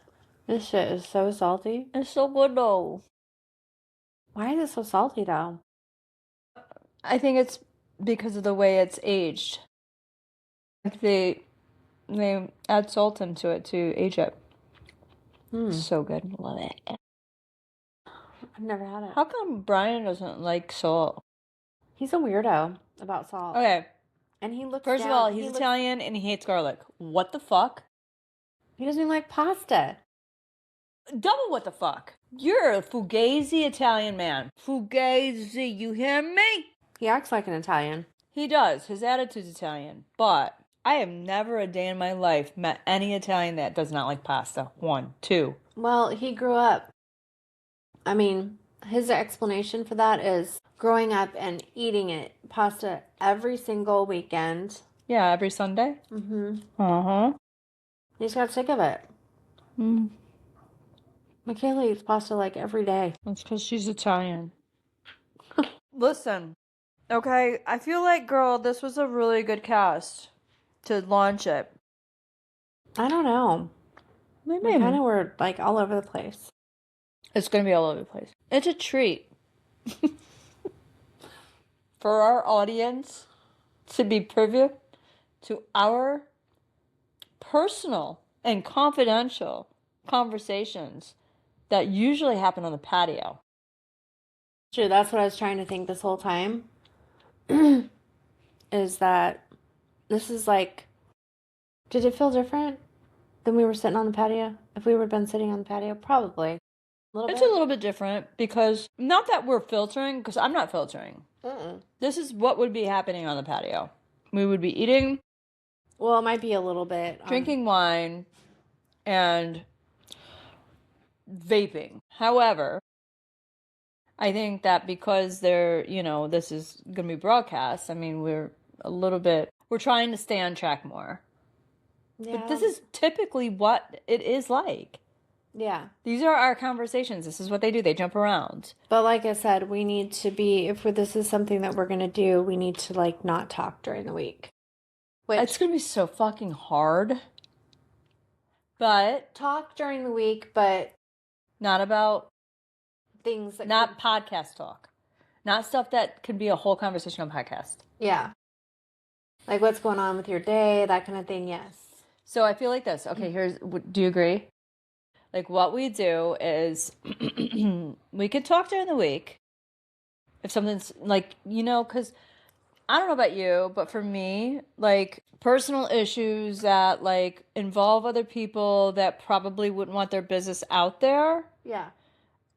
[SPEAKER 2] This shit is so salty.
[SPEAKER 1] It's so good though.
[SPEAKER 2] Why is it so salty though?
[SPEAKER 1] I think it's because of the way it's aged. Like they add salt into it to age it. So good. Love it.
[SPEAKER 2] I've never had it.
[SPEAKER 1] How come Brian doesn't like salt?
[SPEAKER 2] He's a weirdo about salt.
[SPEAKER 1] Okay.
[SPEAKER 2] And he looks
[SPEAKER 1] First of all, he's Italian and he hates garlic. What the fuck?
[SPEAKER 2] He doesn't even like pasta.
[SPEAKER 1] Double what the fuck? You're a fugazi Italian man. Fugazi, you hear me?
[SPEAKER 2] He acts like an Italian.
[SPEAKER 1] He does. His attitude's Italian. But I have never a day in my life met any Italian that does not like pasta. 1, 2.
[SPEAKER 2] Well, he grew up. I mean, his explanation for that is growing up and eating pasta every single weekend.
[SPEAKER 1] Yeah, every Sunday? Uh-huh.
[SPEAKER 2] He just got sick of it. Michaela eats pasta like every day.
[SPEAKER 1] That's because she's Italian. Listen, okay, I feel like, girl, this was a really good cast to launch it.
[SPEAKER 2] I don't know.
[SPEAKER 1] Maybe.
[SPEAKER 2] We kind of were like all over the place.
[SPEAKER 1] It's going to be all over the place. It's a treat for our audience to be privy to our personal and confidential conversations that usually happen on the patio.
[SPEAKER 2] True, that's what I was trying to think this whole time. Is that this is like, did it feel different than we were sitting on the patio? If we would have been sitting on the patio, probably.
[SPEAKER 1] It's a little bit different because not that we're filtering, because I'm not filtering. This is what would be happening on the patio. We would be eating.
[SPEAKER 2] Well, it might be a little bit.
[SPEAKER 1] Drinking wine and vaping. However, I think that because this is going to be broadcast, I mean, we're trying to stay on track more.
[SPEAKER 2] Yeah.
[SPEAKER 1] But this is typically what it is like.
[SPEAKER 2] Yeah.
[SPEAKER 1] These are our conversations. This is what they do. They jump around.
[SPEAKER 2] But like I said, we need to be, if this is something that we're going to do, we need to like not talk during the week.
[SPEAKER 1] It's going to be so fucking hard. But
[SPEAKER 2] talk during the week, but
[SPEAKER 1] not about
[SPEAKER 2] things that
[SPEAKER 1] not podcast talk. Not stuff that could be a whole conversation on podcast.
[SPEAKER 2] Yeah. Like what's going on with your day, that kind of thing, yes.
[SPEAKER 1] So I feel like this. Okay, do you agree? Like what we do is we could talk during the week. If something's like, because I don't know about you, but for me, like personal issues that like involve other people that probably wouldn't want their business out there.
[SPEAKER 2] Yeah.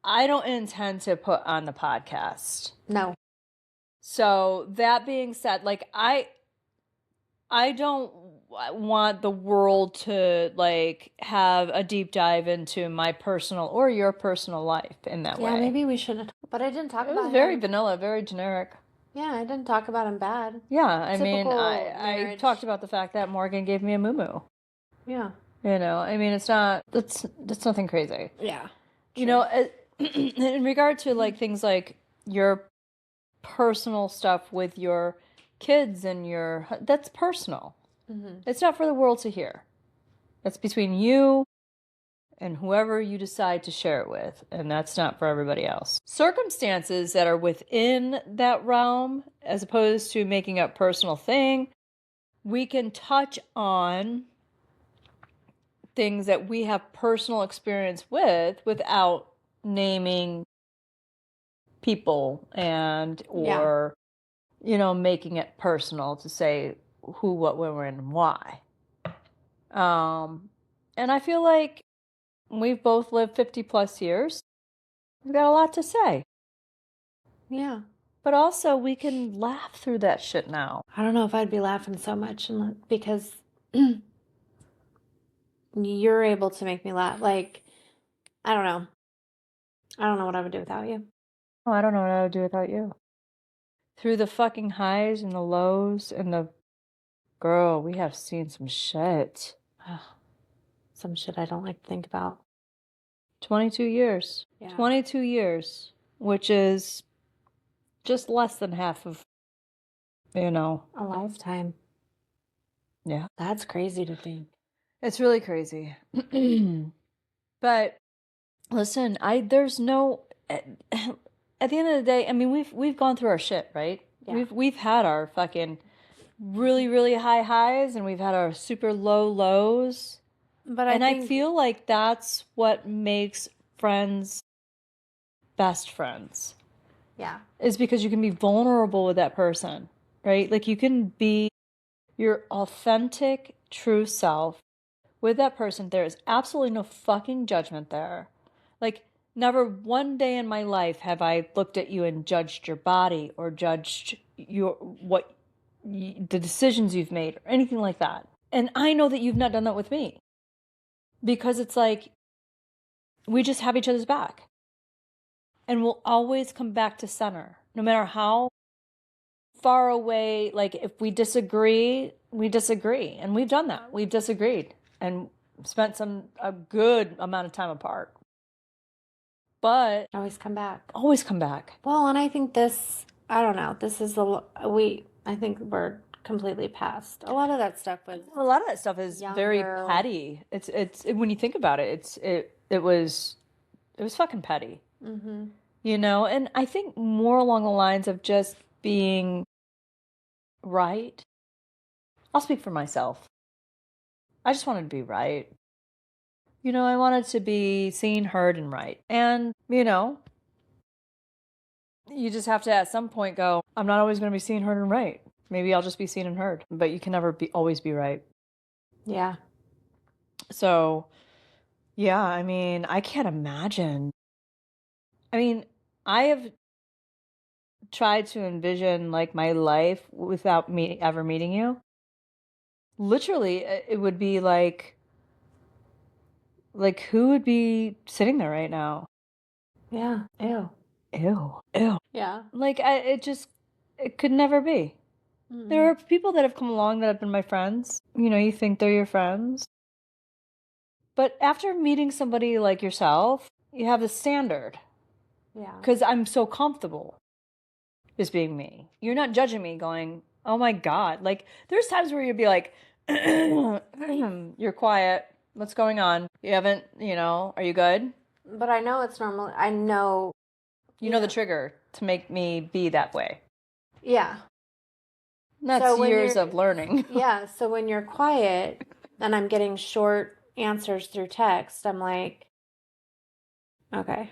[SPEAKER 1] I don't intend to put on the podcast.
[SPEAKER 2] No.
[SPEAKER 1] So that being said, like I don't want the world to like have a deep dive into my personal or your personal life in that way.
[SPEAKER 2] Yeah, maybe we shouldn't. But I didn't talk about it.
[SPEAKER 1] It was very vanilla, very generic.
[SPEAKER 2] Yeah, I didn't talk about him bad.
[SPEAKER 1] Yeah, I mean,
[SPEAKER 2] Typical
[SPEAKER 1] I talked about the fact that Morgan gave me a moo-moo.
[SPEAKER 2] Yeah.
[SPEAKER 1] I mean, that's nothing crazy.
[SPEAKER 2] Yeah.
[SPEAKER 1] In regard to like things like your personal stuff with your kids and that's personal. Mm-hmm. It's not for the world to hear. That's between you and whoever you decide to share it with, and that's not for everybody else. Circumstances that are within that realm, as opposed to making a personal thing, we can touch on things that we have personal experience with without naming people or making it personal to say who, what, when, when, and why. And I feel like we've both lived 50 plus years. We've got a lot to say.
[SPEAKER 2] Yeah.
[SPEAKER 1] But also, we can laugh through that shit now.
[SPEAKER 2] I don't know if I'd be laughing so much because you're able to make me laugh. Like, I don't know. I don't know what I would do without you.
[SPEAKER 1] Oh, I don't know what I would do without you. Through the fucking highs and the lows and the... Girl, we have seen some shit.
[SPEAKER 2] Some shit I don't like to think about.
[SPEAKER 1] 22 years.
[SPEAKER 2] Yeah.
[SPEAKER 1] 22 years, which is just less than half of,
[SPEAKER 2] A lifetime.
[SPEAKER 1] Yeah.
[SPEAKER 2] That's crazy to think.
[SPEAKER 1] It's really crazy. But listen, there's no at the end of the day, I mean, we've gone through our shit, right?
[SPEAKER 2] Yeah.
[SPEAKER 1] We've had our fucking really, really high highs and we've had our super low lows.
[SPEAKER 2] But
[SPEAKER 1] I feel like that's what makes friends best friends.
[SPEAKER 2] Yeah.
[SPEAKER 1] Is because you can be vulnerable with that person, right? Like you can be your authentic, true self with that person. There is absolutely no fucking judgment there. Like, never one day in my life have I looked at you and judged your body or judged the decisions you've made or anything like that. And I know that you've not done that with me. Because it's like, we just have each other's back. And we'll always come back to center. No matter how far away, like if we disagree, we disagree. And we've done that. We've disagreed and spent a good amount of time apart. But
[SPEAKER 2] always come back.
[SPEAKER 1] Always come back.
[SPEAKER 2] Well, and I think I don't know, this is I think we're completely past. A lot of that stuff
[SPEAKER 1] is very petty. It's when you think about it, it was fucking petty.
[SPEAKER 2] Mm-hmm.
[SPEAKER 1] And I think more along the lines of just being right. I'll speak for myself. I just wanted to be right. I wanted to be seen, heard, and right. And, you just have to at some point go, I'm not always going to be seen, heard, and right. Maybe I'll just be seen and heard. But you can never always be right.
[SPEAKER 2] Yeah.
[SPEAKER 1] So, yeah, I mean, I can't imagine. I mean, I have tried to envision like my life without ever meeting you. Literally, it would be like who would be sitting there right now?
[SPEAKER 2] Yeah. Ew.
[SPEAKER 1] Ew.
[SPEAKER 2] Yeah.
[SPEAKER 1] Like it could never be.
[SPEAKER 2] Mm-mm.
[SPEAKER 1] There are people that have come along that have been my friends. You think they're your friends. But after meeting somebody like yourself, you have a standard.
[SPEAKER 2] Yeah.
[SPEAKER 1] Because I'm so comfortable just being me. You're not judging me going, oh my God. Like, there's times where you'd be like, you're quiet. What's going on? You haven't, are you good?
[SPEAKER 2] But I know it's normal. I know.
[SPEAKER 1] You know the trigger to make me be that way.
[SPEAKER 2] Yeah.
[SPEAKER 1] That's years of learning.
[SPEAKER 2] Yeah. So when you're quiet and I'm getting short answers through text, I'm like, okay.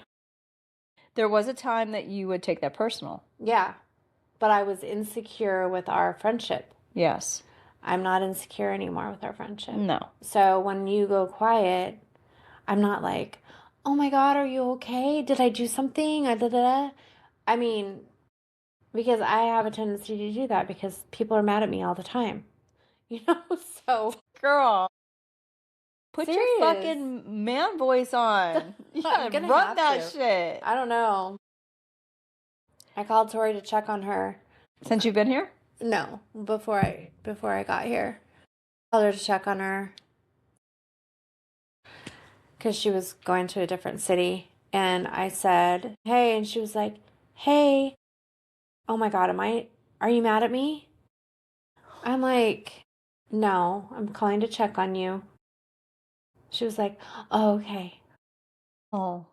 [SPEAKER 1] There was a time that you would take that personal.
[SPEAKER 2] Yeah. But I was insecure with our friendship.
[SPEAKER 1] Yes.
[SPEAKER 2] I'm not insecure anymore with our friendship.
[SPEAKER 1] No.
[SPEAKER 2] So when you go quiet, I'm not like, oh my God, are you okay? Did I do something? I mean, because I have a tendency to do that because people are mad at me all the time. So.
[SPEAKER 1] Girl. Put your fucking man voice on. You gotta run that shit.
[SPEAKER 2] I don't know. I called Tori to check on her.
[SPEAKER 1] Since you've been here?
[SPEAKER 2] No, before I got here. I called her to check on her because she was going to a different city. And I said, hey, and she was like, hey, oh my God, are you mad at me? I'm like, no, I'm calling to check on you. She was like, oh, okay.
[SPEAKER 1] Oh,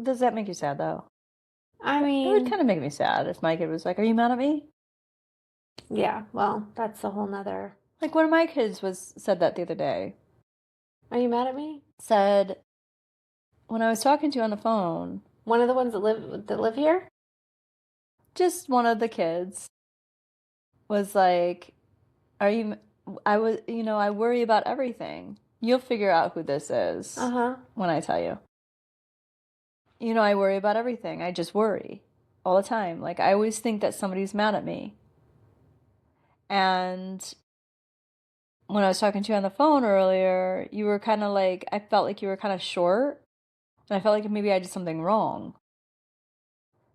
[SPEAKER 1] does that make you sad though?
[SPEAKER 2] I mean,
[SPEAKER 1] it would kind of make me sad if my kid was like, are you mad at me?
[SPEAKER 2] Yeah, well, that's a whole nother.
[SPEAKER 1] Like one of my kids said that the other day.
[SPEAKER 2] Are you mad at me?
[SPEAKER 1] Said, when I was talking to you on the phone.
[SPEAKER 2] One of the ones that live here?
[SPEAKER 1] Just one of the kids was like, I worry about everything. You'll figure out who this is when I tell you. I worry about everything. I just worry all the time. Like, I always think that somebody's mad at me. And when I was talking to you on the phone earlier, you were kind of like, I felt like you were kind of short. And I felt like maybe I did something wrong.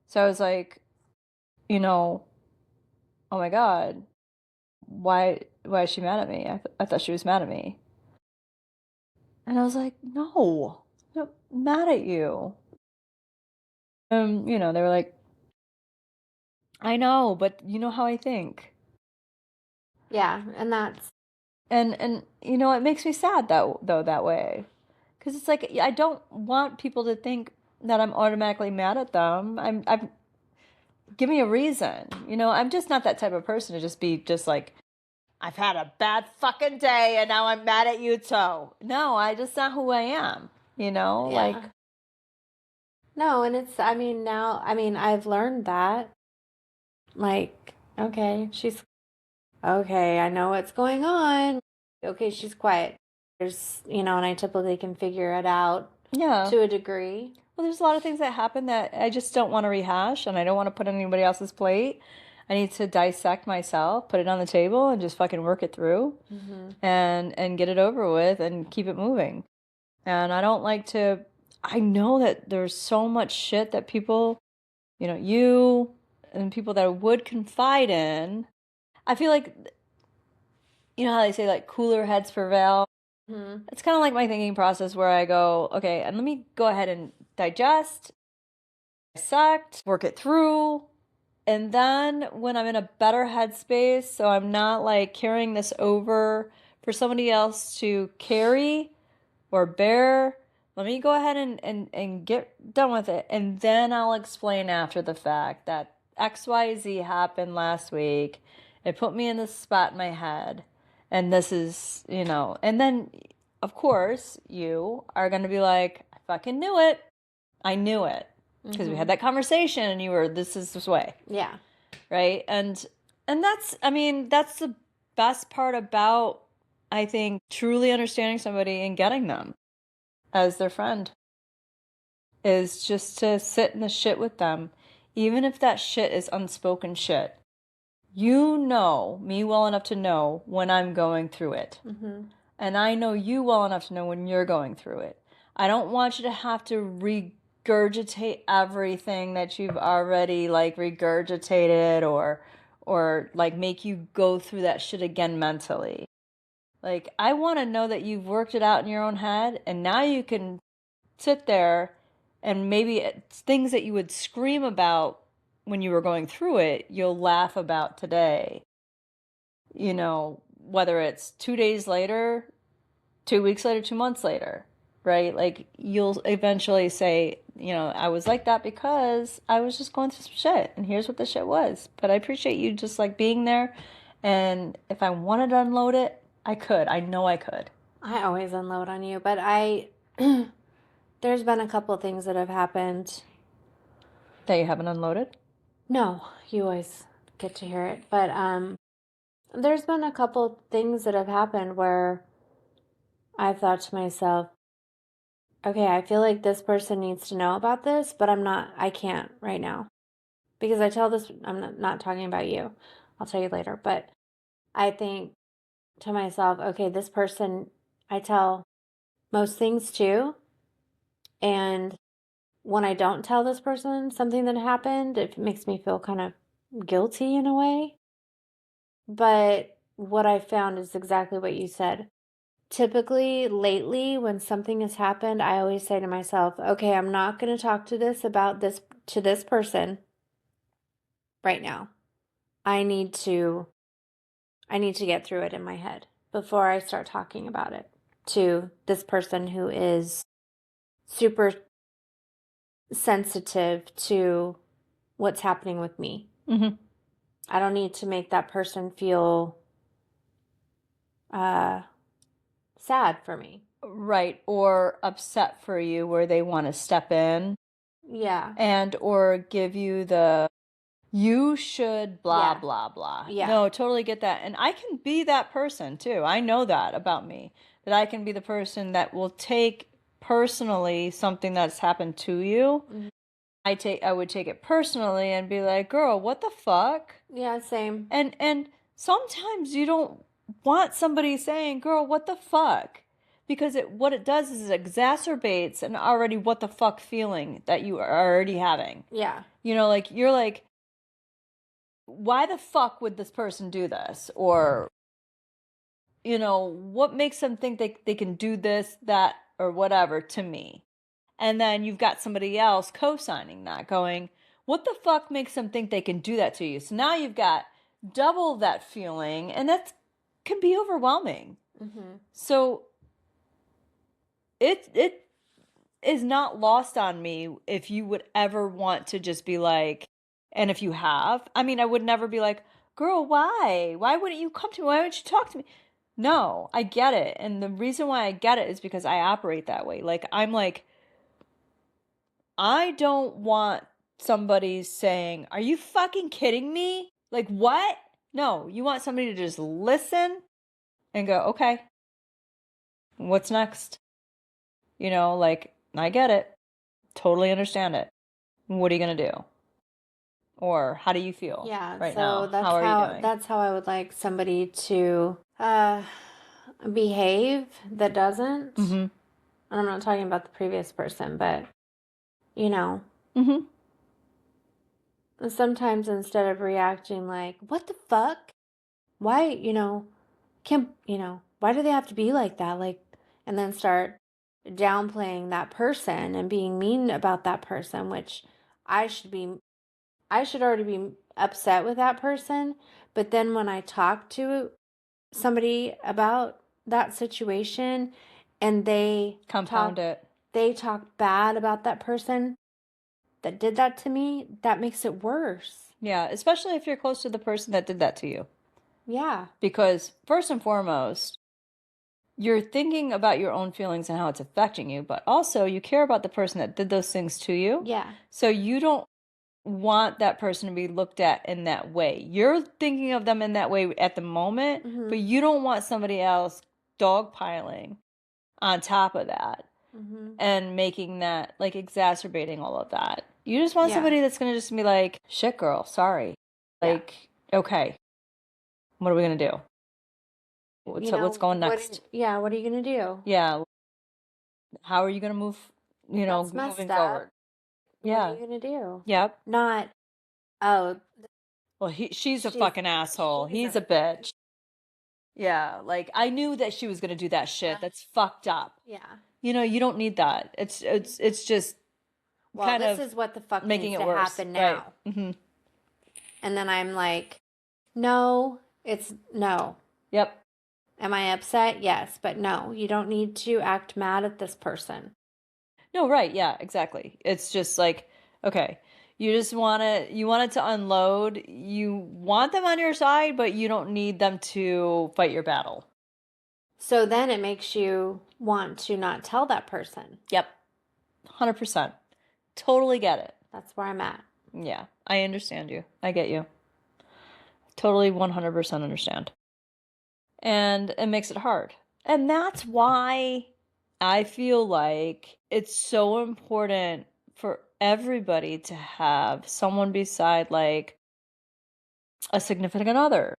[SPEAKER 1] So I was like, oh my God, why is she mad at me? I thought she was mad at me. And I was like, no, I'm not mad at you. They were like, I know, but you know how I think.
[SPEAKER 2] Yeah, and that's
[SPEAKER 1] And it makes me sad that way. Because it's like, I don't want people to think that I'm automatically mad at them. I'm give me a reason. I'm just not that type of person to just be just like, I've had a bad fucking day and now I'm mad at you too. No, I just not who I am. Like,
[SPEAKER 2] no, and it's, I mean, now, I mean, I've learned that, like, okay, okay, I know what's going on. Okay, she's quiet. And I typically can figure it out
[SPEAKER 1] yeah.
[SPEAKER 2] to a degree.
[SPEAKER 1] Well, there's a lot of things that happen that I just don't want to rehash, and I don't want to put on anybody else's plate. I need to dissect myself, put it on the table, and just fucking work it through, and get it over with, and keep it moving. And I don't like to. I know that there's so much shit that people, you and people that I would confide in. I feel like, how they say like cooler heads prevail. It's kind of like my thinking process where I go, okay, and let me go ahead and digest, dissect, work it through. And then when I'm in a better headspace, so I'm not like carrying this over for somebody else to carry or bear, let me go ahead and get done with it. And then I'll explain after the fact that XYZ happened last week. It put me in this spot in my head. And this is, and then of course you are going to be like, I fucking knew it. I knew it. Because we had that conversation and you were, this is this way.
[SPEAKER 2] Yeah.
[SPEAKER 1] Right. And that's, that's the best part about, I think, truly understanding somebody and getting them as their friend is just to sit in the shit with them. Even if that shit is unspoken shit. You know me well enough to know when I'm going through it. And I know you well enough to know when you're going through it. I don't want you to have to regurgitate everything that you've already like regurgitated or like make you go through that shit again mentally. Like, I want to know that you've worked it out in your own head and now you can sit there and maybe it's things that you would scream about when you were going through it, you'll laugh about today. Whether it's 2 days later, 2 weeks later, 2 months later, right? Like, you'll eventually say, I was like that because I was just going through some shit and here's what the shit was. But I appreciate you just like being there. And if I wanted to unload it, I could. I know I could.
[SPEAKER 2] I always unload on you, but there's been a couple things that have happened.
[SPEAKER 1] That you haven't unloaded?
[SPEAKER 2] No, you always get to hear it. But there's been a couple things that have happened where I've thought to myself, okay, I feel like this person needs to know about this, but I can't right now. Because I'm not talking about you. I'll tell you later. But I think to myself, okay, this person I tell most things to. And when I don't tell this person something that happened, it makes me feel kind of guilty in a way. But what I found is exactly what you said. Typically, lately, when something has happened, I always say to myself, okay, I'm not going to talk to this person right now. I need to get through it in my head before I start talking about it to this person who is super sensitive to what's happening with me. I don't need to make that person feel sad for me.
[SPEAKER 1] Right. Or upset for you where they want to step in.
[SPEAKER 2] Yeah.
[SPEAKER 1] And or give you the you should blah, blah, blah.
[SPEAKER 2] Yeah.
[SPEAKER 1] No, totally get that. And I can be that person too. I know that about me. That I can be the person that will take personally something that's happened to you,
[SPEAKER 2] Mhm.
[SPEAKER 1] I would take it personally and be like, girl, what the fuck?
[SPEAKER 2] Yeah, same.
[SPEAKER 1] And sometimes you don't want somebody saying, girl, what the fuck? Because what it does is it exacerbates an already what the fuck feeling that you are already having.
[SPEAKER 2] Yeah.
[SPEAKER 1] You know, like you're like, why the fuck would this person do this? Or, you know, what makes them think they can do this, that, or whatever to me? And then you've got somebody else co-signing that, going, what the fuck makes them think they can do that to you? So now you've got double that feeling, and that can be overwhelming.
[SPEAKER 2] Mm-hmm.
[SPEAKER 1] So it is not lost on me if you would ever want to just be like, and if you have, I mean, I would never be like, girl, why? Why wouldn't you come to me? Why wouldn't you talk to me? No, I get it. And the reason why I get it is because I operate that way. Like, I'm like, I don't want somebody saying, are you fucking kidding me? Like, what? No, you want somebody to just listen and go, okay, what's next? You know, like, I get it. Totally understand it. What are you going to do? Or how do you feel
[SPEAKER 2] Yeah,
[SPEAKER 1] right
[SPEAKER 2] so
[SPEAKER 1] now? How are you doing?
[SPEAKER 2] that's how I would like somebody to behave that doesn't.
[SPEAKER 1] Mm-hmm.
[SPEAKER 2] And I'm not talking about the previous person, but you know,
[SPEAKER 1] Mm-hmm.
[SPEAKER 2] sometimes instead of reacting like, what the fuck? Why, why do they have to be like that? Like, and then start downplaying that person and being mean about that person, which I should be, I should already be upset with that person. But then when I talk to somebody about that situation and
[SPEAKER 1] Compound it.
[SPEAKER 2] they talk bad about that person that did that to me, that makes it worse.
[SPEAKER 1] Yeah, especially if you're close to the person that did that to you.
[SPEAKER 2] Yeah.
[SPEAKER 1] Because first and foremost, you're thinking about your own feelings and how it's affecting you, but also you care about the person that did those things to you.
[SPEAKER 2] Yeah.
[SPEAKER 1] So you don't want that person to be looked at in that way. You're thinking of them in that way at the moment,
[SPEAKER 2] Mm-hmm.
[SPEAKER 1] but you don't want somebody else dogpiling on top of that
[SPEAKER 2] Mm-hmm.
[SPEAKER 1] and making that, like, exacerbating all of that. You just want
[SPEAKER 2] Yeah.
[SPEAKER 1] somebody that's going to just be like, shit, girl, sorry. Like, okay, what are we going to do? What's going next?
[SPEAKER 2] What are you gonna do?
[SPEAKER 1] Yeah. How are you going to move,
[SPEAKER 2] That's
[SPEAKER 1] moving
[SPEAKER 2] messed
[SPEAKER 1] forward?
[SPEAKER 2] up.
[SPEAKER 1] Yeah.
[SPEAKER 2] What are you gonna do?
[SPEAKER 1] Yep.
[SPEAKER 2] Not, oh,
[SPEAKER 1] Well, she's a
[SPEAKER 2] she's
[SPEAKER 1] fucking asshole.
[SPEAKER 2] she's
[SPEAKER 1] He's a bitch. Yeah, like I knew that she was gonna do that shit. That's fucked up.
[SPEAKER 2] yeah.
[SPEAKER 1] You don't need that. It's just
[SPEAKER 2] Well,
[SPEAKER 1] kind
[SPEAKER 2] this
[SPEAKER 1] of
[SPEAKER 2] is what the fuck
[SPEAKER 1] making
[SPEAKER 2] needs
[SPEAKER 1] it
[SPEAKER 2] to
[SPEAKER 1] worse.
[SPEAKER 2] happen
[SPEAKER 1] Right.
[SPEAKER 2] now.
[SPEAKER 1] Mm-hmm.
[SPEAKER 2] And then I'm like, no, it's no.
[SPEAKER 1] Yep.
[SPEAKER 2] Am I upset? Yes, but no, you don't need to act mad at this person.
[SPEAKER 1] No, right. Yeah, exactly. It's just like, okay, you want it to unload. You want them on your side, but you don't need them to fight your battle.
[SPEAKER 2] So then it makes you want to not tell that person.
[SPEAKER 1] Yep. 100%. Totally get it.
[SPEAKER 2] That's where I'm at.
[SPEAKER 1] Yeah, I understand you. I get you. Totally 100% understand. And it makes it hard. And that's why I feel like it's so important for everybody to have someone beside, like, a significant other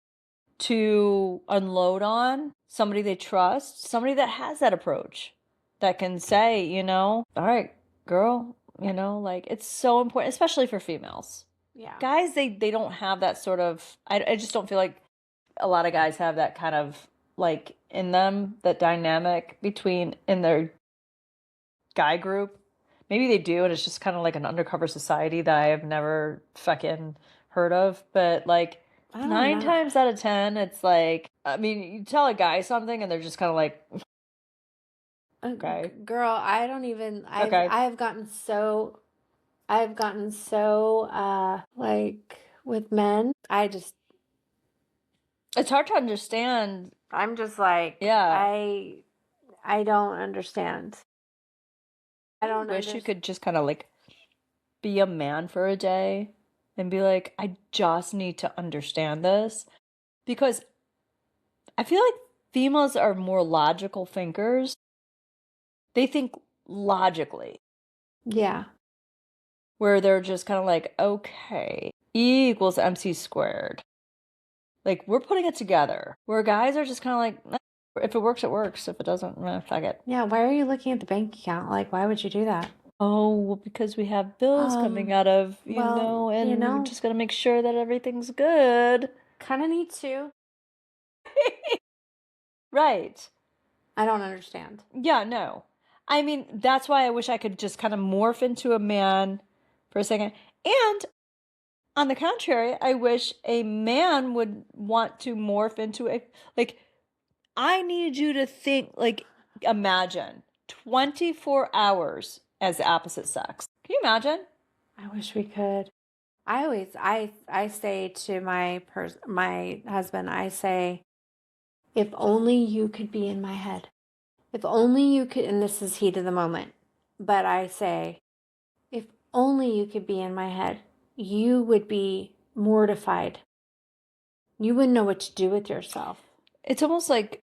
[SPEAKER 1] to unload on, somebody they trust, somebody that has that approach, that can say, all right, girl, like, it's so important, especially for females.
[SPEAKER 2] Yeah.
[SPEAKER 1] Guys, they don't have that sort of, I just don't feel like a lot of guys have that kind of, like, in them, that dynamic in their guy group. Maybe they do, and it's just kind of like an undercover society that I have never fucking heard of. But, like,
[SPEAKER 2] I don't
[SPEAKER 1] 9
[SPEAKER 2] know.
[SPEAKER 1] times out of 10, it's like, I mean, you tell a guy something and they're just kind of like, okay.
[SPEAKER 2] Girl, I don't even,
[SPEAKER 1] Okay.
[SPEAKER 2] I've gotten so like with men,
[SPEAKER 1] It's hard to understand.
[SPEAKER 2] I'm just like,
[SPEAKER 1] Yeah.
[SPEAKER 2] I don't understand. I don't
[SPEAKER 1] wish you
[SPEAKER 2] understand.
[SPEAKER 1] could just kind of, like, be a man for a day and be like, I just need to understand this. Because I feel like females are more logical thinkers. They think logically,
[SPEAKER 2] Yeah.
[SPEAKER 1] where they're just kind of like, okay, E equals MC squared. Like, we're putting it together. Where guys are just kind of like, if it works, it works. If it doesn't, fuck it.
[SPEAKER 2] Yeah, why are you looking at the bank account? Like, why would you do that?
[SPEAKER 1] Oh, well, because we have bills coming out of, and we're just going to make sure that everything's good.
[SPEAKER 2] Kind of need to.
[SPEAKER 1] Right.
[SPEAKER 2] I don't understand.
[SPEAKER 1] Yeah, no. I mean, that's why I wish I could just kind of morph into a man for a second. And on the contrary, I wish a man would want to morph into a, like, I need you to think, like, imagine 24 hours as the opposite sex. Can you imagine?
[SPEAKER 2] I wish we could. I say to my husband, I say, if only you could be in my head. If only you could, and this is heat of the moment, but I say, if only you could be in my head, you would be mortified. You wouldn't know what to do with yourself.
[SPEAKER 1] It's almost like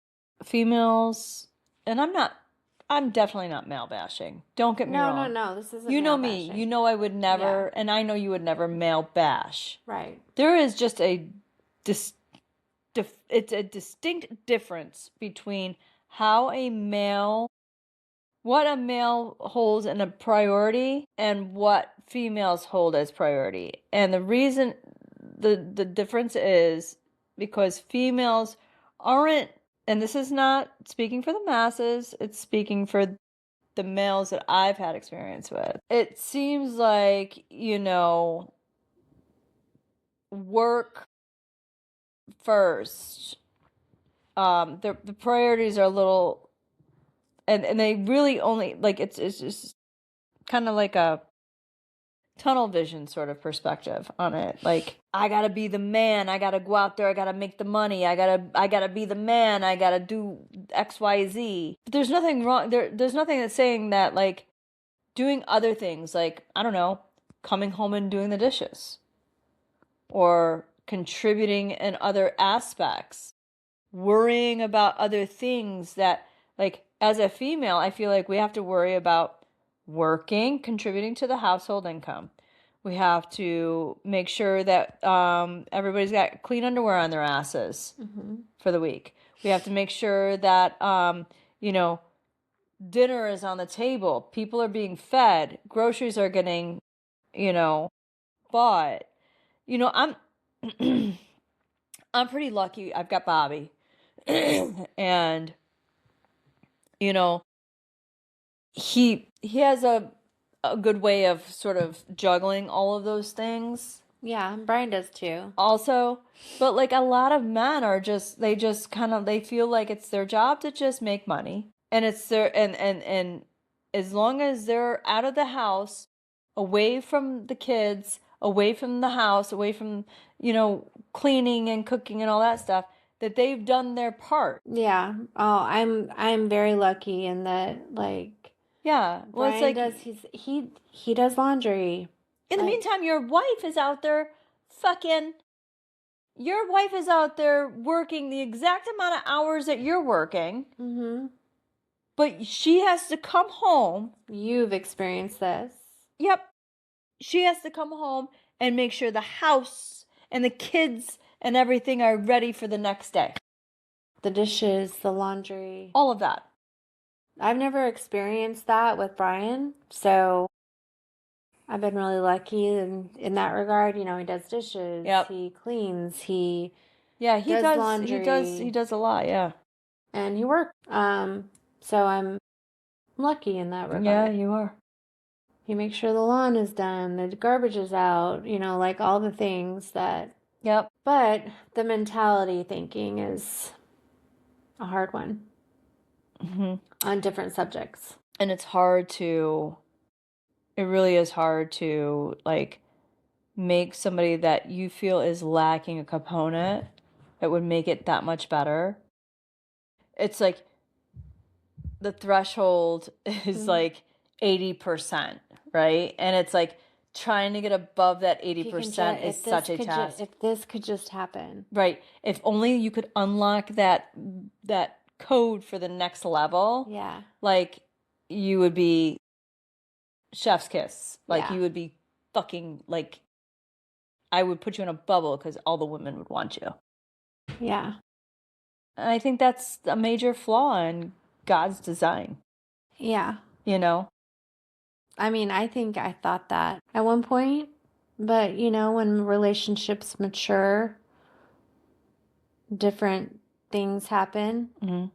[SPEAKER 1] females, and I'm definitely not male bashing. Don't get me wrong.
[SPEAKER 2] No, this isn't
[SPEAKER 1] You know
[SPEAKER 2] male
[SPEAKER 1] me.
[SPEAKER 2] bashing.
[SPEAKER 1] You know I would never, and I know you would never male bash.
[SPEAKER 2] Right.
[SPEAKER 1] There is just it's a distinct difference between what a male holds in a priority and what females hold as priority. And the reason the difference is because females aren't, and this is not speaking for the masses, it's speaking for the males that I've had experience with. It seems like, work first. The priorities are a little, and they really only, like, it's just kind of like a tunnel vision sort of perspective on it. Like, I gotta be the man, I gotta go out there, I gotta make the money, I gotta be the man, I gotta do XYZ. But there's nothing wrong, there's nothing that's saying that, like, doing other things, like, I don't know, coming home and doing the dishes, or contributing in other aspects, worrying about other things that, like, as a female, I feel like we have to worry about working, contributing to the household income. We have to make sure that everybody's got clean underwear on their asses for the week. We have to make sure that, dinner is on the table. People are being fed. Groceries are getting, bought. I'm I'm pretty lucky. I've got Bobby. And he has a good way of sort of juggling all of those things.
[SPEAKER 2] Yeah, Brian does too.
[SPEAKER 1] Also, but like a lot of men are they feel like it's their job to just make money, and it's their and as long as they're out of the house, away from the kids, away from the house, away from cleaning and cooking and all that stuff, that they've done their part.
[SPEAKER 2] Yeah. Oh, I'm very lucky in that, like,
[SPEAKER 1] yeah. Well,
[SPEAKER 2] Brian
[SPEAKER 1] it's like
[SPEAKER 2] he does laundry.
[SPEAKER 1] In the meantime, your wife is out there working the exact amount of hours that you're working.
[SPEAKER 2] Mm-hmm.
[SPEAKER 1] But she has to come home.
[SPEAKER 2] You've experienced this.
[SPEAKER 1] Yep. She has to come home and make sure the house and the kids and everything are ready for the next day.
[SPEAKER 2] The dishes, the laundry.
[SPEAKER 1] All of that.
[SPEAKER 2] I've never experienced that with Brian, so I've been really lucky in that regard. He does dishes.
[SPEAKER 1] Yep.
[SPEAKER 2] He cleans. He
[SPEAKER 1] does
[SPEAKER 2] laundry.
[SPEAKER 1] He does a lot. Yeah.
[SPEAKER 2] And he works. So I'm lucky in that regard.
[SPEAKER 1] Yeah, you are.
[SPEAKER 2] He makes sure the lawn is done, the garbage is out. Like all the things that.
[SPEAKER 1] Yep.
[SPEAKER 2] But the mentality thinking is a hard one.
[SPEAKER 1] Mm-hmm.
[SPEAKER 2] On different subjects.
[SPEAKER 1] And it really is hard to, like, make somebody that you feel is lacking a component that would make it that much better. It's like the threshold is like 80%, right? And it's like trying to get above that 80% is such a task.
[SPEAKER 2] If this could just happen.
[SPEAKER 1] Right. If only you could unlock that code for the next level.
[SPEAKER 2] Yeah.
[SPEAKER 1] Like, you would be chef's kiss. Like,
[SPEAKER 2] Yeah.
[SPEAKER 1] you would be fucking, like, I would put you in a bubble because all the women would want you.
[SPEAKER 2] Yeah.
[SPEAKER 1] And I think that's a major flaw in God's design,
[SPEAKER 2] Yeah.
[SPEAKER 1] you know?
[SPEAKER 2] I mean, I think I thought that at one point, but when relationships mature, different things happen
[SPEAKER 1] Mm-hmm.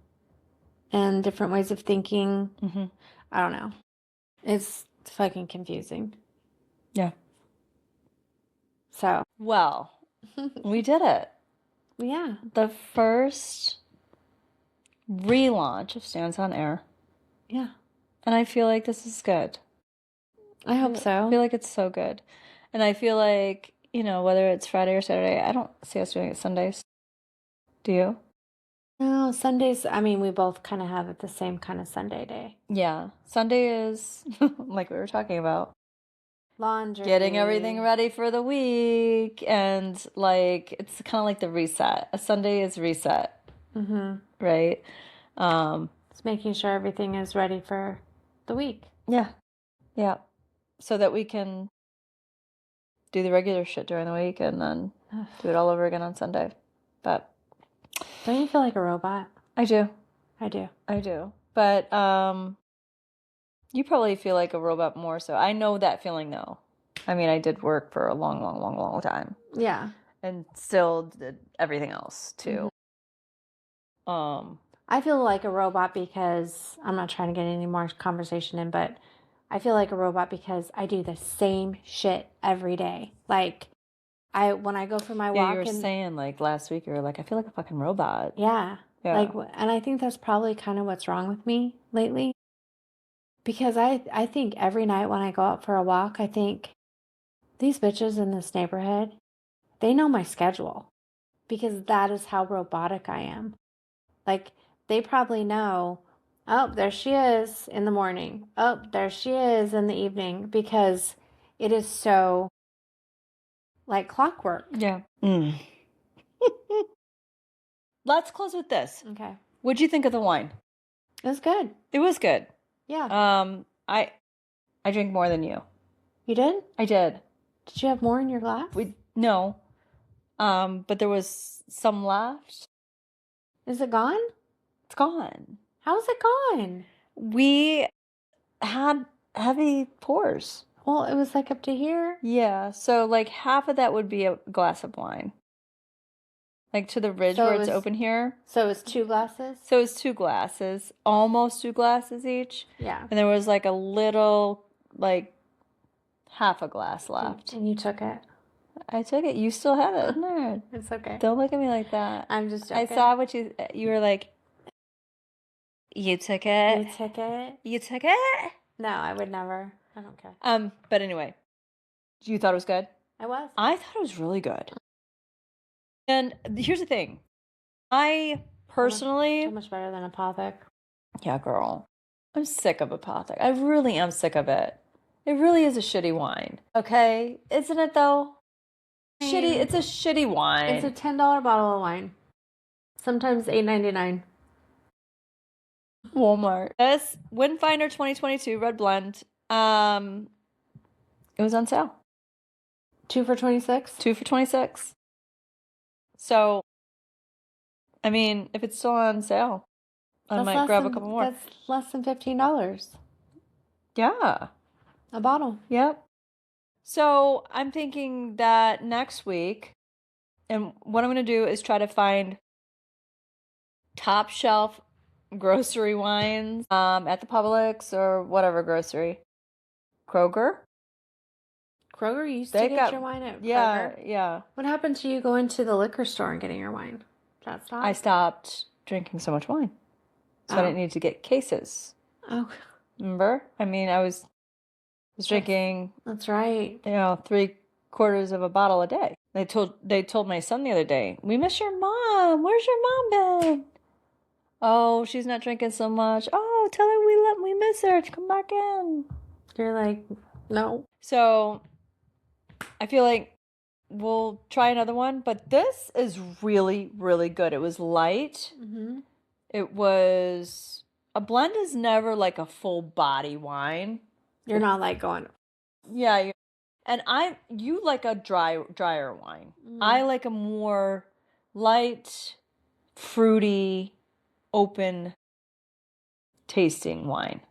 [SPEAKER 2] and different ways of thinking.
[SPEAKER 1] Mm-hmm.
[SPEAKER 2] I don't know. It's fucking confusing.
[SPEAKER 1] Yeah.
[SPEAKER 2] So,
[SPEAKER 1] Well, we did it.
[SPEAKER 2] yeah.
[SPEAKER 1] The first relaunch of Stands on Air.
[SPEAKER 2] Yeah.
[SPEAKER 1] And I feel like this is good.
[SPEAKER 2] I hope
[SPEAKER 1] I
[SPEAKER 2] so.
[SPEAKER 1] feel like it's so good. And I feel like, whether it's Friday or Saturday, I don't see us doing it Sundays. Do you?
[SPEAKER 2] No, Sundays, I mean, we both kind of have it the same kind of Sunday day.
[SPEAKER 1] Yeah. Sunday is, like we were talking about,
[SPEAKER 2] Laundry.
[SPEAKER 1] getting everything ready for the week. And, like, it's kind of like the reset. A Sunday is reset,
[SPEAKER 2] Mm-hmm.
[SPEAKER 1] right?
[SPEAKER 2] It's making sure everything is ready for the week.
[SPEAKER 1] Yeah. Yeah. So that we can do the regular shit during the week and then do it all over again on Sunday. But
[SPEAKER 2] Don't you feel like a robot?
[SPEAKER 1] I do.
[SPEAKER 2] I do.
[SPEAKER 1] I do. But you probably feel like a robot more so. I know that feeling though. I mean, I did work for a long, long, long, long time.
[SPEAKER 2] Yeah.
[SPEAKER 1] And still did everything else too.
[SPEAKER 2] I feel like a robot because I'm not trying to get any more conversation in, but I feel like a robot because I do the same shit every day. Like when I go for my
[SPEAKER 1] Yeah,
[SPEAKER 2] walk
[SPEAKER 1] you were
[SPEAKER 2] and
[SPEAKER 1] saying like last week, you were like, I feel like a fucking robot.
[SPEAKER 2] yeah.
[SPEAKER 1] Yeah.
[SPEAKER 2] Like, and I think that's probably kind of what's wrong with me lately. Because I think every night when I go out for a walk, I think these bitches in this neighborhood, they know my schedule because that is how robotic I am. Like, they probably know, oh, there she is in the morning. Oh, there she is in the evening because it is so like clockwork.
[SPEAKER 1] Yeah. Let's close with this.
[SPEAKER 2] Okay.
[SPEAKER 1] What'd you think of the wine?
[SPEAKER 2] It was good.
[SPEAKER 1] It was good.
[SPEAKER 2] Yeah.
[SPEAKER 1] I drink more than you.
[SPEAKER 2] You did?
[SPEAKER 1] I did.
[SPEAKER 2] Did you have more in your glass?
[SPEAKER 1] No. But there was some left.
[SPEAKER 2] Is it gone?
[SPEAKER 1] It's gone.
[SPEAKER 2] How is it gone?
[SPEAKER 1] We had heavy pours.
[SPEAKER 2] Well, it was like up to here.
[SPEAKER 1] Yeah, so like half of that would be a glass of wine. Like to the ridge where it's open here.
[SPEAKER 2] So it was 2 glasses?
[SPEAKER 1] So it was 2 glasses, almost 2 glasses each.
[SPEAKER 2] Yeah.
[SPEAKER 1] And there was like a little, like half a glass left.
[SPEAKER 2] And you took it.
[SPEAKER 1] I took it. You still have it in there.
[SPEAKER 2] It's okay.
[SPEAKER 1] Don't look at me like that.
[SPEAKER 2] I'm just joking.
[SPEAKER 1] I saw what you were like, you took it.
[SPEAKER 2] You took it?
[SPEAKER 1] You took it?
[SPEAKER 2] No, I would never. I don't care.
[SPEAKER 1] But anyway, you thought it was good?
[SPEAKER 2] I was.
[SPEAKER 1] I thought it was really good. And here's the thing. I personally...
[SPEAKER 2] So much better than Apothic.
[SPEAKER 1] Yeah, girl. I'm sick of Apothic. I really am sick of it. It really is a shitty wine. Okay? Isn't it, though? Shitty. It's a shitty wine.
[SPEAKER 2] It's a $10 bottle of wine. Sometimes $8.99.
[SPEAKER 1] Walmart. This Windfinder 2022 Red Blend. It was on sale.
[SPEAKER 2] 2 for $26?
[SPEAKER 1] 2 for $26. So, I mean, if it's still on sale, I might grab a couple more.
[SPEAKER 2] That's less than $15.
[SPEAKER 1] Yeah.
[SPEAKER 2] A bottle.
[SPEAKER 1] Yep. So I'm thinking that next week, and what I'm going to do is try to find top shelf grocery wines at the Publix or whatever grocery. Kroger.
[SPEAKER 2] Kroger? You used to get your wine at Kroger?
[SPEAKER 1] Yeah.
[SPEAKER 2] What happened to you going to the liquor store and getting your wine? Did that stop?
[SPEAKER 1] I stopped drinking so much wine. So I didn't need to get cases.
[SPEAKER 2] Oh.
[SPEAKER 1] Remember? I mean, I was drinking...
[SPEAKER 2] That's right.
[SPEAKER 1] 3/4 of a bottle a day. They told my son the other day, we miss your mom. Where's your mom been? Oh, she's not drinking so much. Oh, tell her we miss her to come back in.
[SPEAKER 2] You're like, no.
[SPEAKER 1] So I feel like we'll try another one, but this is really, really good. It was light.
[SPEAKER 2] Mm-hmm.
[SPEAKER 1] It was a blend is never like a full body wine.
[SPEAKER 2] You're not like going,
[SPEAKER 1] Yeah, and you like a drier wine. I like a more light, fruity, open tasting wine.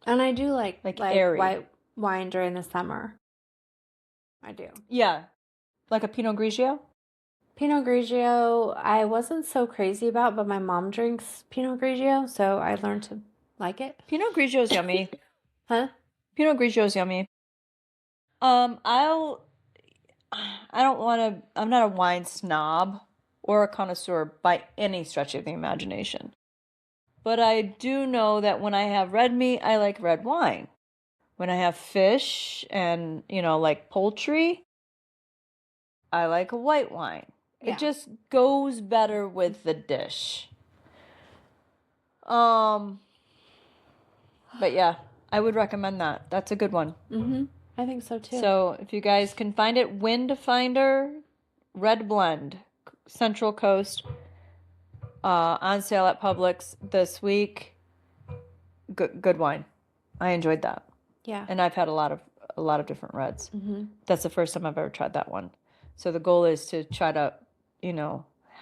[SPEAKER 2] and I do like
[SPEAKER 1] airy.
[SPEAKER 2] white wine during the summer. I do.
[SPEAKER 1] Yeah, like a Pinot Grigio.
[SPEAKER 2] Pinot Grigio, I wasn't so crazy about, but my mom drinks Pinot Grigio, so I learned to like it.
[SPEAKER 1] Pinot Grigio is yummy.
[SPEAKER 2] Huh?
[SPEAKER 1] Pinot Grigio is yummy. I don't want to. I'm not a wine snob or a connoisseur by any stretch of the imagination. But I do know that when I have red meat, I like red wine. When I have fish and, like poultry, I like a white wine.
[SPEAKER 2] Yeah.
[SPEAKER 1] It just goes better with the dish. But yeah, I would recommend that. That's a good one.
[SPEAKER 2] Mm-hmm. I think so too.
[SPEAKER 1] So if you guys can find it, Windfinder Red Blend, Central Coast, on sale at Publix this week. Good wine. I enjoyed that.
[SPEAKER 2] Yeah.
[SPEAKER 1] And I've had a lot of different reds.
[SPEAKER 2] Mm-hmm.
[SPEAKER 1] That's the first time I've ever tried that one. So the goal is to try to,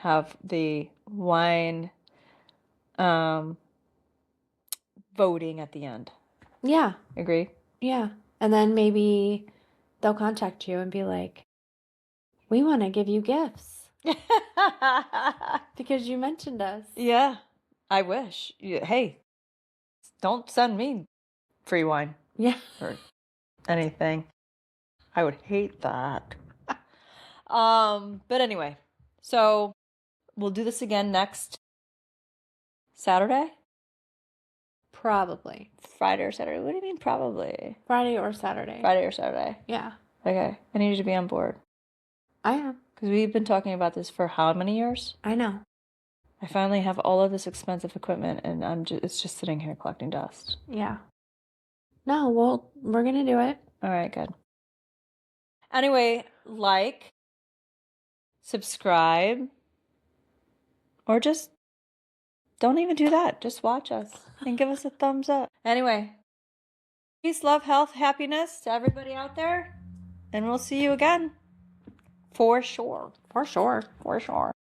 [SPEAKER 1] have the wine voting at the end.
[SPEAKER 2] Yeah.
[SPEAKER 1] Agree?
[SPEAKER 2] Yeah. And then maybe they'll contact you and be like, we want to give you gifts because you mentioned us.
[SPEAKER 1] Yeah. I wish. Hey, don't send me free wine
[SPEAKER 2] Yeah.
[SPEAKER 1] or anything. I would hate that. But anyway, so we'll do this again next Saturday?
[SPEAKER 2] Probably.
[SPEAKER 1] Friday or Saturday? What do you mean probably?
[SPEAKER 2] Friday or Saturday.
[SPEAKER 1] Friday or Saturday.
[SPEAKER 2] Yeah.
[SPEAKER 1] Okay. I need you to be on board.
[SPEAKER 2] I am.
[SPEAKER 1] Because we've been talking about this for how many years?
[SPEAKER 2] I know.
[SPEAKER 1] I finally have all of this expensive equipment and it's just sitting here collecting dust.
[SPEAKER 2] Yeah. No, well, we're going to do it.
[SPEAKER 1] All right, good. Anyway, subscribe, or just don't even do that. Just watch us and give us a thumbs up. Anyway, peace, love, health, happiness to everybody out there. And we'll see you again. For sure.
[SPEAKER 2] For sure.
[SPEAKER 1] For sure.